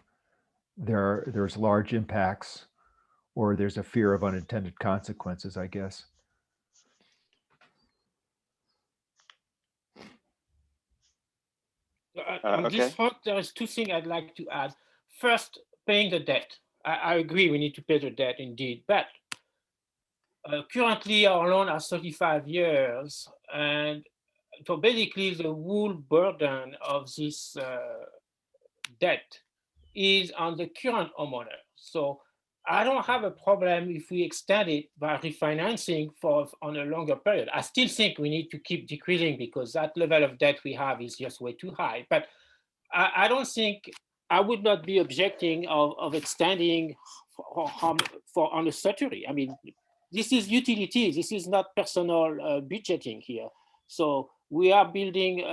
there's large impacts or there's a fear of unintended consequences, I guess. On Okay. this front, there's two things I'd like to add. First, paying the debt. I agree we need to pay the debt indeed, but currently our loan has 35 years, and so basically the whole burden of this debt is on the current homeowner. So I don't have a problem if we extend it by refinancing on a longer period. I still think we need to keep decreasing because that level of debt we have is just way too high. But I don't think, I would not be objecting of extending for on a statutory. I mean, this is utility. This is not personal budgeting here. So we are building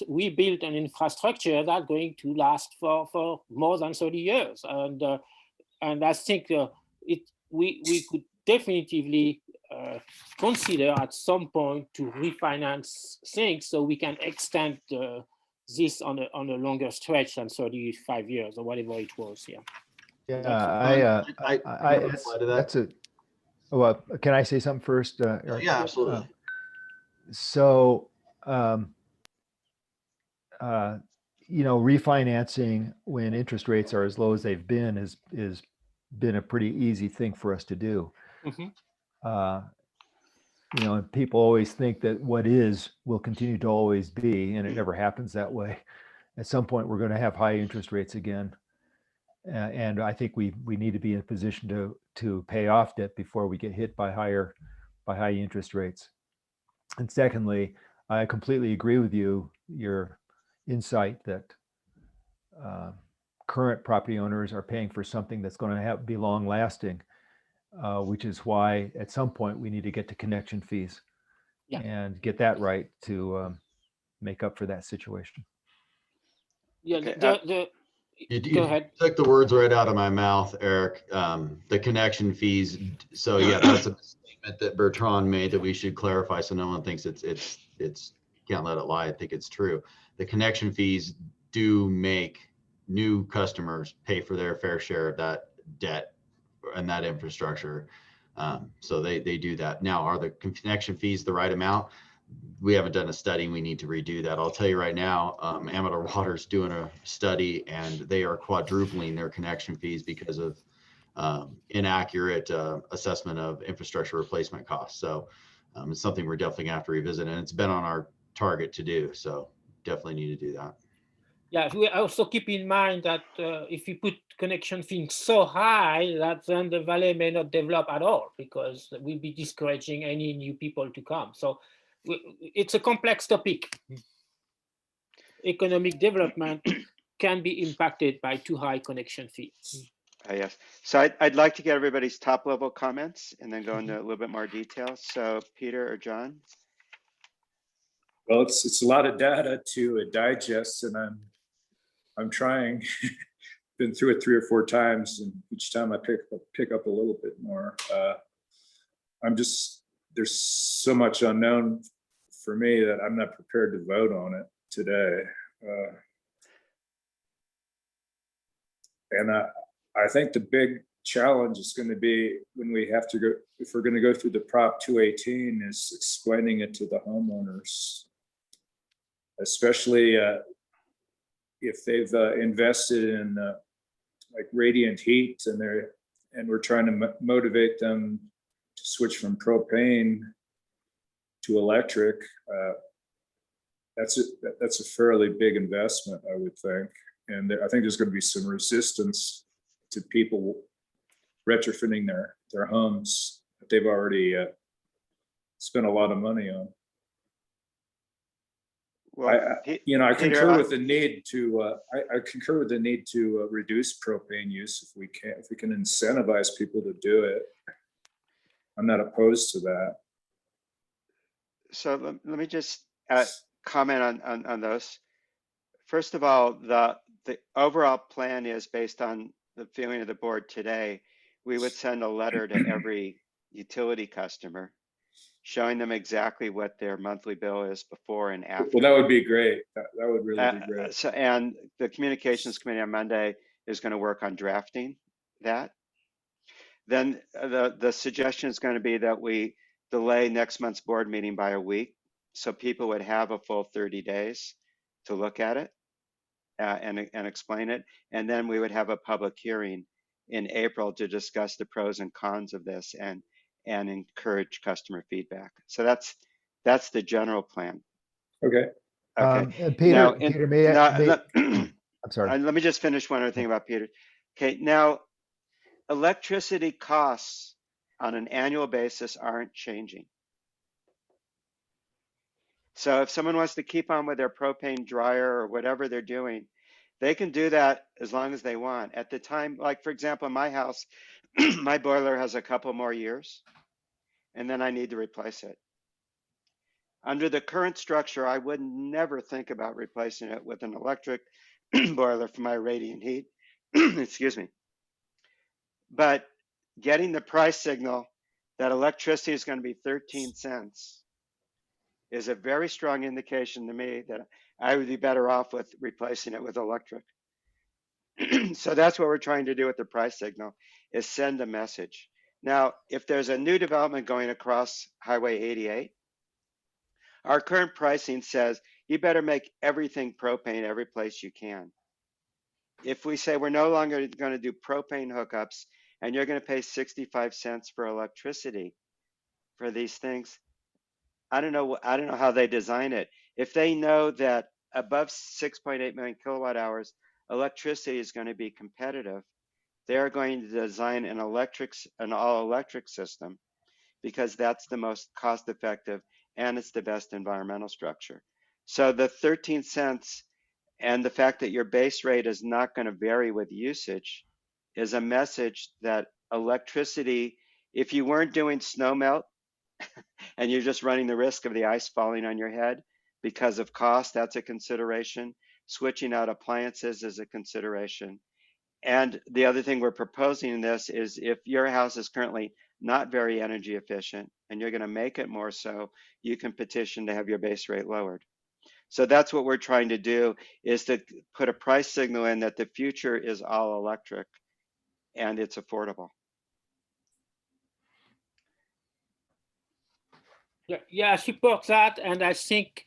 we built an infrastructure that's going to last for more than 30 years. And I think we could definitively consider at some point to refinance things so we can extend this on a longer stretch than 35 years or whatever it was. Yeah. Well, can I say something first? Yeah, absolutely. So, refinancing when interest rates are as low as they've been is been a pretty easy thing for us to do. Mm-hmm. And people always think that what is will continue to always be, and it never happens that way. At some point, we're going to have high interest rates again, and I think we need to be in a position to pay off debt before we get hit by high interest rates. And secondly, I completely agree with your insight that current property owners are paying for something that's going to be long lasting, which is why at some point we need to get to connection fees and get that right to make up for that situation. Yeah, Okay. Go ahead. Took the words right out of my mouth, Eric. The connection fees. So yeah, that's a statement that Bertrand made that we should clarify so no one thinks it's can't let it lie. I think it's true. The connection fees do make new customers pay for their fair share of that debt and that infrastructure. So they do that. Now, are the connection fees the right amount? We haven't done a study. We need to redo that. I'll tell you right now, Amador Water's doing a study and they are quadrupling their connection fees because of inaccurate assessment of infrastructure replacement costs. So it's something we're definitely going to have to revisit, and it's been on our target to do. So definitely need to do that. Yeah, we also keep in mind that if you put connection fees so high, that then the valley may not develop at all, because we'll be discouraging any new people to come. So it's a complex topic. Economic development can be impacted by too high connection fees. Yes. So I'd like to get everybody's top level comments and then go into a little bit more detail. So Peter or John? Well, it's a lot of data to digest, and I'm trying. Been through it 3 or 4 times, and each time I pick up a little bit more. There's so much unknown for me that I'm not prepared to vote on it today. And I think the big challenge is going to be when we have to go, if we're going to go through the Prop 218, is explaining it to the homeowners, especially if they've invested in like radiant heat, and we're trying to motivate them to switch from propane to electric. That's a fairly big investment, I would think. And I think there's going to be some resistance to people retrofitting their homes that they've already spent a lot of money on. Well, I concur with the need to. I concur with the need to reduce propane use if we can incentivize people to do it. I'm not opposed to that. So let me just comment on those. First of all, the overall plan is based on the feeling of the board today. We would send a letter to every utility customer showing them exactly what their monthly bill is before and after. Well, that would be great. That would really be great. So, and the communications committee on Monday is going to work on drafting that. Then the suggestion is going to be that we delay next month's board meeting by a week, so people would have a full 30 days to look at it and explain it. And then we would have a public hearing in April to discuss the pros and cons of this and encourage customer feedback. So that's the general plan. Okay. Okay. Peter, I'm sorry. Let me just finish one other thing about Peter. Okay. Now, electricity costs on an annual basis aren't changing. So if someone wants to keep on with their propane dryer or whatever they're doing, they can do that as long as they want. At the time, like for example, in my house, my boiler has a couple more years, and then I need to replace it. Under the current structure, I would never think about replacing it with an electric boiler for my radiant heat. Excuse me. But getting the price signal that electricity is going to be 13 cents is a very strong indication to me that I would be better off with replacing it with electric. So that's what we're trying to do with the price signal, is send a message. Now, if there's a new development going across Highway 88, our current pricing says you better make everything propane every place you can. If we say we're no longer going to do propane hookups and you're going to pay 65 cents for electricity for these things, I don't know how they design it. If they know that above 6.8 million kilowatt hours, electricity is going to be competitive, they're going to design an all electric system, because that's the most cost effective and it's the best environmental structure. So the 13 cents and the fact that your base rate is not going to vary with usage is a message that electricity, if you weren't doing snow melt and you're just running the risk of the ice falling on your head because of cost, that's a consideration. Switching out appliances is a consideration. And the other thing we're proposing in this is, if your house is currently not very energy efficient and you're going to make it more so, you can petition to have your base rate lowered. So that's what we're trying to do, is to put a price signal in that the future is all electric and it's affordable. Yeah, I support that, and I think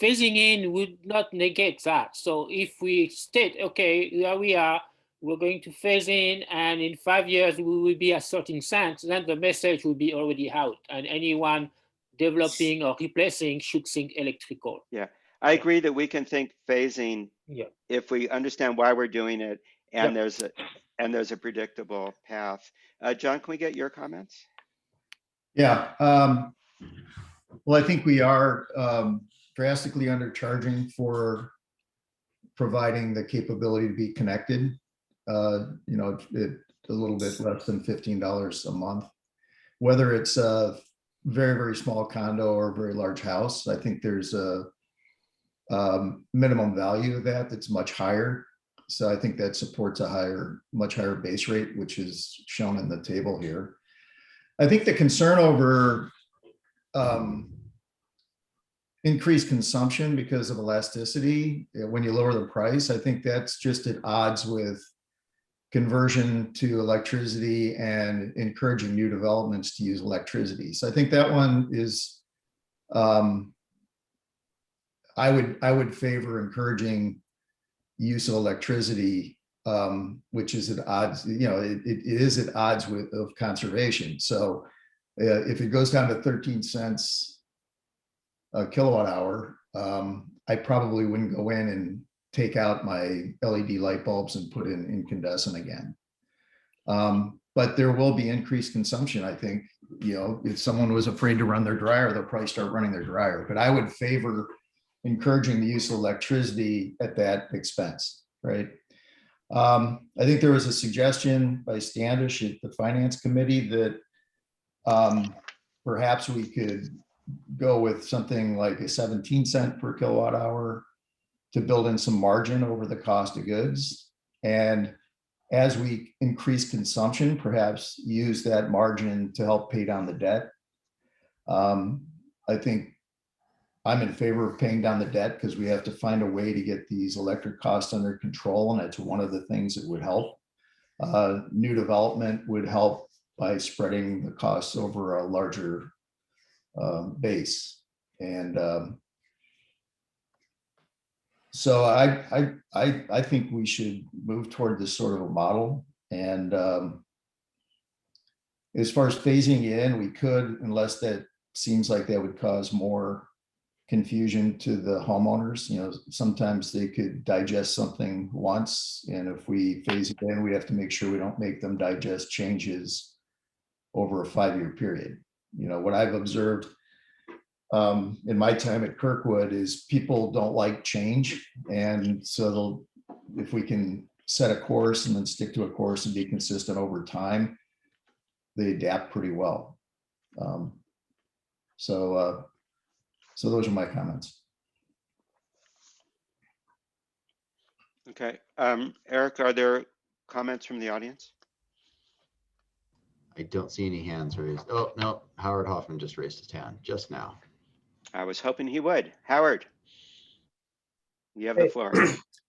phasing in would not negate that. So if we state, okay, here we are, we're going to phase in, and in 5 years we will be at 13 cents, then the message will be already out, and anyone developing or replacing should think electrical. Yeah, I agree that we can think phasing Yeah. if we understand why we're doing it and Yep. there's a predictable path. John, can we get your comments? Yeah. Well, I think we are drastically undercharging for providing the capability to be connected. You know, a little bit less than $15 a month. Whether it's a very, very small condo or a very large house, I think there's a minimum value of that that's much higher. So I think that supports a much higher base rate, which is shown in the table here. I think the concern over increased consumption because of elasticity, when you lower the price, I think that's just at odds with conversion to electricity and encouraging new developments to use electricity. So I think that one is, I would favor encouraging use of electricity, which is at odds, you know, it is at odds of conservation. So if it goes down to 13 cents a kilowatt hour, I probably wouldn't go in and take out my LED light bulbs and put in incandescent again. But there will be increased consumption. I think, you know, if someone was afraid to run their dryer, they'll probably start running their dryer. But I would favor encouraging the use of electricity at that expense, right? I think there was a suggestion by Standish at the Finance Committee that perhaps we could go with something like a 17 cent per kilowatt hour to build in some margin over the cost of goods. And as we increase consumption, perhaps use that margin to help pay down the debt. I think I'm in favor of paying down the debt because we have to find a way to get these electric costs under control. And it's one of the things that would help. New development would help by spreading the costs over a larger base. And so I think we should move toward this sort of a model. And as far as phasing in, we could, unless that seems like that would cause more confusion to the homeowners. You know, sometimes they could digest something once, and if we phase it in, we have to make sure we don't make them digest changes over a 5-year period. You know, what I've observed in my time at Kirkwood is people don't like change. And so if we can set a course and then stick to a course and be consistent over time, they adapt pretty well. So those are my comments. Okay. Eric, are there comments from the audience? I don't see any hands raised. Oh, no, Howard Hoffman just raised his hand just now. I was hoping he would. Howard, you have the floor.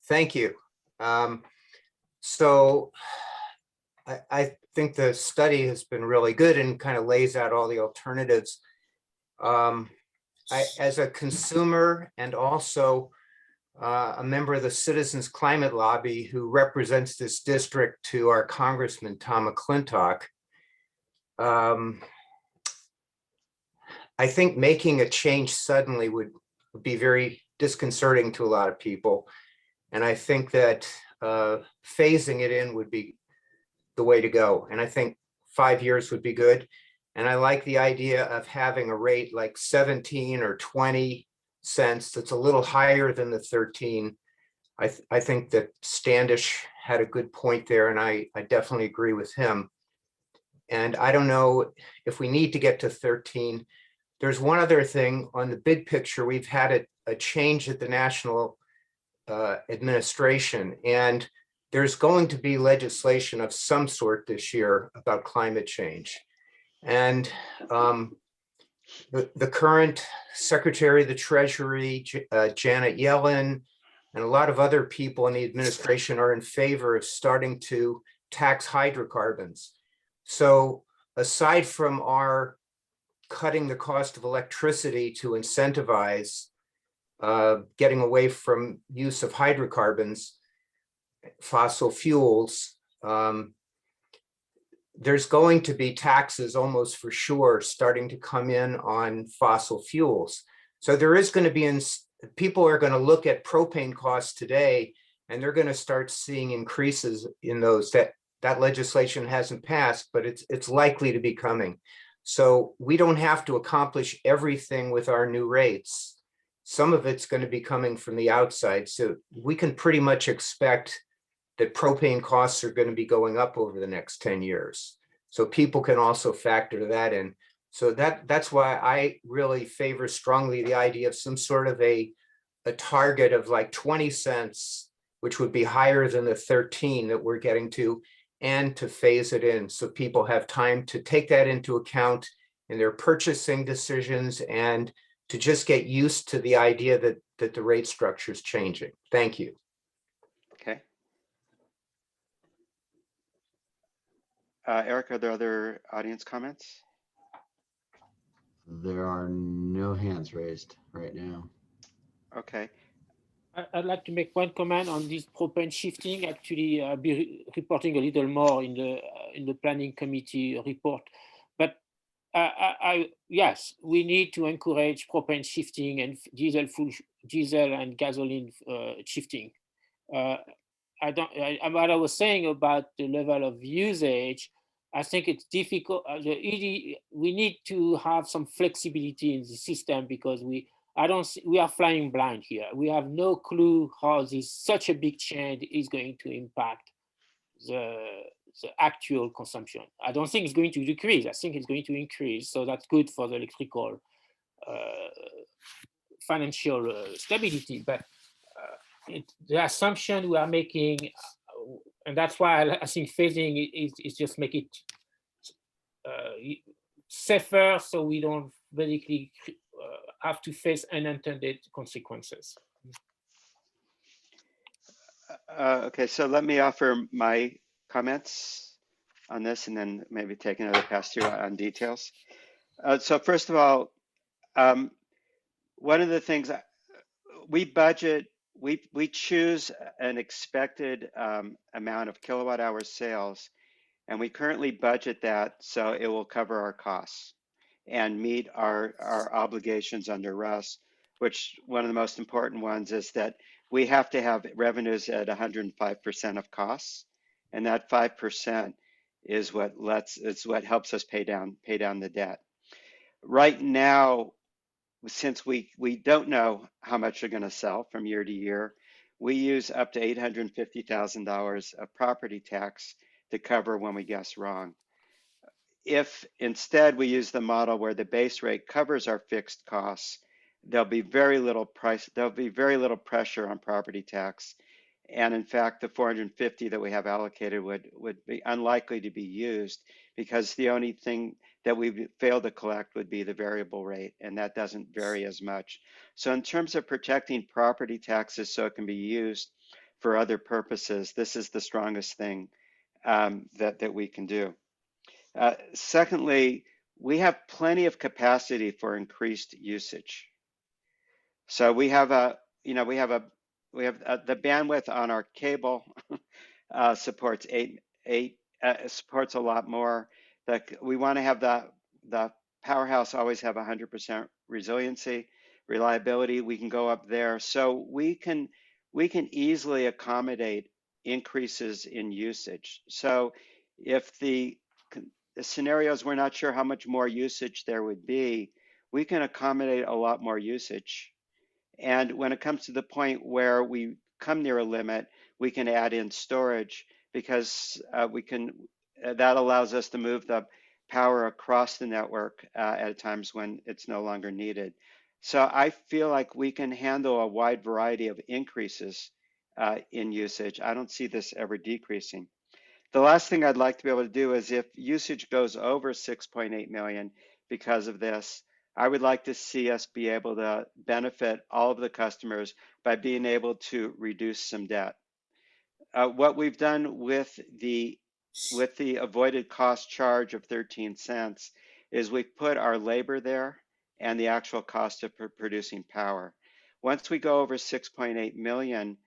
Thank you. So I think the study has been really good and kind of lays out all the alternatives. As a consumer and also a member of the Citizens Climate Lobby who represents this district to our Congressman, Tom McClintock, I think making a change suddenly would be very disconcerting to a lot of people. And I think that phasing it in would be the way to go. And I think 5 years would be good. And I like the idea of having a rate like 17 or 20 cents that's a little higher than the 13. I think that Standish had a good point there, and I definitely agree with him. And I don't know if we need to get to 13. There's one other thing on the big picture. We've had a change at the national administration, and there's going to be legislation of some sort this year about climate change. And the current Secretary of the Treasury, Janet Yellen, and a lot of other people in the administration are in favor of starting to tax hydrocarbons. So aside from our cutting the cost of electricity to incentivize getting away from use of hydrocarbons, fossil fuels, there's going to be taxes almost for sure starting to come in on fossil fuels. So there is going to be people are going to look at propane costs today, and they're going to start seeing increases in those. That legislation hasn't passed, but it's likely to be coming. So we don't have to accomplish everything with our new rates. Some of it's going to be coming from the outside. So we can pretty much expect that propane costs are going to be going up over the next 10 years. So people can also factor that in. So that's why I really favor strongly the idea of some sort of a target of like 20 cents, which would be higher than the 13 that we're getting to, and to phase it in so people have time to take that into account in their purchasing decisions and to just get used to the idea that the rate structure is changing. Thank you. Okay. Eric, are there other audience comments? There are no hands raised right now. Okay. I'd like to make one comment on this propane shifting. Actually, I'll be reporting a little more in the planning committee report. But yes, we need to encourage propane shifting and diesel and gasoline shifting. What I was saying about the level of usage, I think it's difficult. We need to have some flexibility in the system because we are flying blind here. We have no clue how such a big change is going to impact the actual consumption. I don't think it's going to decrease. I think it's going to increase. So that's good for the electrical financial stability. But the assumption we are making, and that's why I think phasing is just make it safer, so we don't basically have to face unintended consequences. Okay, so let me offer my comments on this and then maybe take another pass through on details. So first of all, one of the things we budget, we choose an expected amount of kilowatt hour sales, and we currently budget that so it will cover our costs and meet our obligations under RUS, which one of the most important ones is that we have to have revenues at 105% of costs, and that 5% is what helps us pay down the debt. Right now, since we don't know how much they're going to sell from year to year, we use up to $850,000 of property tax to cover when we guess wrong. If instead we use the model where the base rate covers our fixed costs, there'll be very little pressure on property tax. And in fact, the 450 that we have allocated would be unlikely to be used because the only thing that we fail to collect would be the variable rate, and that doesn't vary as much. So in terms of protecting property taxes so it can be used for other purposes, this is the strongest thing that we can do. Secondly, we have plenty of capacity for increased usage. So we have the bandwidth on our cable supports supports a lot more. We want to have the powerhouse always have 100% resiliency, reliability. We can go up there, so we can easily accommodate increases in usage. So if the scenarios we're not sure how much more usage there would be, we can accommodate a lot more usage. And when it comes to the point where we come near a limit, we can add in storage because that allows us to move the power across the network at times when it's no longer needed. So I feel like we can handle a wide variety of increases in usage. I don't see this ever decreasing. The last thing I'd like to be able to do is if usage goes over 6.8 million because of this, I would like to see us be able to benefit all of the customers by being able to reduce some debt. What we've done with the avoided cost charge of 13 cents is we've put our labor there and the actual cost of producing power. Once we go over 6.8 million,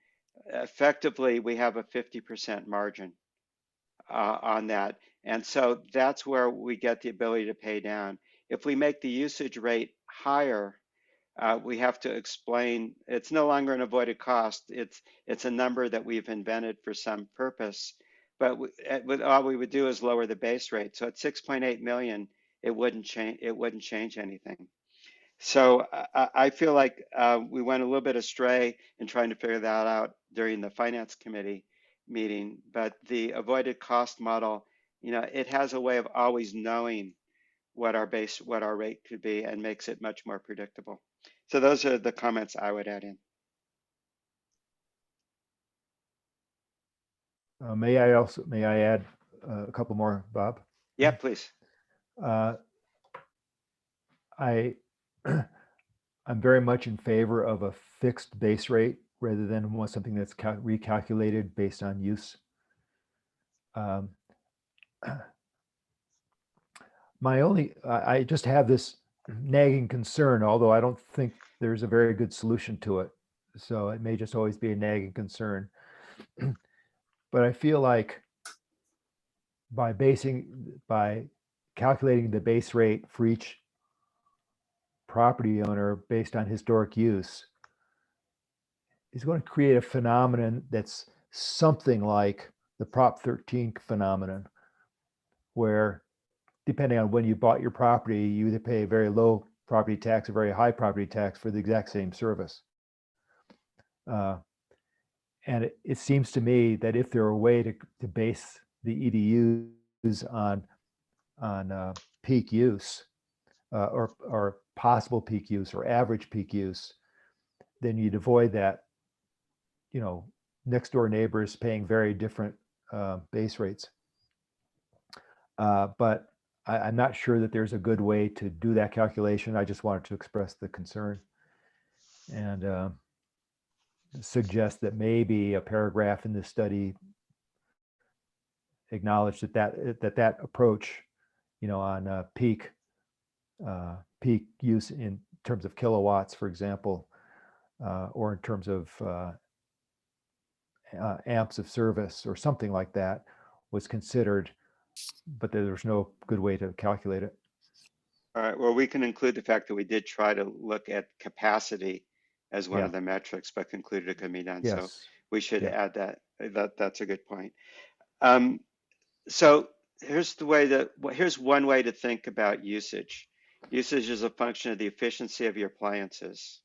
effectively we have a 50% margin on that. And so that's where we get the ability to pay down. If we make the usage rate higher, we have to explain it's no longer an avoided cost. It's a number that we've invented for some purpose. But all we would do is lower the base rate. So at 6.8 million, it wouldn't change. It wouldn't change anything. So I feel like we went a little bit astray in trying to figure that out during the finance committee meeting. But the avoided cost model, it has a way of always knowing what our rate could be and makes it much more predictable. So those are the comments I would add in. May I add a couple more, Bob? Yeah, please. I'm very much in favor of a fixed base rate rather than something that's recalculated based on use. I just have this nagging concern, although I don't think there's a very good solution to it. So it may just always be a nagging concern. But I feel like by calculating the base rate for each property owner based on historic use is going to create a phenomenon that's something like the Prop 13 phenomenon, where depending on when you bought your property, you either pay a very low property tax or very high property tax for the exact same service. And it seems to me that if there were a way to base the EDUs on peak use or possible peak use or average peak use, then you'd avoid that, next door neighbors paying very different base rates. But I'm not sure that there's a good way to do that calculation. I just wanted to express the concern and suggest that maybe a paragraph in this study acknowledged that approach, on peak use in terms of kilowatts, for example, or in terms of amps of service or something like that, was considered, but there's no good way to calculate it. All right, well, we can include the fact that we did try to look at capacity as one of the metrics, but concluded it could be done. Yes. So we should add that. That's a good point. So here's one way to think about usage. Usage is a function of the efficiency of your appliances,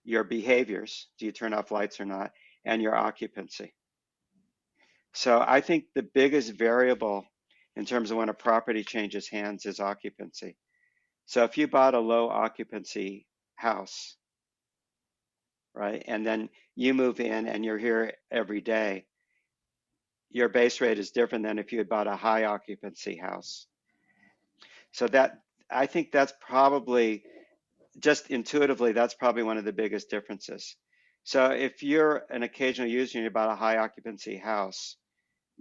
your behaviors, do you turn off lights or not, and your occupancy. So I think the biggest variable in terms of when a property changes hands is occupancy. So if you bought a low occupancy house, right, and then you move in and you're here every day, your base rate is different than if you had bought a high occupancy house. So I think that's probably, just intuitively, that's probably one of the biggest differences. So if you're an occasional user and you bought a high occupancy house,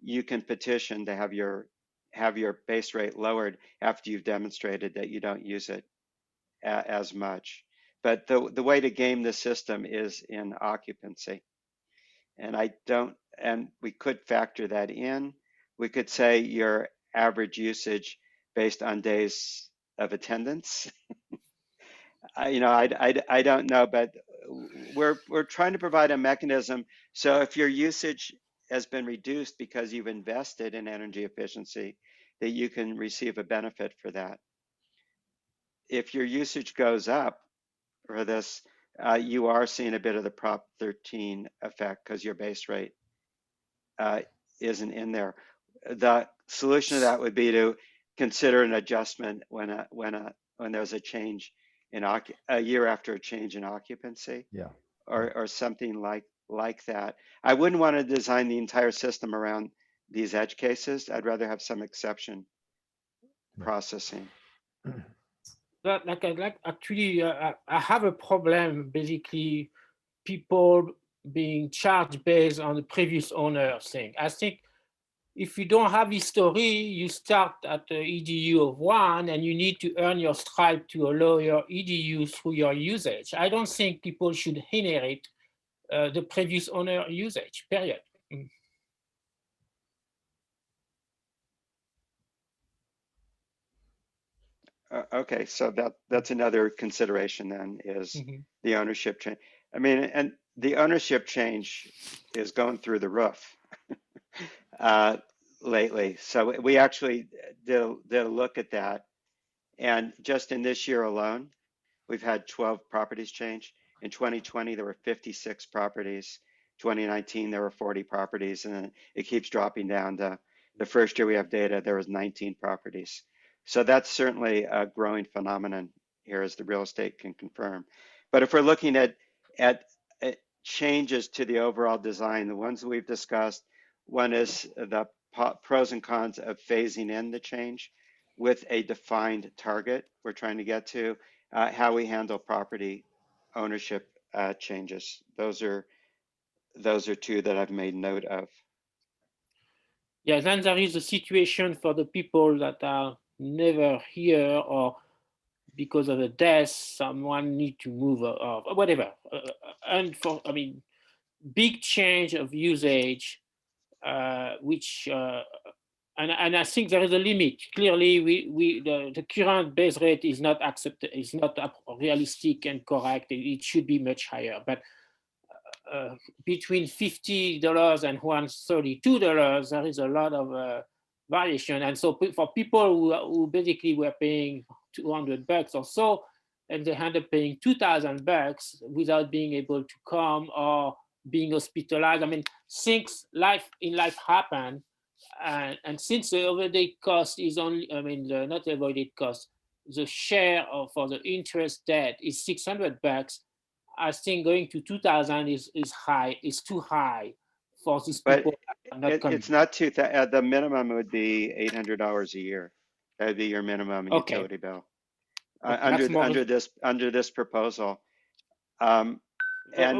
you can petition to have your base rate lowered after you've demonstrated that you don't use it as much. But the way to game the system is in occupancy. And we could factor that in. We could say your average usage based on days of attendance. I don't know, but we're trying to provide a mechanism. So if your usage has been reduced because you've invested in energy efficiency, that you can receive a benefit for that. If your usage goes up for this, you are seeing a bit of the Prop 13 effect because your base rate isn't in there. The solution to that would be to consider an adjustment when there's a change in a year after a change in occupancy, or something like that. I wouldn't want to design the entire system around these edge cases. I'd rather have some exception processing. Actually, I have a problem, basically, people being charged based on the previous owner thing. I think if you don't have history, you start at the EDU of 1 and you need to earn your stripe to a lower EDU through your usage. I don't think people should inherit the previous owner usage, period. Okay, so that's another consideration then is the ownership change. I mean, and the ownership change is going through the roof lately. So we actually did a look at that, and just in this year alone, we've had 12 properties change. In 2020, there were 56 properties. 2019, there were 40 properties, and then it keeps dropping down to the first year we have data, there was 19 properties. So that's certainly a growing phenomenon here, as the real estate can confirm. But if we're looking at changes to the overall design, the ones we've discussed, one is the pros and cons of phasing in the change with a defined target we're trying to get to, how we handle property ownership changes. Those are two that I've made note of. Yeah, then there is a situation for the people that are never here, or because of a death, someone need to move or whatever. And for, I mean, big change of usage, which, and I think there is a limit. Clearly, the current base rate is not accepted, is not realistic and correct. It should be much higher, but between $50 and $132, there is a lot of variation. And so for people who basically were paying $200 or so, and they end up paying $2,000 without being able to come or being hospitalized. I mean, things in life happen. And since the avoided cost is only, I mean, not avoided cost, the share for the interest debt is $600. I think going to 2,000 is high, is too high for these people. It's not the minimum would be $800 a year. That would be your minimum utility bill under this proposal. And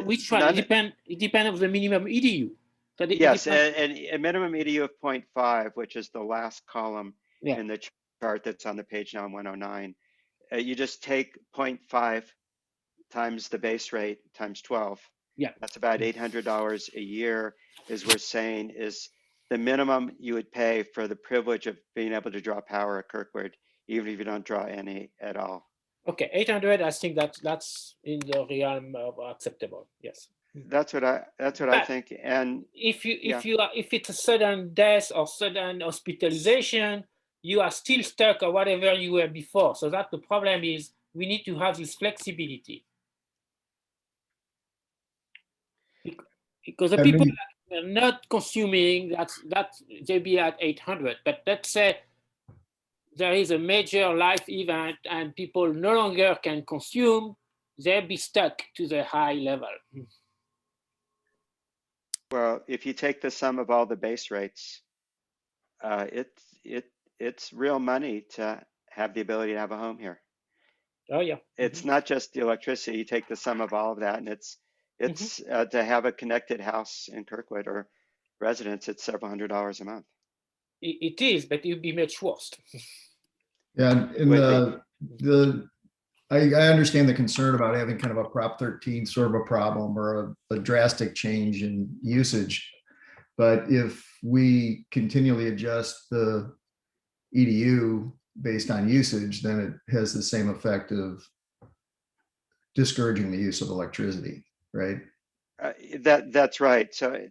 which one? It depends on the minimum EDU. Yes, and a minimum EDU of 0.5, which is the last column in the chart that's on the page now, 109. You just take 0.5 times the base rate times 12. Yeah, that's about $800 a year, is we're saying is the minimum you would pay for the privilege of being able to draw power at Kirkwood, even if you don't draw any at all. Okay, 800. I think that's in the realm of acceptable. Yes. That's what I think. And if it's a sudden death or sudden hospitalization, you are still stuck or whatever you were before. So that the problem is we need to have this flexibility. Because the people that are not consuming, that they be at 800. But let's say there is a major life event and people no longer can consume, they'll be stuck to the high level. Well, if you take the sum of all the base rates, it's real money to have the ability to have a home here. Oh yeah. It's not just the electricity. You take the sum of all of that, and it's to have a connected house in Kirkwood or residence, it's several $100s a month. It is, but it would be much worse. Yeah, and I understand the concern about having kind of a Prop 13 sort of a problem or a drastic change in usage. But if we continually adjust the EDU based on usage, then it has the same effect of discouraging the use of electricity, right? That's right. So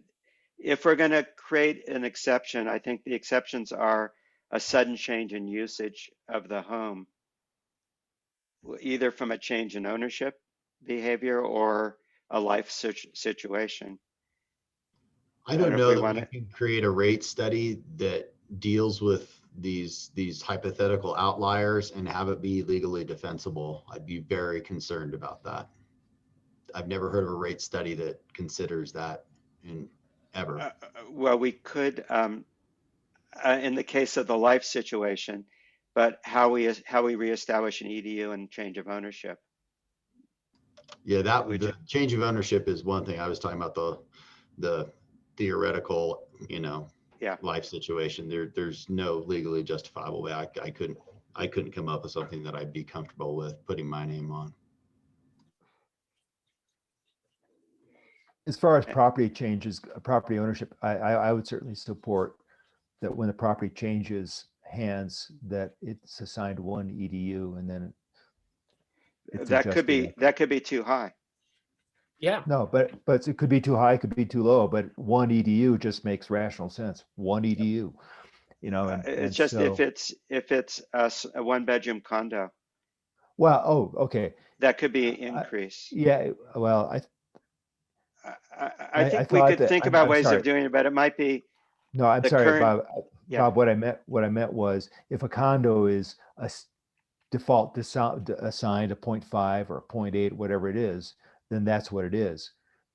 if we're going to create an exception, I think the exceptions are a sudden change in usage of the home, either from a change in ownership behavior or a life situation. I don't know that we can create a rate study that deals with these hypothetical outliers and have it be legally defensible. I'd be very concerned about that. I've never heard of a rate study that considers that ever. Well, we could, in the case of the life situation, but how we reestablish an EDU and change of ownership. Yeah, the change of ownership is one thing. I was talking about the theoretical, life situation. There's no legally justifiable way. I couldn't come up with something that I'd be comfortable with putting my name on. As far as property changes, property ownership, I would certainly support that when the property changes, hands that it's assigned one EDU and then it's That could adjusted. be too high. Yeah, No, but it could be too high, it could be too low, but one EDU just makes rational sense. One EDU, you know, and It's just so, if it's a one bedroom condo, well, oh, okay. that could be an increase. Yeah, well, I think we thought could that- think I'm- about I'm ways sorry. of doing it, but it might be No, I'm the sorry, current- Bob. yeah. Bob, what I meant was if a condo is default assigned a 0.5 or a 0.8, whatever it is, then that's what it is.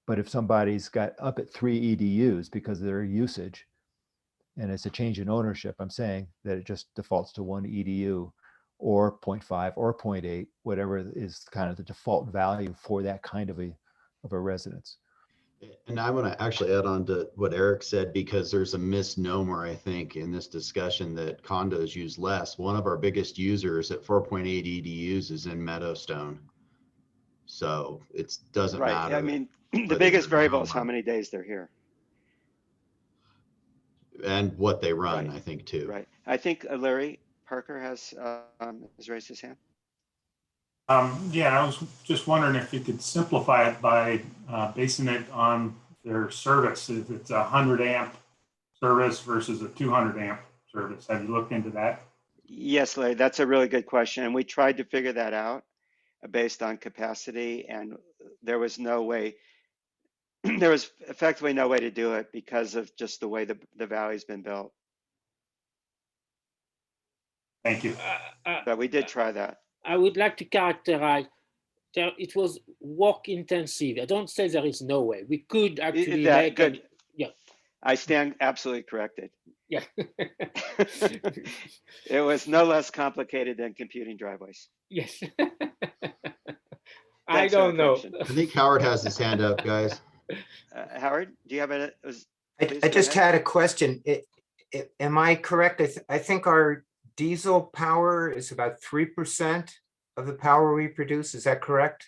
But if somebody's got up at 3 EDUs because of their usage and it's a change in ownership, I'm saying that it just defaults to one EDU or 0.5 or 0.8, whatever is kind of the default value for that kind of a residence. And I want to actually add on to what Eric said, because there's a misnomer, I think, in this discussion that condos use less. One of our biggest users at 4.8 EDUs is in Meadowstone. So it doesn't Right. matter. I mean, the whether biggest you're variable is home how many days they're here. and what they run, Right. I think, too. Right. I think Larry Parker has raised his hand. Yeah, I was just wondering if you could simplify it by basing it on their service. If it's a 100 amp service versus a 200 amp service. Have you looked into that? Yes, Larry, that's a really good question. And we tried to figure that out based on capacity, and there was no way, there was effectively no way to do it because of just the way the valley's been built. Thank you. But we did try that. I would like to characterize that it was work intensive. I don't say there is no way. We could actually make good. yeah. I stand absolutely corrected. Yeah. It was no less complicated than computing driveways. Yes. I Thanks for don't the know. correction. I think Howard has his hand up, guys. Howard, do you have a? I just had a question. Am I correct? I think our diesel power is about 3% of the power we produce. Is that correct?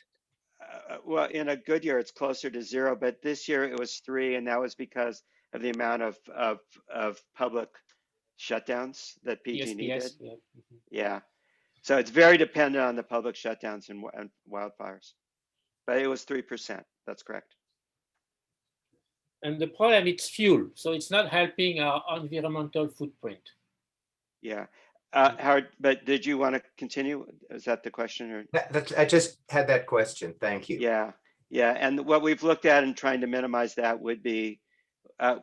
Well, in a good year, it's closer to 0, but this year it was 3, and that was because of the amount of public shutdowns that PG&E did. Yes. Yeah. Yeah, so it's very dependent on the public shutdowns and wildfires, but it was 3%. That's correct. And the problem is fuel, so it's not helping our environmental footprint. Yeah, Howard, but did you want to continue? Is that the question? Or? I just had that question. Thank you. Yeah, and what we've looked at in trying to minimize that would be,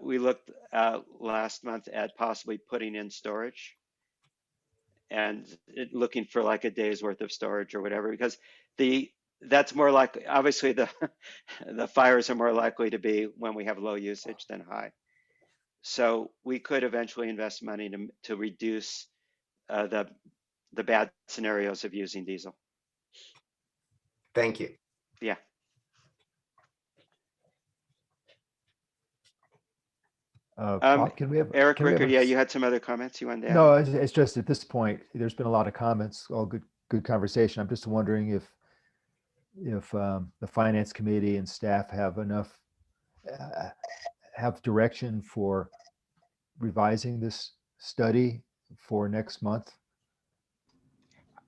we looked last month at possibly putting in storage and looking for like a day's worth of storage or whatever, because that's more likely, obviously the fires are more likely to be when we have low usage than high. So we could eventually invest money to reduce the bad scenarios of using diesel. Thank you. Yeah. Bob, can we have Eric can we have Ricker, a- yeah, you had some other comments you wanted to add? No, it's just at this point, there's been a lot of comments, all good conversation. I'm just wondering if the finance committee and staff have enough, have direction for revising this study for next month.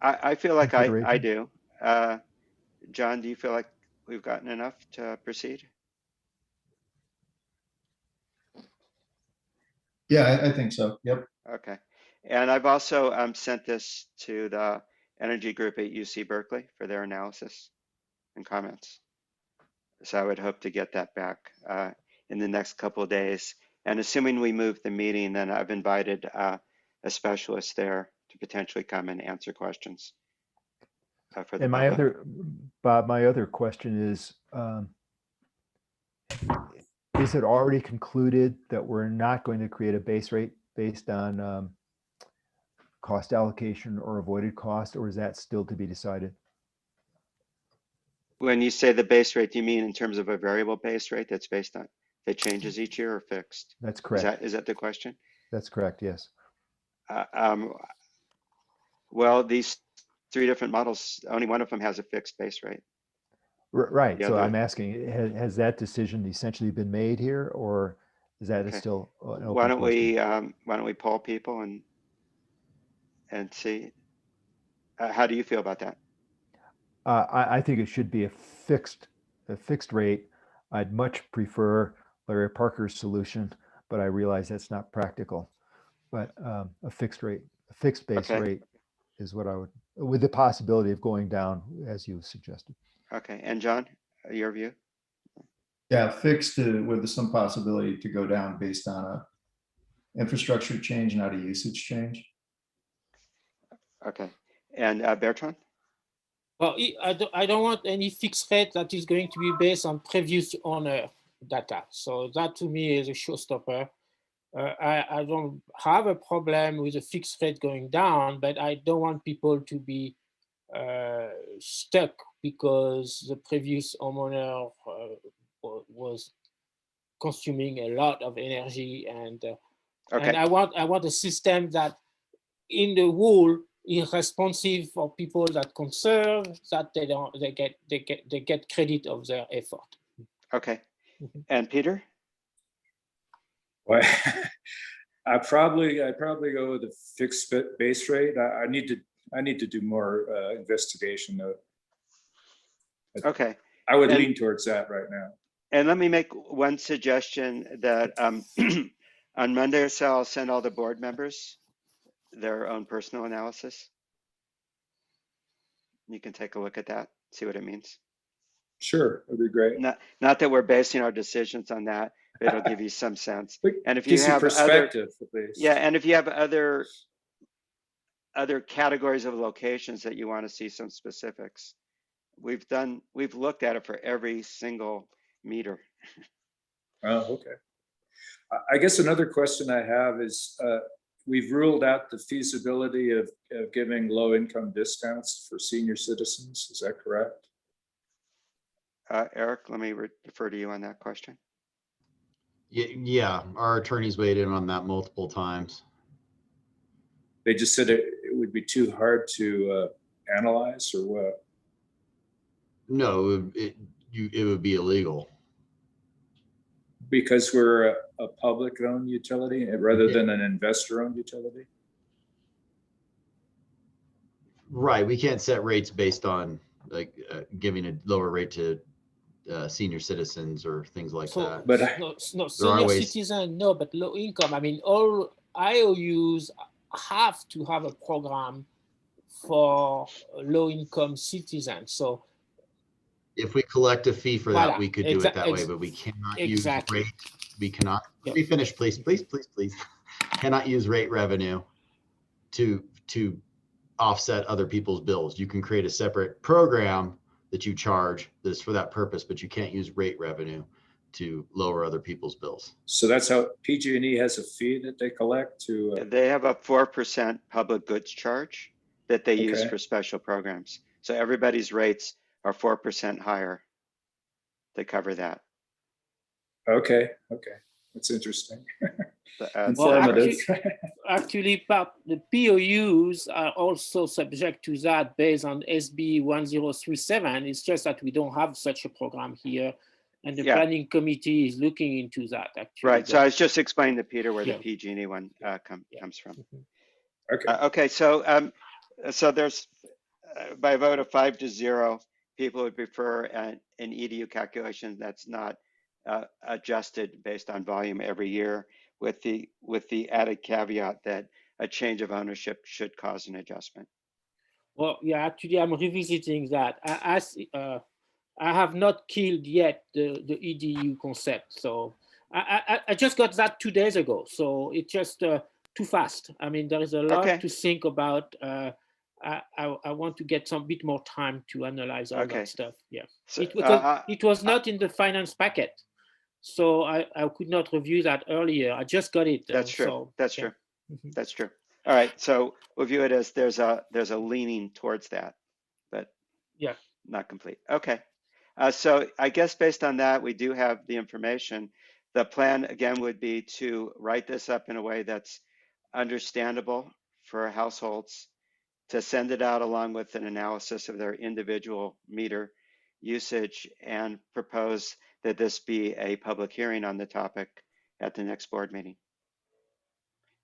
I feel like I Consideration? do. John, do you feel like we've gotten enough to proceed? Yeah, I think so. Yep. Okay. And I've also sent this to the energy group at UC Berkeley for their analysis and comments. So I would hope to get that back in the next couple of days. And assuming we move the meeting, then I've invited a specialist there to potentially come and answer questions for the And my public. Bob, my other question is it already concluded that we're not going to create a base rate based on cost allocation or avoided cost, or is that still to be decided? When you say the base rate, do you mean in terms of a variable base rate that's based on, that changes each year or fixed? That's correct. Is that the question? That's correct, yes. Well, these 3 different models, only one of them has a fixed base rate. Right, The so other- I'm asking, has that decision essentially been made here, or is that Okay. still an open Why don't question? we poll people and and see. How do you feel about that? I think it should be a fixed rate. I'd much prefer Larry Parker's solution, but I realize that's not practical. But a fixed base Okay. rate is what I would, with the possibility of going down as you suggested. Okay, and John, your view? Yeah, fixed with some possibility to go down based on a infrastructure change, not a usage change. Okay, and Bertrand? Well, I don't want any fixed rate that is going to be based on previous owner data. So that to me is a showstopper. I don't have a problem with a fixed rate going down, but I don't want people to be stuck because the previous homeowner was consuming a lot of energy, and I want a system that in the whole is responsive for people that conserve, that they get credit of their effort. Okay, and Peter? Well, I probably go with a fixed base rate. I need to do more investigation though. Okay. I would lean towards that right now. And let me make one suggestion that on Monday or so, I'll send all the board members their own personal analysis. You can take a look at that, see what it means. Sure, that'd be great. Not that we're basing our decisions on that, but it'll give you some sense. And if you Gives you have perspective, at least. Yeah, and if you have other categories of locations that you want to see some specifics, we've looked at it for every single meter. Oh, okay. I guess another question I have is, we've ruled out the feasibility of giving low-income discounts for senior citizens. Is that correct? Eric, let me refer to you on that question. Yeah, our attorneys weighed in on that multiple times. They just said it would be too hard to analyze, or what? No, it would be illegal. Because we're a public-owned utility rather than an investor-owned utility? Right, we can't set rates based on like giving a lower rate to senior citizens or things like that. But no senior citizen, no, but low income. I mean, all IOUs have to have a program for low income citizens. So if we collect a fee for that, we could do it that way, but we cannot use rate. We cannot. Let me finish, please. Cannot use rate revenue to offset other people's bills. You can create a separate program that you charge that's for that purpose, but you can't use rate revenue to lower other people's bills. So that's how PG&E has a fee that they collect to. They have a 4% public goods charge that they use for special programs. So everybody's rates are 4% higher to cover that. Okay, that's interesting. Informative. Well, actually, the POUs are also subject to that based on SB 1037. It's just that we don't have such a program here, and the planning committee is looking into that. Actually, right. So I was just explaining to Peter where the PG&E one comes from. Okay. Okay. So so there's by a vote of 5-0, people would prefer an EDU calculation that's not adjusted based on volume every year, with the added caveat that a change of ownership should cause an adjustment. Well, yeah, actually, I'm revisiting that. I have not killed yet the EDU concept, so I just got that 2 days ago. So it's just too fast. I mean, there is a lot to think about. I want to get some bit more time to analyze all that stuff. Yeah, so, it was not in the finance packet, so I could not review that earlier. I just got it. That's true. So, that's true. That's true. All right. So we'll view it as there's a leaning towards that, but not complete. Okay. So I guess based on that, we do have the information. The plan again would be to write this up in a way that's understandable for households, to send it out along with an analysis of their individual meter usage, and propose that this be a public hearing on the topic at the next board meeting.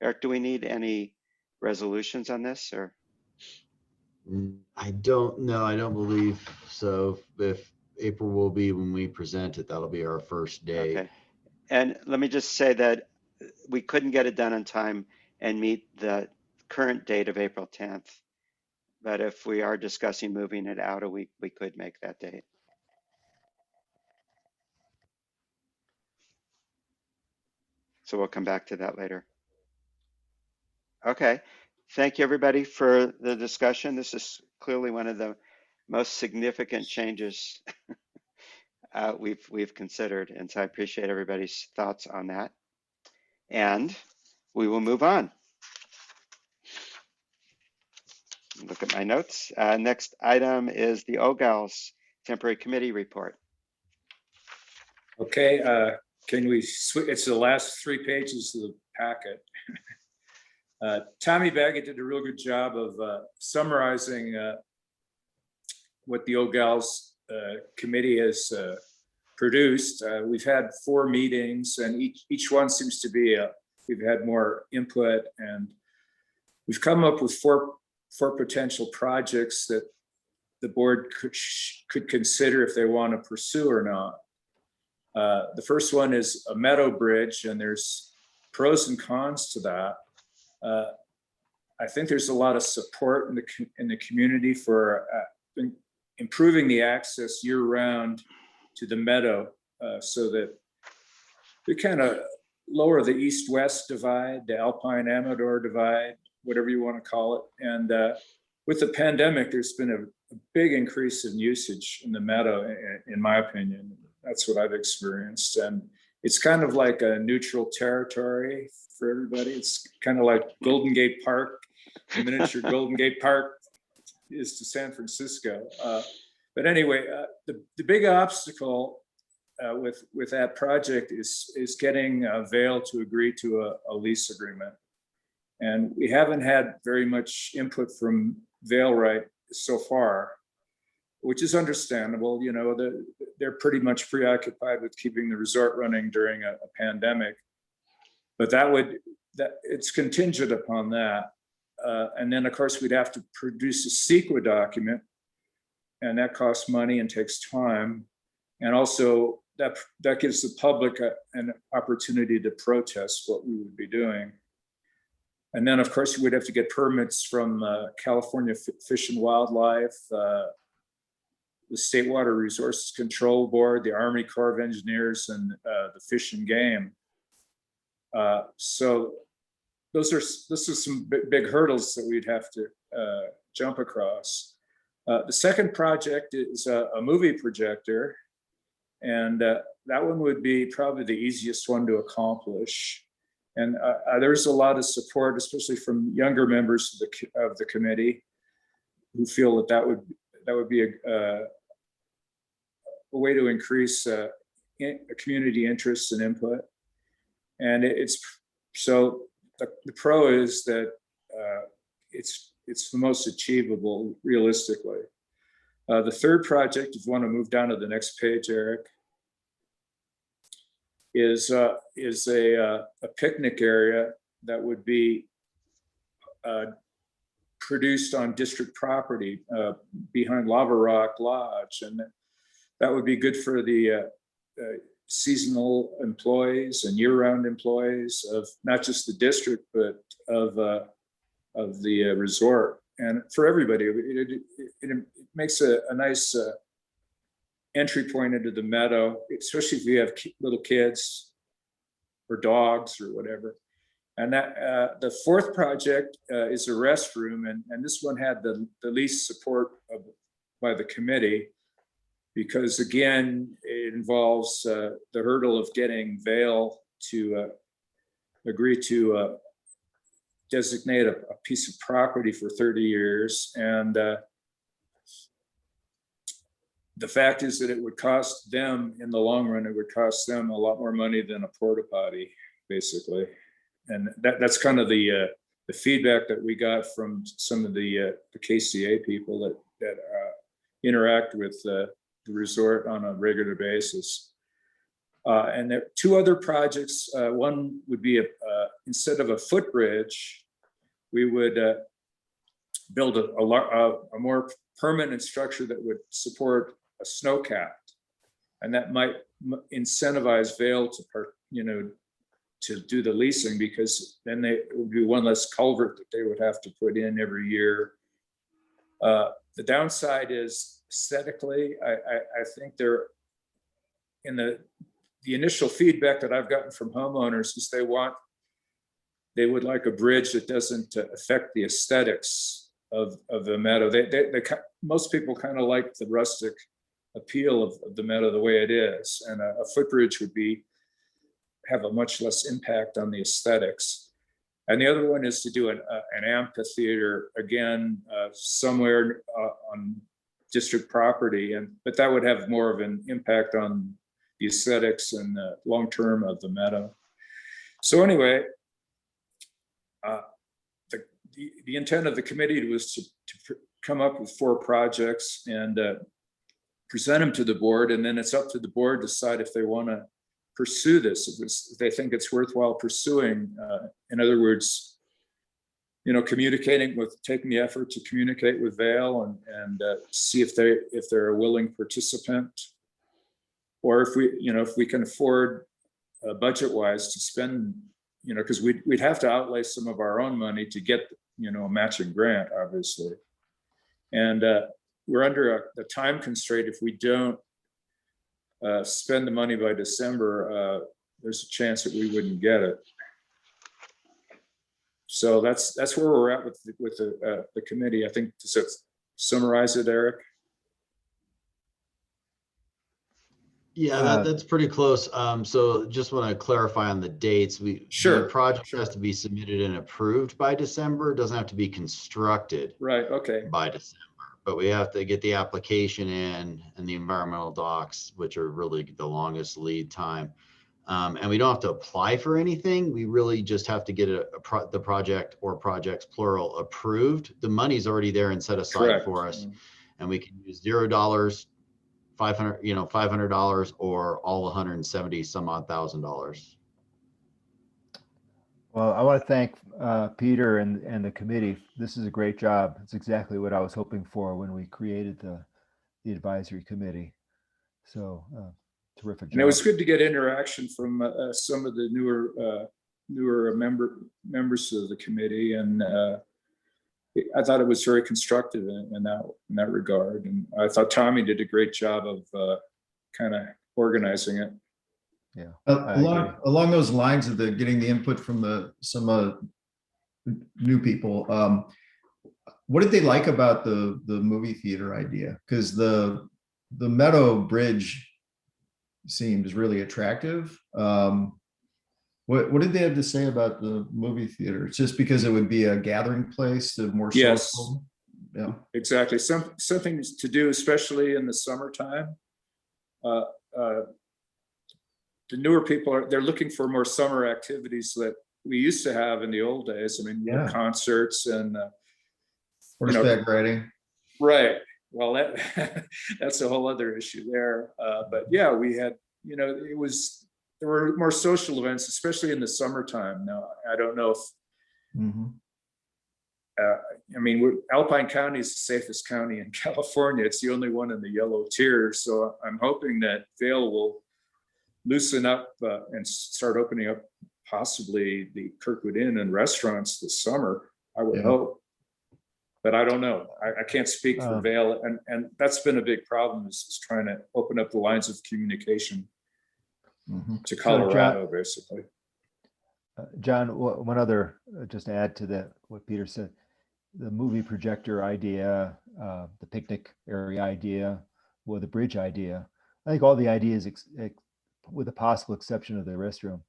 Eric, do we need any resolutions on this, or? I don't know. I don't believe so. If April will be when we present it, that'll be our first day. Okay. And let me just say that we couldn't get it done on time and meet the current date of April 10th. But if we are discussing moving it out a week, we could make that date. So we'll come back to that later. Okay. Thank you, everybody, for the discussion. This is clearly one of the most significant changes we've considered. And so I appreciate everybody's thoughts on that. And we will move on. Look at my notes. Next item is the OGALS Temporary Committee Report. Okay, can we switch? It's the last 3 pages of the packet. Tommy Baggett did a real good job of summarizing what the OGALS committee has produced. We've had 4 meetings, and each one seems to be we've had more input, and we've come up with four potential projects that the board could consider if they want to pursue or not. The first one is a meadow bridge, and there's pros and cons to that. I think there's a lot of support in the community for improving the access year-round to the meadow, so that we kind of lower the east-west divide, the Alpine-Amador divide, whatever you want to call it. And with the pandemic, there's been a big increase in usage in the meadow, in my opinion. That's what I've experienced. And it's kind of like a neutral territory for everybody. It's kind of like Golden Gate Park, the miniature Golden Gate Park is to San Francisco. But anyway, the big obstacle with that project is getting Vail to agree to a lease agreement. And we haven't had very much input from Vail right so far, which is understandable. You know, they're pretty much preoccupied with keeping the resort running during a pandemic. But it's contingent upon that. And then of course we'd have to produce a CEQA document, and that costs money and takes time. And also that gives the public an opportunity to protest what we would be doing. And then of course you would have to get permits from California Fish and Wildlife, the State Water Resources Control Board, the Army Corps of Engineers, and the Fish and Game. So this is some big hurdles that we'd have to jump across. The second project is a movie projector, and that one would be probably the easiest one to accomplish. And there's a lot of support, especially from younger members of the committee, who feel that would be a way to increase community interest and input. And so the pro is that it's the most achievable realistically. The third project, if you want to move down to the next page, Eric, is a picnic area that would be produced on district property behind Lava Rock Lodge, and that would be good for the seasonal employees and year-round employees of not just the district, but of the resort, and for everybody. It makes a nice entry point into the meadow, especially if you have little kids or dogs or whatever. And that the fourth project is a restroom, and this one had the least support by the committee, because again, it involves the hurdle of getting Vail to agree to designate a piece of property for 30 years. And the fact is that it would cost them, in the long run, it would cost them a lot more money than a porta potty, basically. And that's kind of the feedback that we got from some of the KCA people that interact with the resort on a regular basis. And there are 2 other projects. One would be instead of a footbridge, we would build a more permanent structure that would support a snow cap. And that might incentivize Vail to, to do the leasing, because then it would be one less culvert that they would have to put in every year. The downside is aesthetically, I think they're in the initial feedback that I've gotten from homeowners is they would like a bridge that doesn't affect the aesthetics of the meadow. Most people kind of like the rustic appeal of the meadow the way it is, and a footbridge would have a much less impact on the aesthetics. And the other one is to do an amphitheater again somewhere on district property, but that would have more of an impact on the aesthetics and the long term of the meadow. So anyway, the intent of the committee was to come up with 4 projects and present them to the board, and then it's up to the board to decide if they want to pursue this, if they think it's worthwhile pursuing. In other words, taking the effort to communicate with Vail and see if they're a willing participant, or if we can afford budget-wise to spend, because we'd have to outlay some of our own money to get a matching grant, obviously, and we're under a time constraint. If we don't spend the money by December, there's a chance that we wouldn't get it. So that's where we're at with the committee. I think, to summarize it, Eric. Yeah, that's pretty close. So just want to clarify on the dates. Sure. The project has to be submitted and approved by December. It doesn't have to be constructed by December. But we have to get the application in and the environmental docs, which are really the longest lead time. And we don't have to apply for anything. We really just have to get the project or projects plural approved. The money's already there and set aside for us. And we can use $0, $500, or all 170 some odd $1,000. Well, I want to thank Peter and the committee. This is a great job. It's exactly what I was hoping for when we created the advisory committee. So terrific job. And it was good to get interaction from some of the newer members of the committee, and I thought it was very constructive in that regard. And I thought Tommy did a great job of kind of organizing it. Yeah. Along those lines of getting the input from some new people, what did they like about the movie theater idea? Because the Meadow Bridge seemed really attractive. What did they have to say about the movie theater? It's just because it would be a gathering place, the more social. Yeah, exactly. Something to do, especially in the summertime. The newer people they're looking for more summer activities that we used to have in the old days. I mean, concerts and horseback riding. Right. Well, that's a whole other issue there. But yeah, we had, there were more social events, especially in the summertime. Now, I don't know if, Alpine County is the safest county in California. It's the only one in the yellow tier. So I'm hoping that Vail will loosen up and start opening up possibly the Kirkwood Inn and restaurants this summer. I would hope, but I don't know. I can't speak for Vail, and that's been a big problem, is trying to open up the lines of communication to Colorado, so basically. John, one other, just to add to that, what Peter said, the movie projector idea, the picnic area idea, or the bridge idea. I think all the ideas, with the possible exception of the restroom,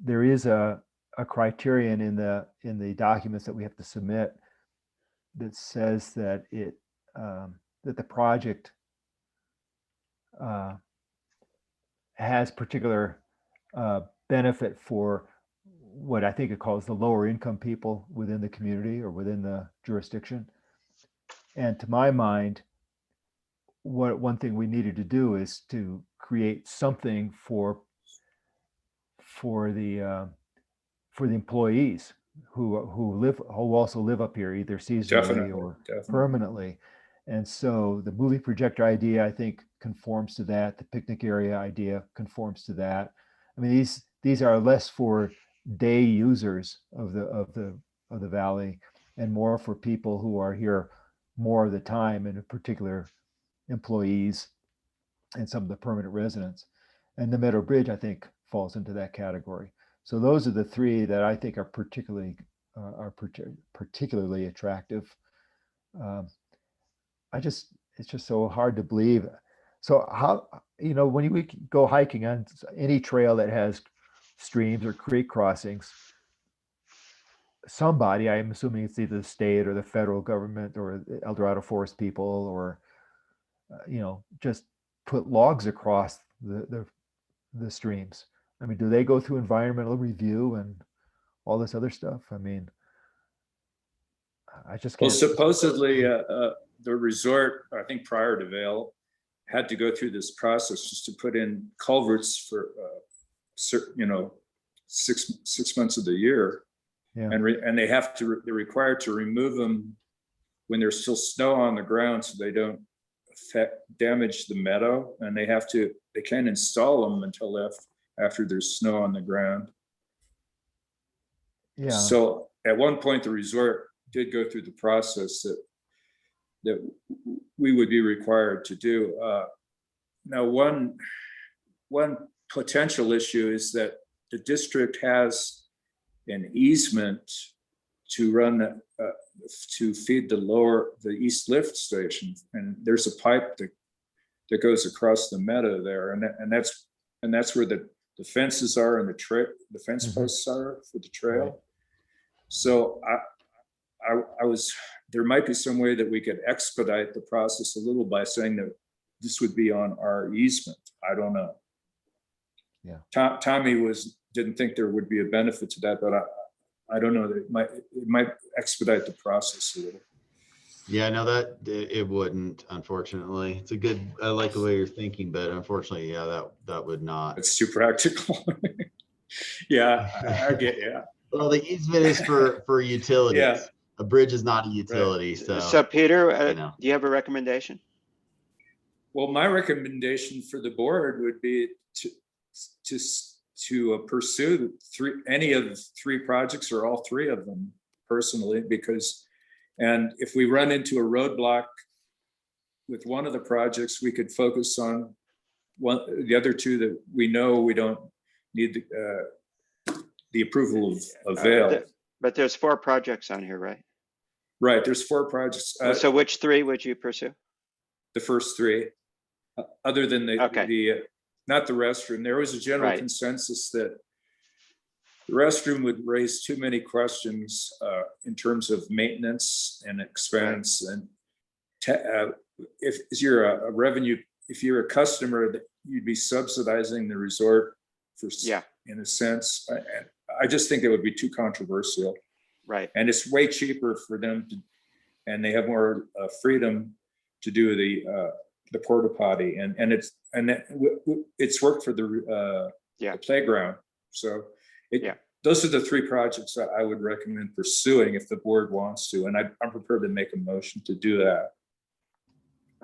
there is a criterion in the documents that we have to submit that says that that the project has particular benefit for what I think it calls the lower income people within the community or within the jurisdiction. And to my mind, one thing we needed to do is to create something for the employees who also live up here either seasonally or permanently. And so the movie projector idea, I think, conforms to that. The picnic area idea conforms to that. I mean, these are less for day users of the valley and more for people who are here more of the time, and in particular employees and some of the permanent residents. And the Meadow Bridge, I think, falls into that category. So those are the three that I think are particularly attractive. It's just so hard to believe. So how, when we go hiking on any trail that has streams or creek crossings, somebody, I'm assuming it's either the state or the federal government or El Dorado Forest people, or just put logs across the streams. I mean, do they go through environmental review and all this other stuff? I mean, I just can't. Well, supposedly the resort, I think prior to Vail, had to go through this process just to put in culverts for certain, 6 months of the year. Yeah. And they're required to remove them when there's still snow on the ground so they don't damage the meadow, and they can't install them until after there's snow on the ground. Yeah. So at one point the resort did go through the process that we would be required to do. Now, one potential issue is that the district has an easement to run to feed the east lift station, and there's a pipe that goes across the meadow there, and that's where the fences are and the fence posts are for the trail. Right. So there might be some way that we could expedite the process a little by saying that this would be on our easement. I don't know. Yeah. Tommy didn't think there would be a benefit to that, but I don't know. It might expedite the process a little. Yeah, no, that it wouldn't, unfortunately. It's I like the way you're thinking, but unfortunately, yeah, that would not. It's too practical. Yeah, I get, yeah. Well, the easement is for utilities. Yeah. A bridge is not a utility, right. So Peter, do you have a recommendation? Well, my recommendation for the board would be to pursue any of the three projects or all three of them personally, and if we run into a roadblock with one of the projects, we could focus on the other two that we know we don't need the approval of Vail. But there's 4 projects on here, right? Right, there's 4 projects. So which 3 would you pursue? The first 3, other than not the restroom. There was a general consensus that the restroom would raise too many questions in terms of maintenance and expense. And if you're if you're a customer, that you'd be subsidizing the resort in a sense. I just think it would be too controversial. Right. And it's way cheaper for them and they have more freedom to do the porta potty, and it's worked for the playground. So those are the 3 projects that I would recommend pursuing if the board wants to, and I'm prepared to make a motion to do that.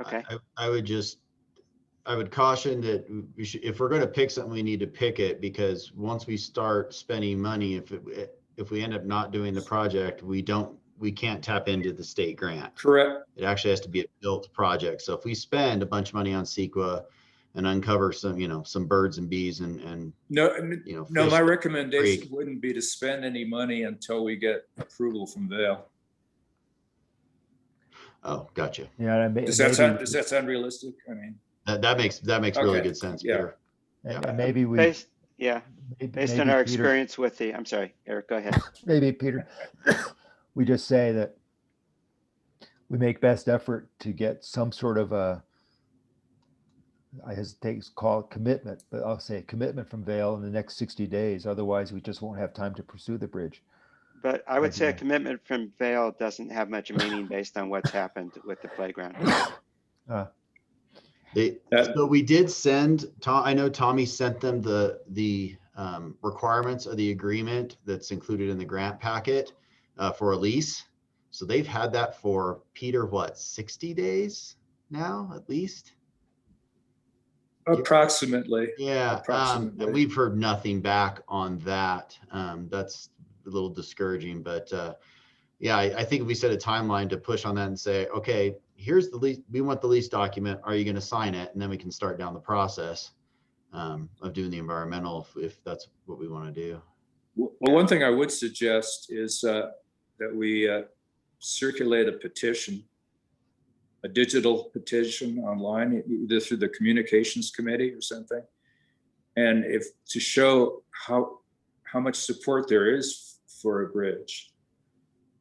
Okay. I would caution that if we're going to pick something, we need to pick it, because once we start spending money, if we end up not doing the project, we can't tap into the state grant. Correct. It actually has to be a built project. So if we spend a bunch of money on CEQA and uncover some birds and bees and my recommendation wouldn't be to spend any money until we get approval from Vail. Oh, gotcha. Yeah. Does that sound realistic? I mean, that makes really good sense. Yeah. Peter. And maybe we. Based on our experience with I'm sorry, Eric, go ahead. Maybe Peter, we just say that we make best effort to get some sort of I hesitate to call it commitment, but I'll say commitment from Vail in the next 60 days. Otherwise, we just won't have time to pursue the bridge. But I would say a commitment from Vail doesn't have much meaning based on what's happened with the playground. So we did send Tom. I know Tommy sent them the requirements of the agreement that's included in the grant packet for a lease. So they've had that for, Peter, what, 60 days now, at least? Approximately. Yeah, Approximately. and we've heard nothing back on that. That's a little discouraging, but yeah, I think if we set a timeline to push on that and say, okay, here's the lease, we want the lease document. Are you going to sign it? And then we can start down the process of doing the environmental if that's what we want to do. Well, one thing I would suggest is that we circulate a petition, a digital petition online, either through the communications committee or something. And if to show how much support there is for a bridge.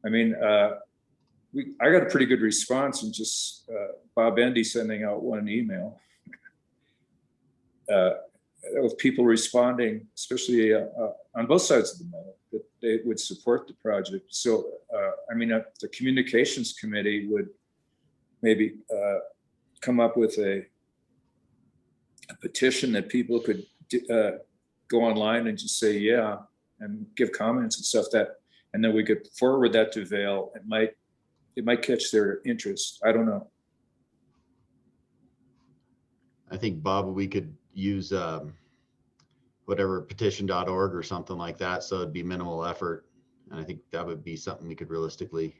I mean, I got a pretty good response from just Bob Endy sending out one email with people responding, especially on both sides of the matter, that they would support the project. So, I mean, the communications committee would maybe come up with a petition that people could go online and just say, yeah, and give comments and stuff and then we could forward that to Vail. It might catch their interest. I don't know. I think, Bob, we could use whatever petition.org or something like that. So it'd be minimal effort. And I think that would be something we could realistically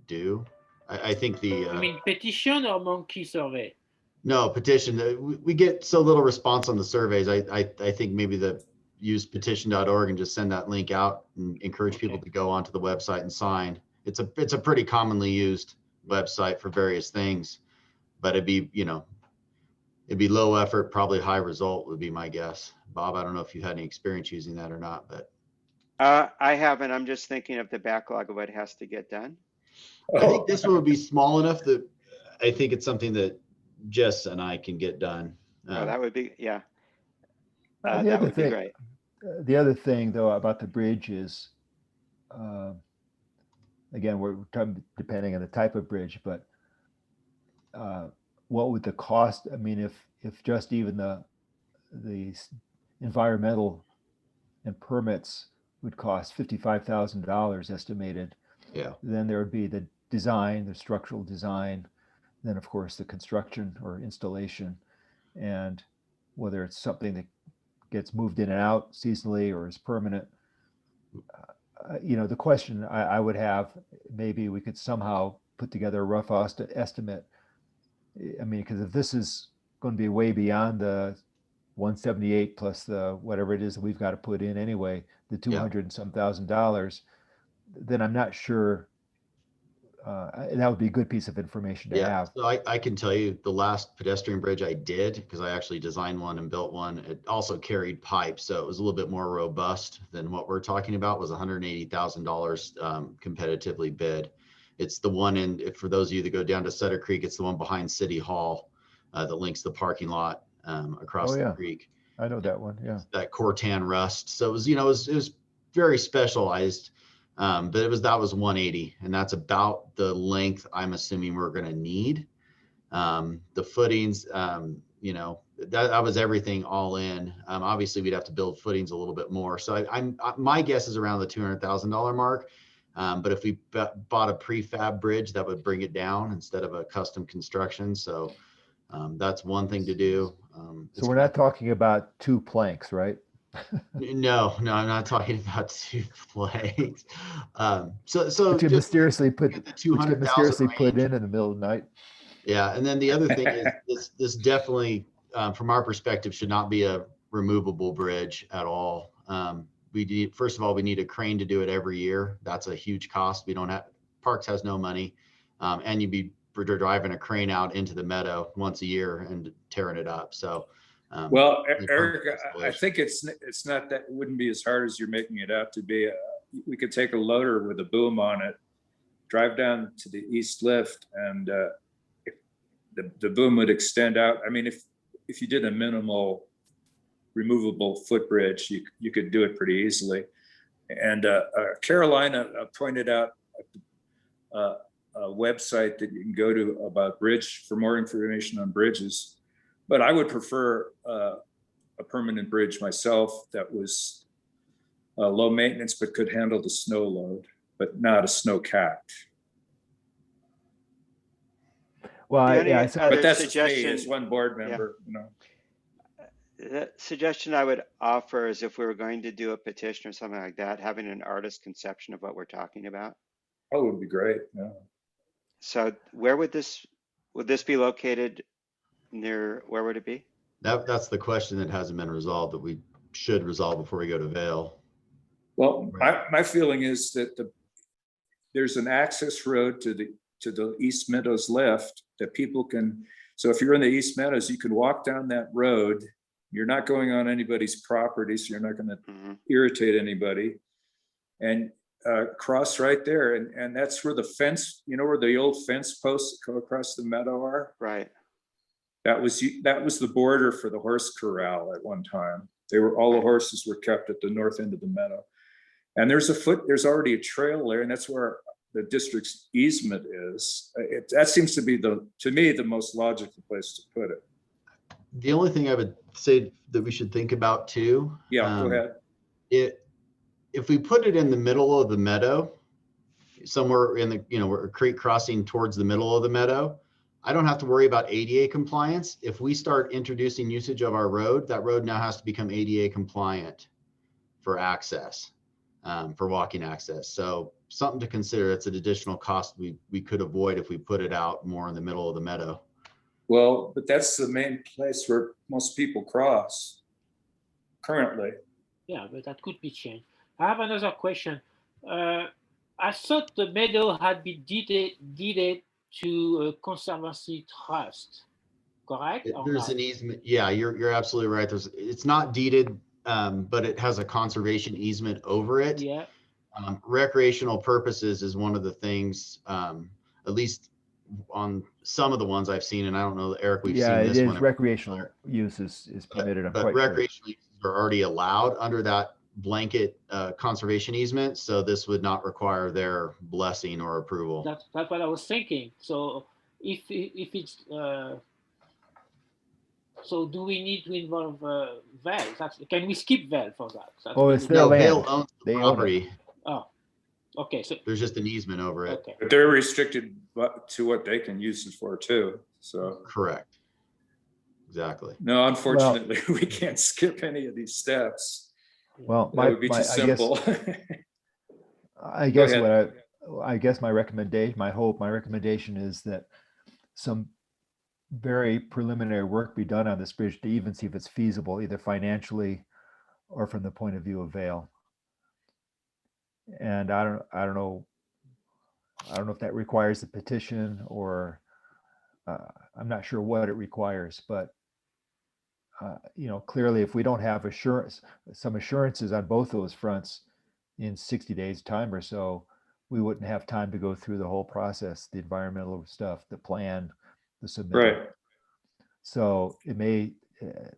do. I think the I mean, petition or monkey survey? No, petition. We get so little response on the surveys. I think maybe use petition.org and just send that link out and encourage people to go onto the website and sign. It's a pretty commonly used website for various things, but it'd be low effort, probably high result would be my guess. Bob, I don't know if you had any experience using that or not, but I haven't. I'm just thinking of the backlog of what has to get done. I think this one would be small enough that I think it's something that Jess and I can get done. That would be, yeah. That would be great. The other thing, though, about the bridge is, again, we're talking depending on the type of bridge, but what would the cost? I mean, if just even the environmental and permits would cost $55,000 estimated, yeah, then there would be the design, the structural design, then of course the construction or installation, and whether it's something that gets moved in and out seasonally or is permanent. The question I would have, maybe we could somehow put together a rough estimate. I mean, because if this is going to be way beyond the 178 plus the whatever it is that we've got to put in anyway, the 200 and some $1,000, then I'm not sure. That would be a good piece of information to have. So I can tell you the last pedestrian bridge I did, because I actually designed one and built one, it also carried pipe. So it was a little bit more robust than what we're talking about. It was $180,000 competitively bid. It's the one for those of you that go down to Sutter Creek, it's the one behind City Hall that links the parking lot across the creek. I know that one, yeah. That Cortan rust. So it was, it was very specialized. But that was 180, and that's about the length I'm assuming we're going to need. The footings, that was everything all in. Obviously, we'd have to build footings a little bit more. So my guess is around the $200,000 mark. But if we bought a prefab bridge, that would bring it down instead of a custom construction. So that's one thing to do. So we're not talking about 2 planks, right? No, I'm not talking about 2 planks. So which you mysteriously put in the middle of the night. Yeah, and then the other thing is this definitely, from our perspective, should not be a removable bridge at all. First of all, we need a crane to do it every year. That's a huge cost. Parks has no money, and you'd be driving a crane out into the meadow once a year and tearing it up. So. Well, Eric, I think it's not that, it wouldn't be as hard as you're making it out to be. We could take a loader with a boom on it, drive down to the east lift, and the boom would extend out. I mean, if you did a minimal removable footbridge, you could do it pretty easily. And Carolina pointed out a website that you can go to about bridge for more information on bridges. But I would prefer a permanent bridge myself that was low maintenance, but could handle the snow load, but not a snowcat. Well, The only yeah, other But that's just me suggestion, as one board member, the suggestion I would offer is if we were going to do a petition or something like that, having an artist conception of what we're talking about. Oh, it would be great. Yeah. So where would this be located near, where would it be? That's the question that hasn't been resolved that we should resolve before we go to Vail. Well, Right. my feeling is that there's an access road to the East Meadows left that people can, so if you're in the East Meadows, you can walk down that road. You're not going on anybody's property, so you're not going to irritate anybody. And cross right there. And that's where the fence, you know, where the old fence posts go across the meadow are? Right. That was the border for the horse corral at one time. All the horses were kept at the north end of the meadow. And there's already a trail there, and that's where the district's easement is. That seems to be to me, the most logical place to put it. The only thing I would say that we should think about too. Yeah, go ahead. If we put it in the middle of the meadow, somewhere in the, where a creek crossing towards the middle of the meadow, I don't have to worry about ADA compliance. If we start introducing usage of our road, that road now has to become ADA compliant for access, for walking access. So something to consider. It's an additional cost we could avoid if we put it out more in the middle of the meadow. Well, but that's the main place where most people cross currently. Yeah, but that could be changed. I have another question. I thought the meadow had been deeded to a conservancy trust, correct? There's an easement. Yeah, you're absolutely right. It's not deeded, but it has a conservation easement over it. Yeah. Recreational purposes is one of the things, at least on some of the ones I've seen, and I don't know, Eric, we've seen this one. Recreational use is permitted. But recreational uses are already allowed under that blanket conservation easement, so this would not require their blessing or approval. That's what I was thinking. So if it's so do we need to involve Vail? Can we skip Vail for that? It's their land. Vail owns the They property. Oh, okay. So there's just an easement over it. Okay. But they're restricted to what they can use it for too. So correct. Exactly. No, unfortunately, we can't skip any of these steps. Well, that would be too simple. I guess my recommendation is that some very preliminary work be done on this bridge to even see if it's feasible, either financially or from the point of view of Vail. And I don't know if that requires a petition or I'm not sure what it requires, but clearly if we don't have some assurances on both those fronts in 60 days time or so, we wouldn't have time to go through the whole process, the environmental stuff, the plan, the submittal. Right. So it may.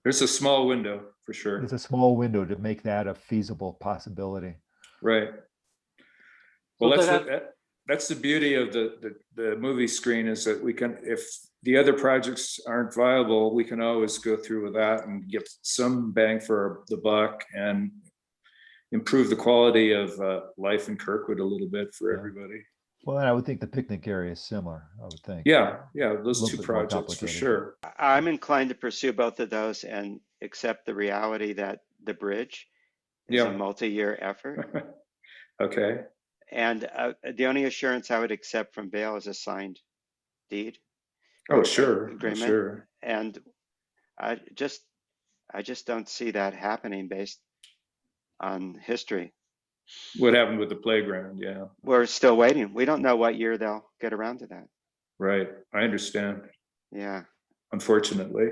There's a small window for sure. There's a small window to make that a feasible possibility. Right. Well, that's the beauty of the movie screen is that we can, if the other projects aren't viable, we can always go through with that and get some bang for the buck and improve the quality of life in Kirkwood a little bit for everybody. Well, and I would think the picnic area is similar, I would think. Yeah, those two projects for sure. I'm inclined to pursue both of those and accept the reality that the bridge is a multi-year effort. Okay. And the only assurance I would accept from Vail is a signed deed. Oh, sure. Agreement. Sure. And I just don't see that happening based on history. What happened with the playground? Yeah. We're still waiting. We don't know what year they'll get around to that. Right. I understand. Yeah. Unfortunately.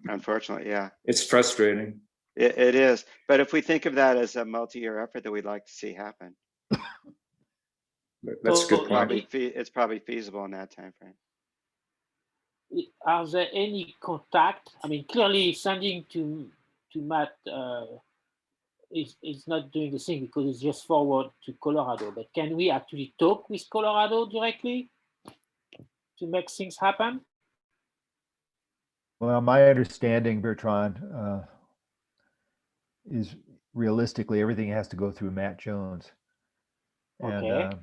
Unfortunately, yeah. It's frustrating. It is. But if we think of that as a multi-year effort that we'd like to see happen. That's a good point. It's probably feasible in that time frame. Are there any contact? I mean, clearly sending to Matt is not doing the thing because it's just forward to Colorado. But can we actually talk with Colorado directly to make things happen? Well, my understanding, Bertrand, is realistically, everything has to go through Matt Jones. And Okay.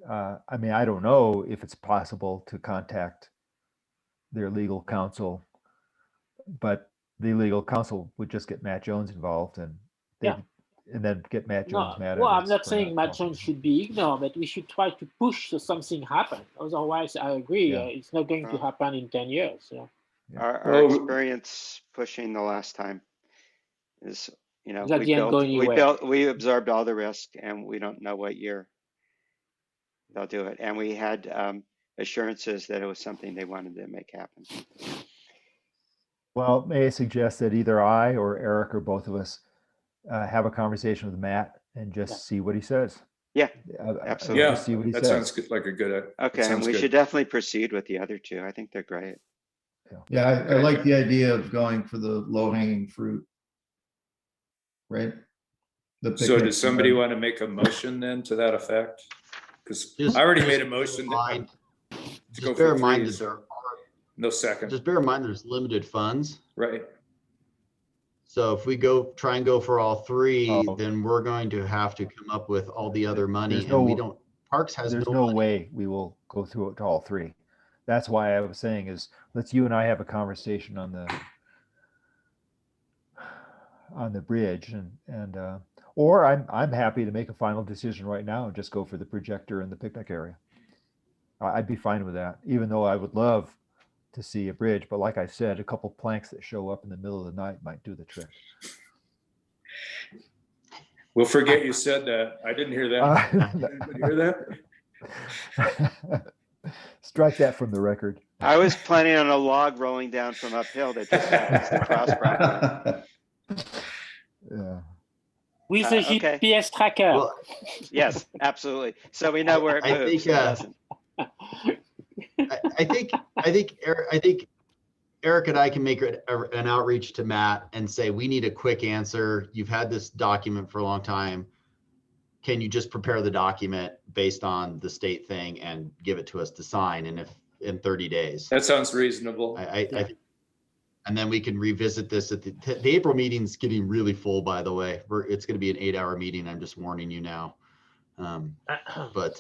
I mean, I don't know if it's possible to contact their legal counsel, but the legal counsel would just get Matt Jones involved, and they Yeah. and then get Matt No, Jones mad well, at I'm us not for saying Matt talking Jones to him. should be ignored, but we should try to push so something happen. Otherwise, I agree, Yeah. it's not going to Well, happen in 10 years. Yeah. our experience pushing the last time is, you know, That didn't go anywhere. we absorbed all the risk, and we don't know what year they'll do it. And we had assurances that it was something they wanted to make happen. Well, may I suggest that either I or Eric or both of us have a conversation with Matt and just Yeah. see what he says. Yeah, absolutely. Yeah, Just see what he that says. sounds good, like a good. that Okay, and sounds we good. should definitely proceed with the other two. I think they're great. Yeah, I like the idea of going for the low hanging fruit. Right? The So picnic does somebody plan. want to make a motion then to that effect? Because Just- I already just made a bear motion in to mind- go Just bear for in mind three, that there so are, no second, just bear in mind there's limited funds. right? So if we try and go for all three, Oh. then we're going to have to come up with all the other money, There's and we no- don't, Parks has There's no no money. way we will go through it to all three. That's why I was saying is let's you and I have a conversation on the bridge and or I'm happy to make a final decision right now and just go for the projector and the picnic area. I'd be fine with that, even though I would love to see a bridge. But like I said, a couple planks that show up in the middle of the night might do the trick. We'll forget you said that. I didn't hear that. Did anybody hear that? Strike that from the record. I was planning on a log rolling down from uphill that just happens to cross property. Yeah. With a Okay. GPS tracker. Well, Yes, absolutely. So we know where it I moves. think, It doesn't. I think Eric and I can make an outreach to Matt and say, we need a quick answer. You've had this document for a long time. Can you just prepare the document based on the state thing and give it to us to sign in 30 days? That sounds reasonable. And then we can revisit this at the April meeting's getting really full, by the way. It's going to be an 8-hour meeting. I'm just warning you now. But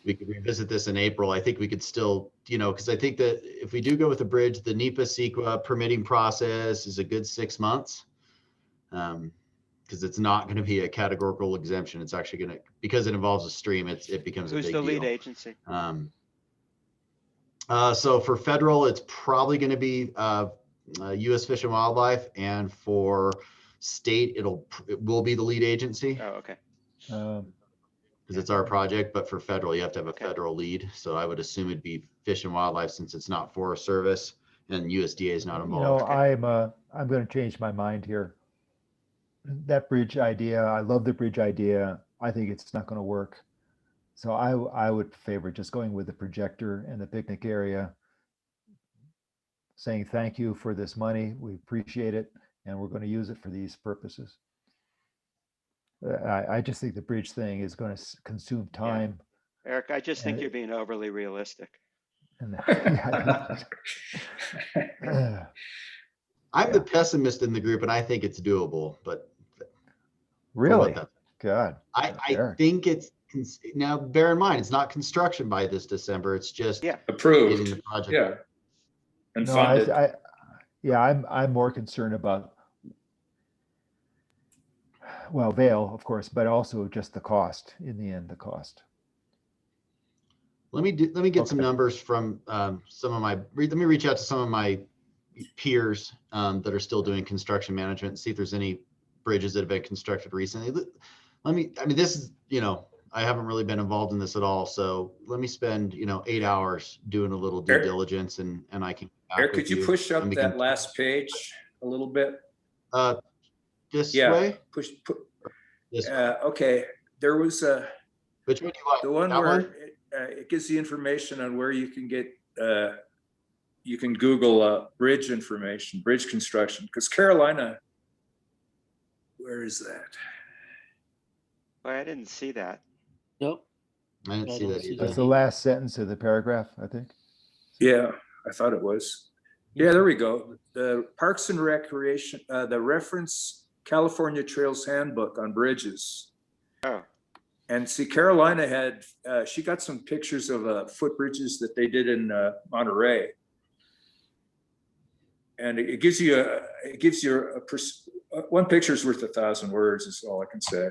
we could revisit this in April. I think we could still, because I think that if we do go with the bridge, the NEPA CEQA permitting process is a good 6 months. Because it's not going to be a categorical exemption. It's actually going to, because it involves a stream, it becomes a big deal. Who's the lead agency? So for federal, it's probably going to be U.S. Fish and Wildlife, and for state, it will be the lead agency. Oh, okay. Because it's our project, but for federal, you have to have a Okay. federal lead. So I would assume it'd be Fish and Wildlife, since it's not Forest Service and USDA is not involved. I'm going to change my mind here. That bridge idea, I love the bridge idea. I think it's not going to work. So I would favor just going with the projector and the picnic area, saying thank you for this money. We appreciate it, and we're going to use it for these purposes. I just think the bridge thing is going to consume time. Eric, I just think you're being overly realistic. And I'm the pessimist in the group, and I think it's doable, but really, God, I Eric. think it's, now bear in mind, it's not construction by this December. It's just Approved. getting the project. Yeah. And No, funded. I'm more concerned about, well, Vail, of course, but also just the cost. In the end, the cost. Let me get some numbers from let me reach out to some of my peers that are still doing construction management and see if there's any bridges that have been constructed recently. This is, I haven't really been involved in this at all. So let me spend, 8 hours doing a little due diligence, and I can. Eric, could you push up that last page a little bit? This way? Push. This way. Okay. There was which one do you like? The one that where one? It gives the information on where you can get, you can Google bridge information, bridge construction, because Carolina, where is that? Boy, I didn't see that. Nope. I didn't see that either. That's the last sentence of the paragraph, I think. Yeah, I thought it was. Yeah, there we go. The Parks and Recreation, the reference California Trails Handbook on bridges. Oh, And see, Carolina had, she got some pictures of footbridges that they did in Monterey. And it gives you one picture's worth 1,000 words is all I can say.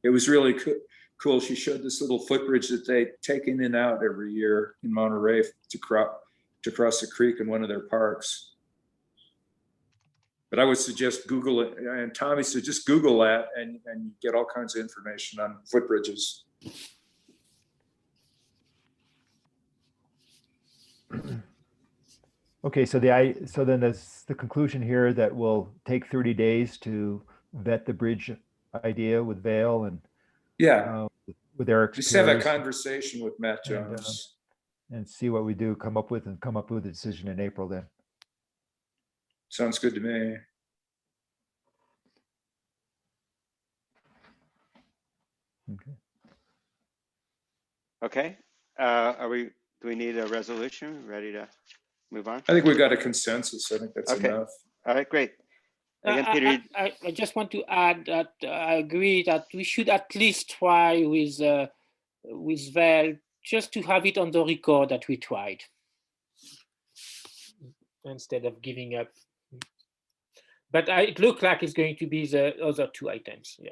It was really cool. She showed this little footbridge that they take in and out every year in Monterey to cross the creek in one of their parks. But I would suggest Google it, and Tommy said just Google that and you get all kinds of information on footbridges. Okay, so then there's the conclusion here that we'll take 30 days to vet the bridge idea with Vail and Yeah, with Eric's just have a peers conversation with Matt Jones. and see what we do, come up with a decision in April then. Sounds good to me. Okay. okay. Do we need a resolution? Ready to move on? I think we've got a consensus. I think that's Okay. enough. All right, great. Again, Peter, I just want to add that I agree that we should at least try with Val, just to have it on the record that we tried, instead of giving up. But it looked like it's going to be the other two items. Yeah.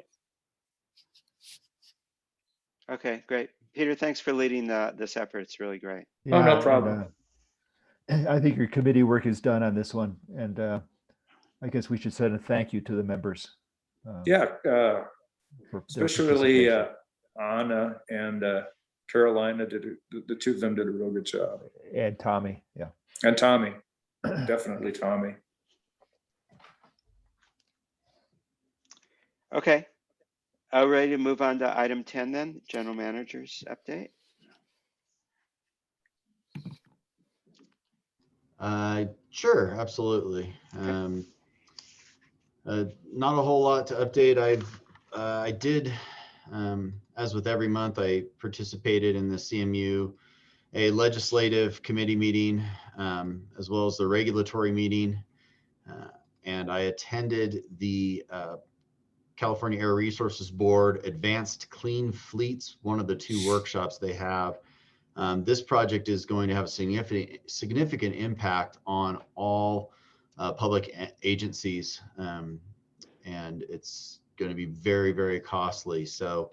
okay, great. Peter, thanks for leading this effort. It's really great. Oh, no and, problem. I think your committee work is done on this one, and I guess we should send a thank you to the members. Yeah, for their especially participation. Anna and Carolina the two of them did a real good job. And Tommy, yeah. And Tommy, definitely Tommy. Okay. Ready to move on to item 10 then, General Manager's update. Sure, absolutely. Okay. Not a whole lot to update. I did, as with every month, I participated in the CMU, a legislative committee meeting, as well as the regulatory meeting. And I attended the California Air Resources Board Advanced Clean Fleets, one of the two workshops they have. This project is going to have a significant impact on all public agencies, and it's going to be very, very costly. So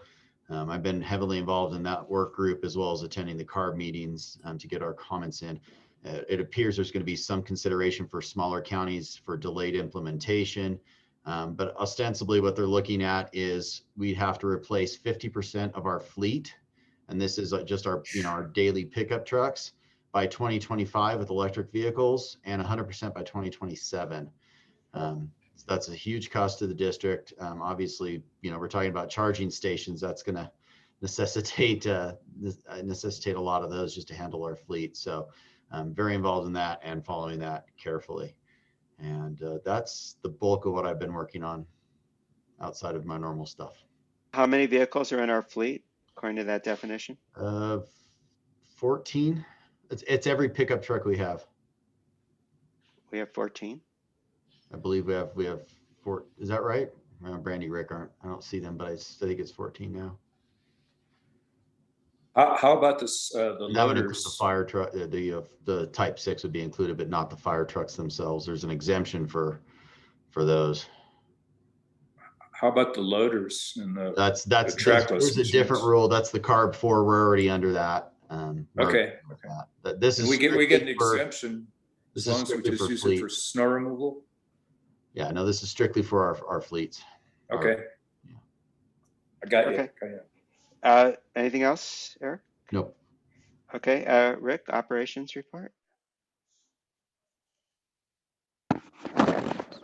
I've been heavily involved in that work group, as well as attending the CARB meetings to get our comments in. It appears there's going to be some consideration for smaller counties for delayed implementation. But ostensibly what they're looking at is we have to replace 50% of our fleet. And this is just our, our daily pickup trucks by 2025 with electric vehicles, and 100% by 2027. So that's a huge cost to the district. Obviously, we're talking about charging stations. That's going to necessitate a lot of those just to handle our fleet. So I'm very involved in that and following that carefully. And that's the bulk of what I've been working on outside of my normal stuff. How many vehicles are in our fleet, according to that definition? 14. It's every pickup truck we have. We have 14. I believe we have 4. Is that right? Brandy, Rick I don't see them, but I think it's 14 now. How about this? The that would include loaders? the fire truck. The Type 6 would be included, but not the fire trucks themselves. There's an exemption for those. How about the loaders and the There's a different rule. That's the CARB 4. We're already under that. Okay. This is we get an for, exemption as long as we just use it for snow removal. Yeah, no, this is strictly for our fleets. Okay. I got you. Anything else, Eric? Nope. Okay, Rick, operations report.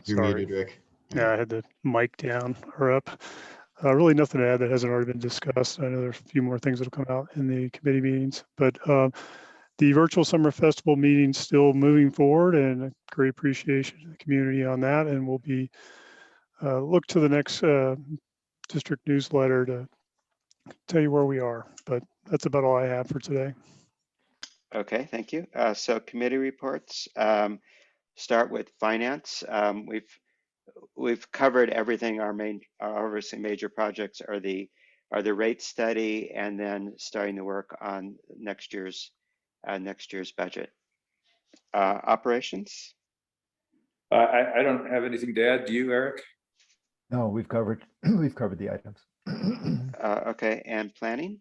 You're muted, Rick. Yeah, I had the mic down or up. Really nothing to add that hasn't already been discussed. I know there's a few more things that'll come out in the committee meetings, but the virtual summer festival meeting still moving forward, and a great appreciation to the community on that. And we'll be look to the next district newsletter to tell you where we are. But that's about all I have for today. Okay, thank you. So committee reports. Start with finance. We've we've covered everything. Our obviously major projects are the rate study and then starting to work on next year's budget. Operations. I don't have anything to add. Do you, Eric? No, we've covered the items. Okay, and planning.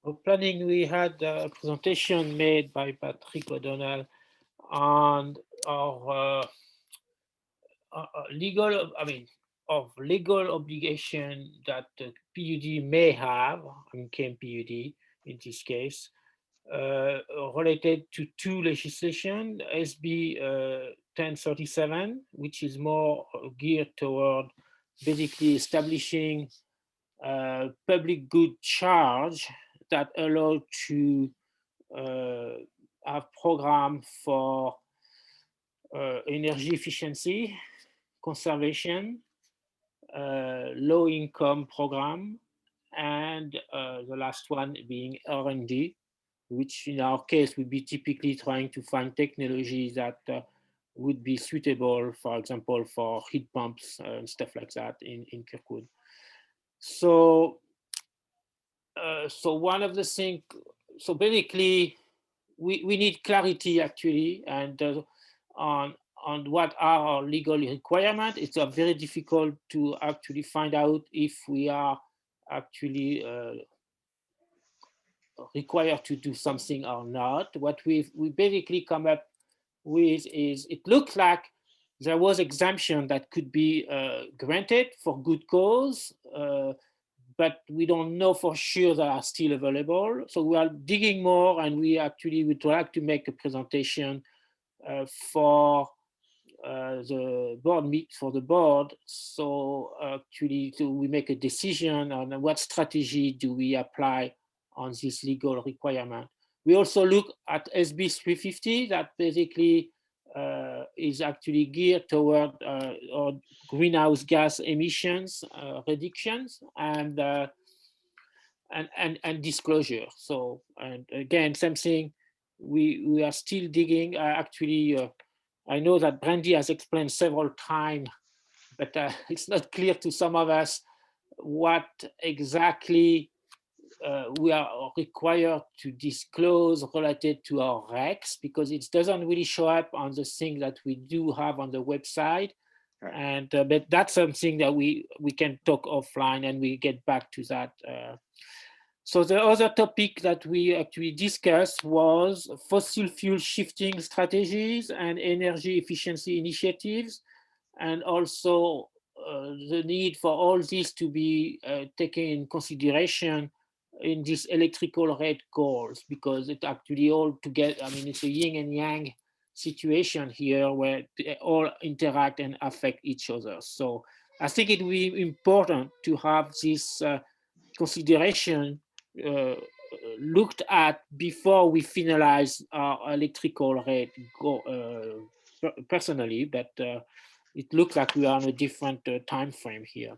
For planning, we had a presentation made by Patrick O'Donnell on our legal, of legal obligation that the PUD may have, KMPUD in this case, related to two legislation, SB 1037, which is more geared toward basically establishing public good charge that allow to have program for energy efficiency, conservation, low income program, and the last one being R&D, which in our case would be typically trying to find technologies that would be suitable, for example, for heat pumps and stuff like that in Kirkwood. So, so one of the things, so basically, we need clarity actually, and on what are our legal requirements. It's very difficult to actually find out if we are actually required to do something or not. What we basically come up with is, it looks like there was exemption that could be granted for good cause, but we don't know for sure that are still available. So we are digging more, and we actually would like to make a presentation for the board. So actually, we make a decision on what strategy do we apply on this legal requirement. We also look at SB 350 that basically is actually geared toward greenhouse gas emissions reductions and disclosure. So, and again, same thing. We are still digging. Actually, I know that Brandy has explained several times, but it's not clear to some of us what exactly we are required to disclose related to our RECs, because it doesn't really show up on the thing that we do have on the website. Right. And but that's something that we can talk offline, and we get back to that. So the other topic that we actually discussed was fossil fuel shifting strategies and energy efficiency initiatives, and also the need for all this to be taken in consideration in these electrical rate goals, because it actually all together, I mean, it's a yin and yang situation here where they all interact and affect each other. So I think it will be important to have this consideration looked at before we finalize our electrical rate personally, but it looks like we are on a different time frame here.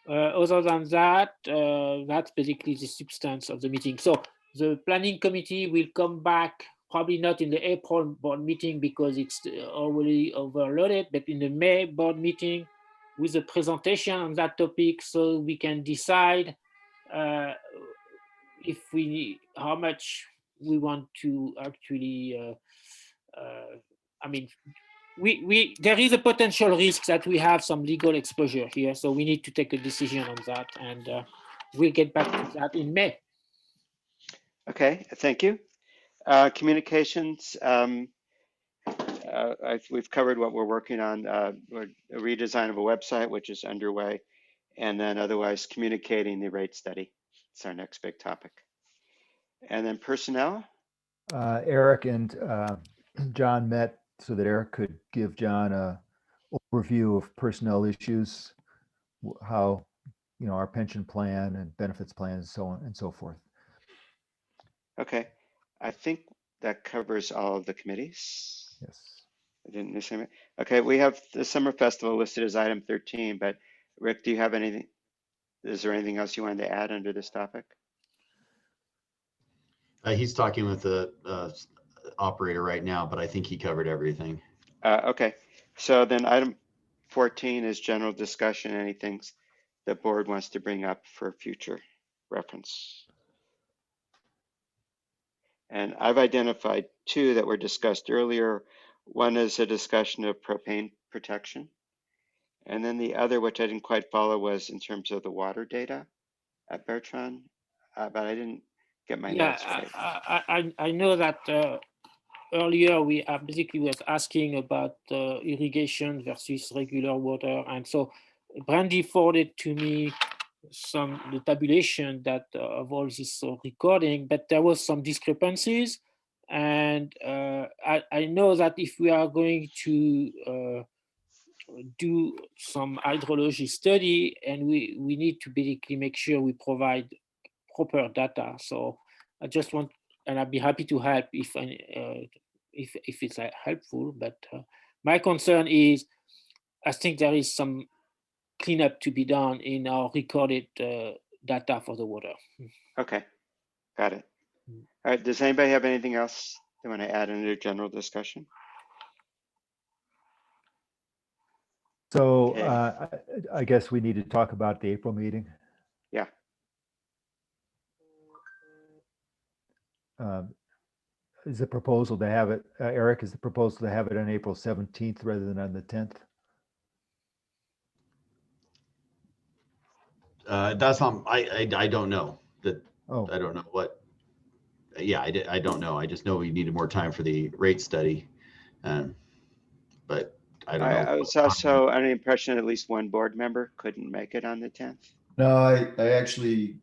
Other than that, that's basically the substance of the meeting. So the planning committee will come back, probably not in the April board meeting because it's already overloaded, but in the May board meeting with a presentation on that topic, so we can decide if we how much we want to actually I mean, there is a potential risk that we have some legal exposure here, so we need to take a decision on that, and we'll get back to that in May. Okay, thank you. Communications, we've covered what we're working on, a redesign of a website, which is underway, and then otherwise communicating the rate study. It's our next big topic. And then personnel. Eric and John met so that Eric could give John a overview of personnel issues, how, our pension plan and benefits plans, so on and so forth. Okay, I think that covers all of the committees. Yes. I didn't miss anything. Okay, we have the summer festival listed as item 13, but Rick, do you have anything? Is there anything else you wanted to add under this topic? He's talking with the operator right now, but I think he covered everything. Okay, so then item 14 is general discussion, anything the board wants to bring up for future reference. And I've identified two that were discussed earlier. One is a discussion of propane protection. And then the other, which I didn't quite follow, was in terms of the water data at Bertrand, but I didn't get my notes right. I know that earlier we basically was asking about irrigation versus regular water, and so Brandy forwarded to me the tabulation that of all this recording, but there was some discrepancies, and I know that if we are going to do some hydrology study, and we need to basically make sure we provide proper data. So I just want, and I'd be happy to help if it's helpful. But my concern is, I think there is some cleanup to be done in our recorded data for the water. Okay, got it. All right, does anybody have anything else they want to add into general discussion? So Okay. I guess we need to talk about the April meeting. Yeah. Is the proposal to have it, Eric, is the proposal to have it on April 17th rather than on the 10th? That's not, I don't know that. Oh, I don't know what. Yeah, I don't know. I just know we needed more time for the rate study. But I don't know. I was also under the impression at least one board member couldn't make it on the 10th. No, I actually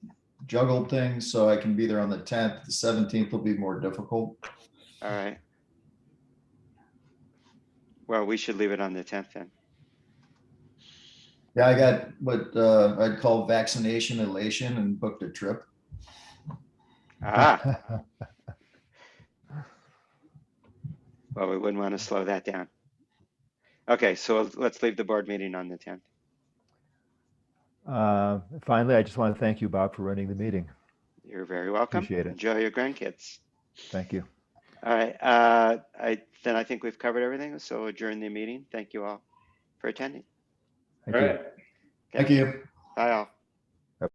juggled things so I can be there on the 10th. The 17th will be more difficult. All right. Well, we should leave it on the 10th then. Yeah, I got what I'd call vaccination elation and booked a trip. Ah, well, we wouldn't want to slow that down. Okay, so let's leave the board meeting on the 10th. Finally, I just want to thank you, Bob, for running the meeting. You're very welcome. Appreciate it. Enjoy your grandkids. Thank you. All right, then I think we've covered everything, so adjourn the meeting. Thank you all for attending. Thank All you. right. Okay. Thank you. Bye all.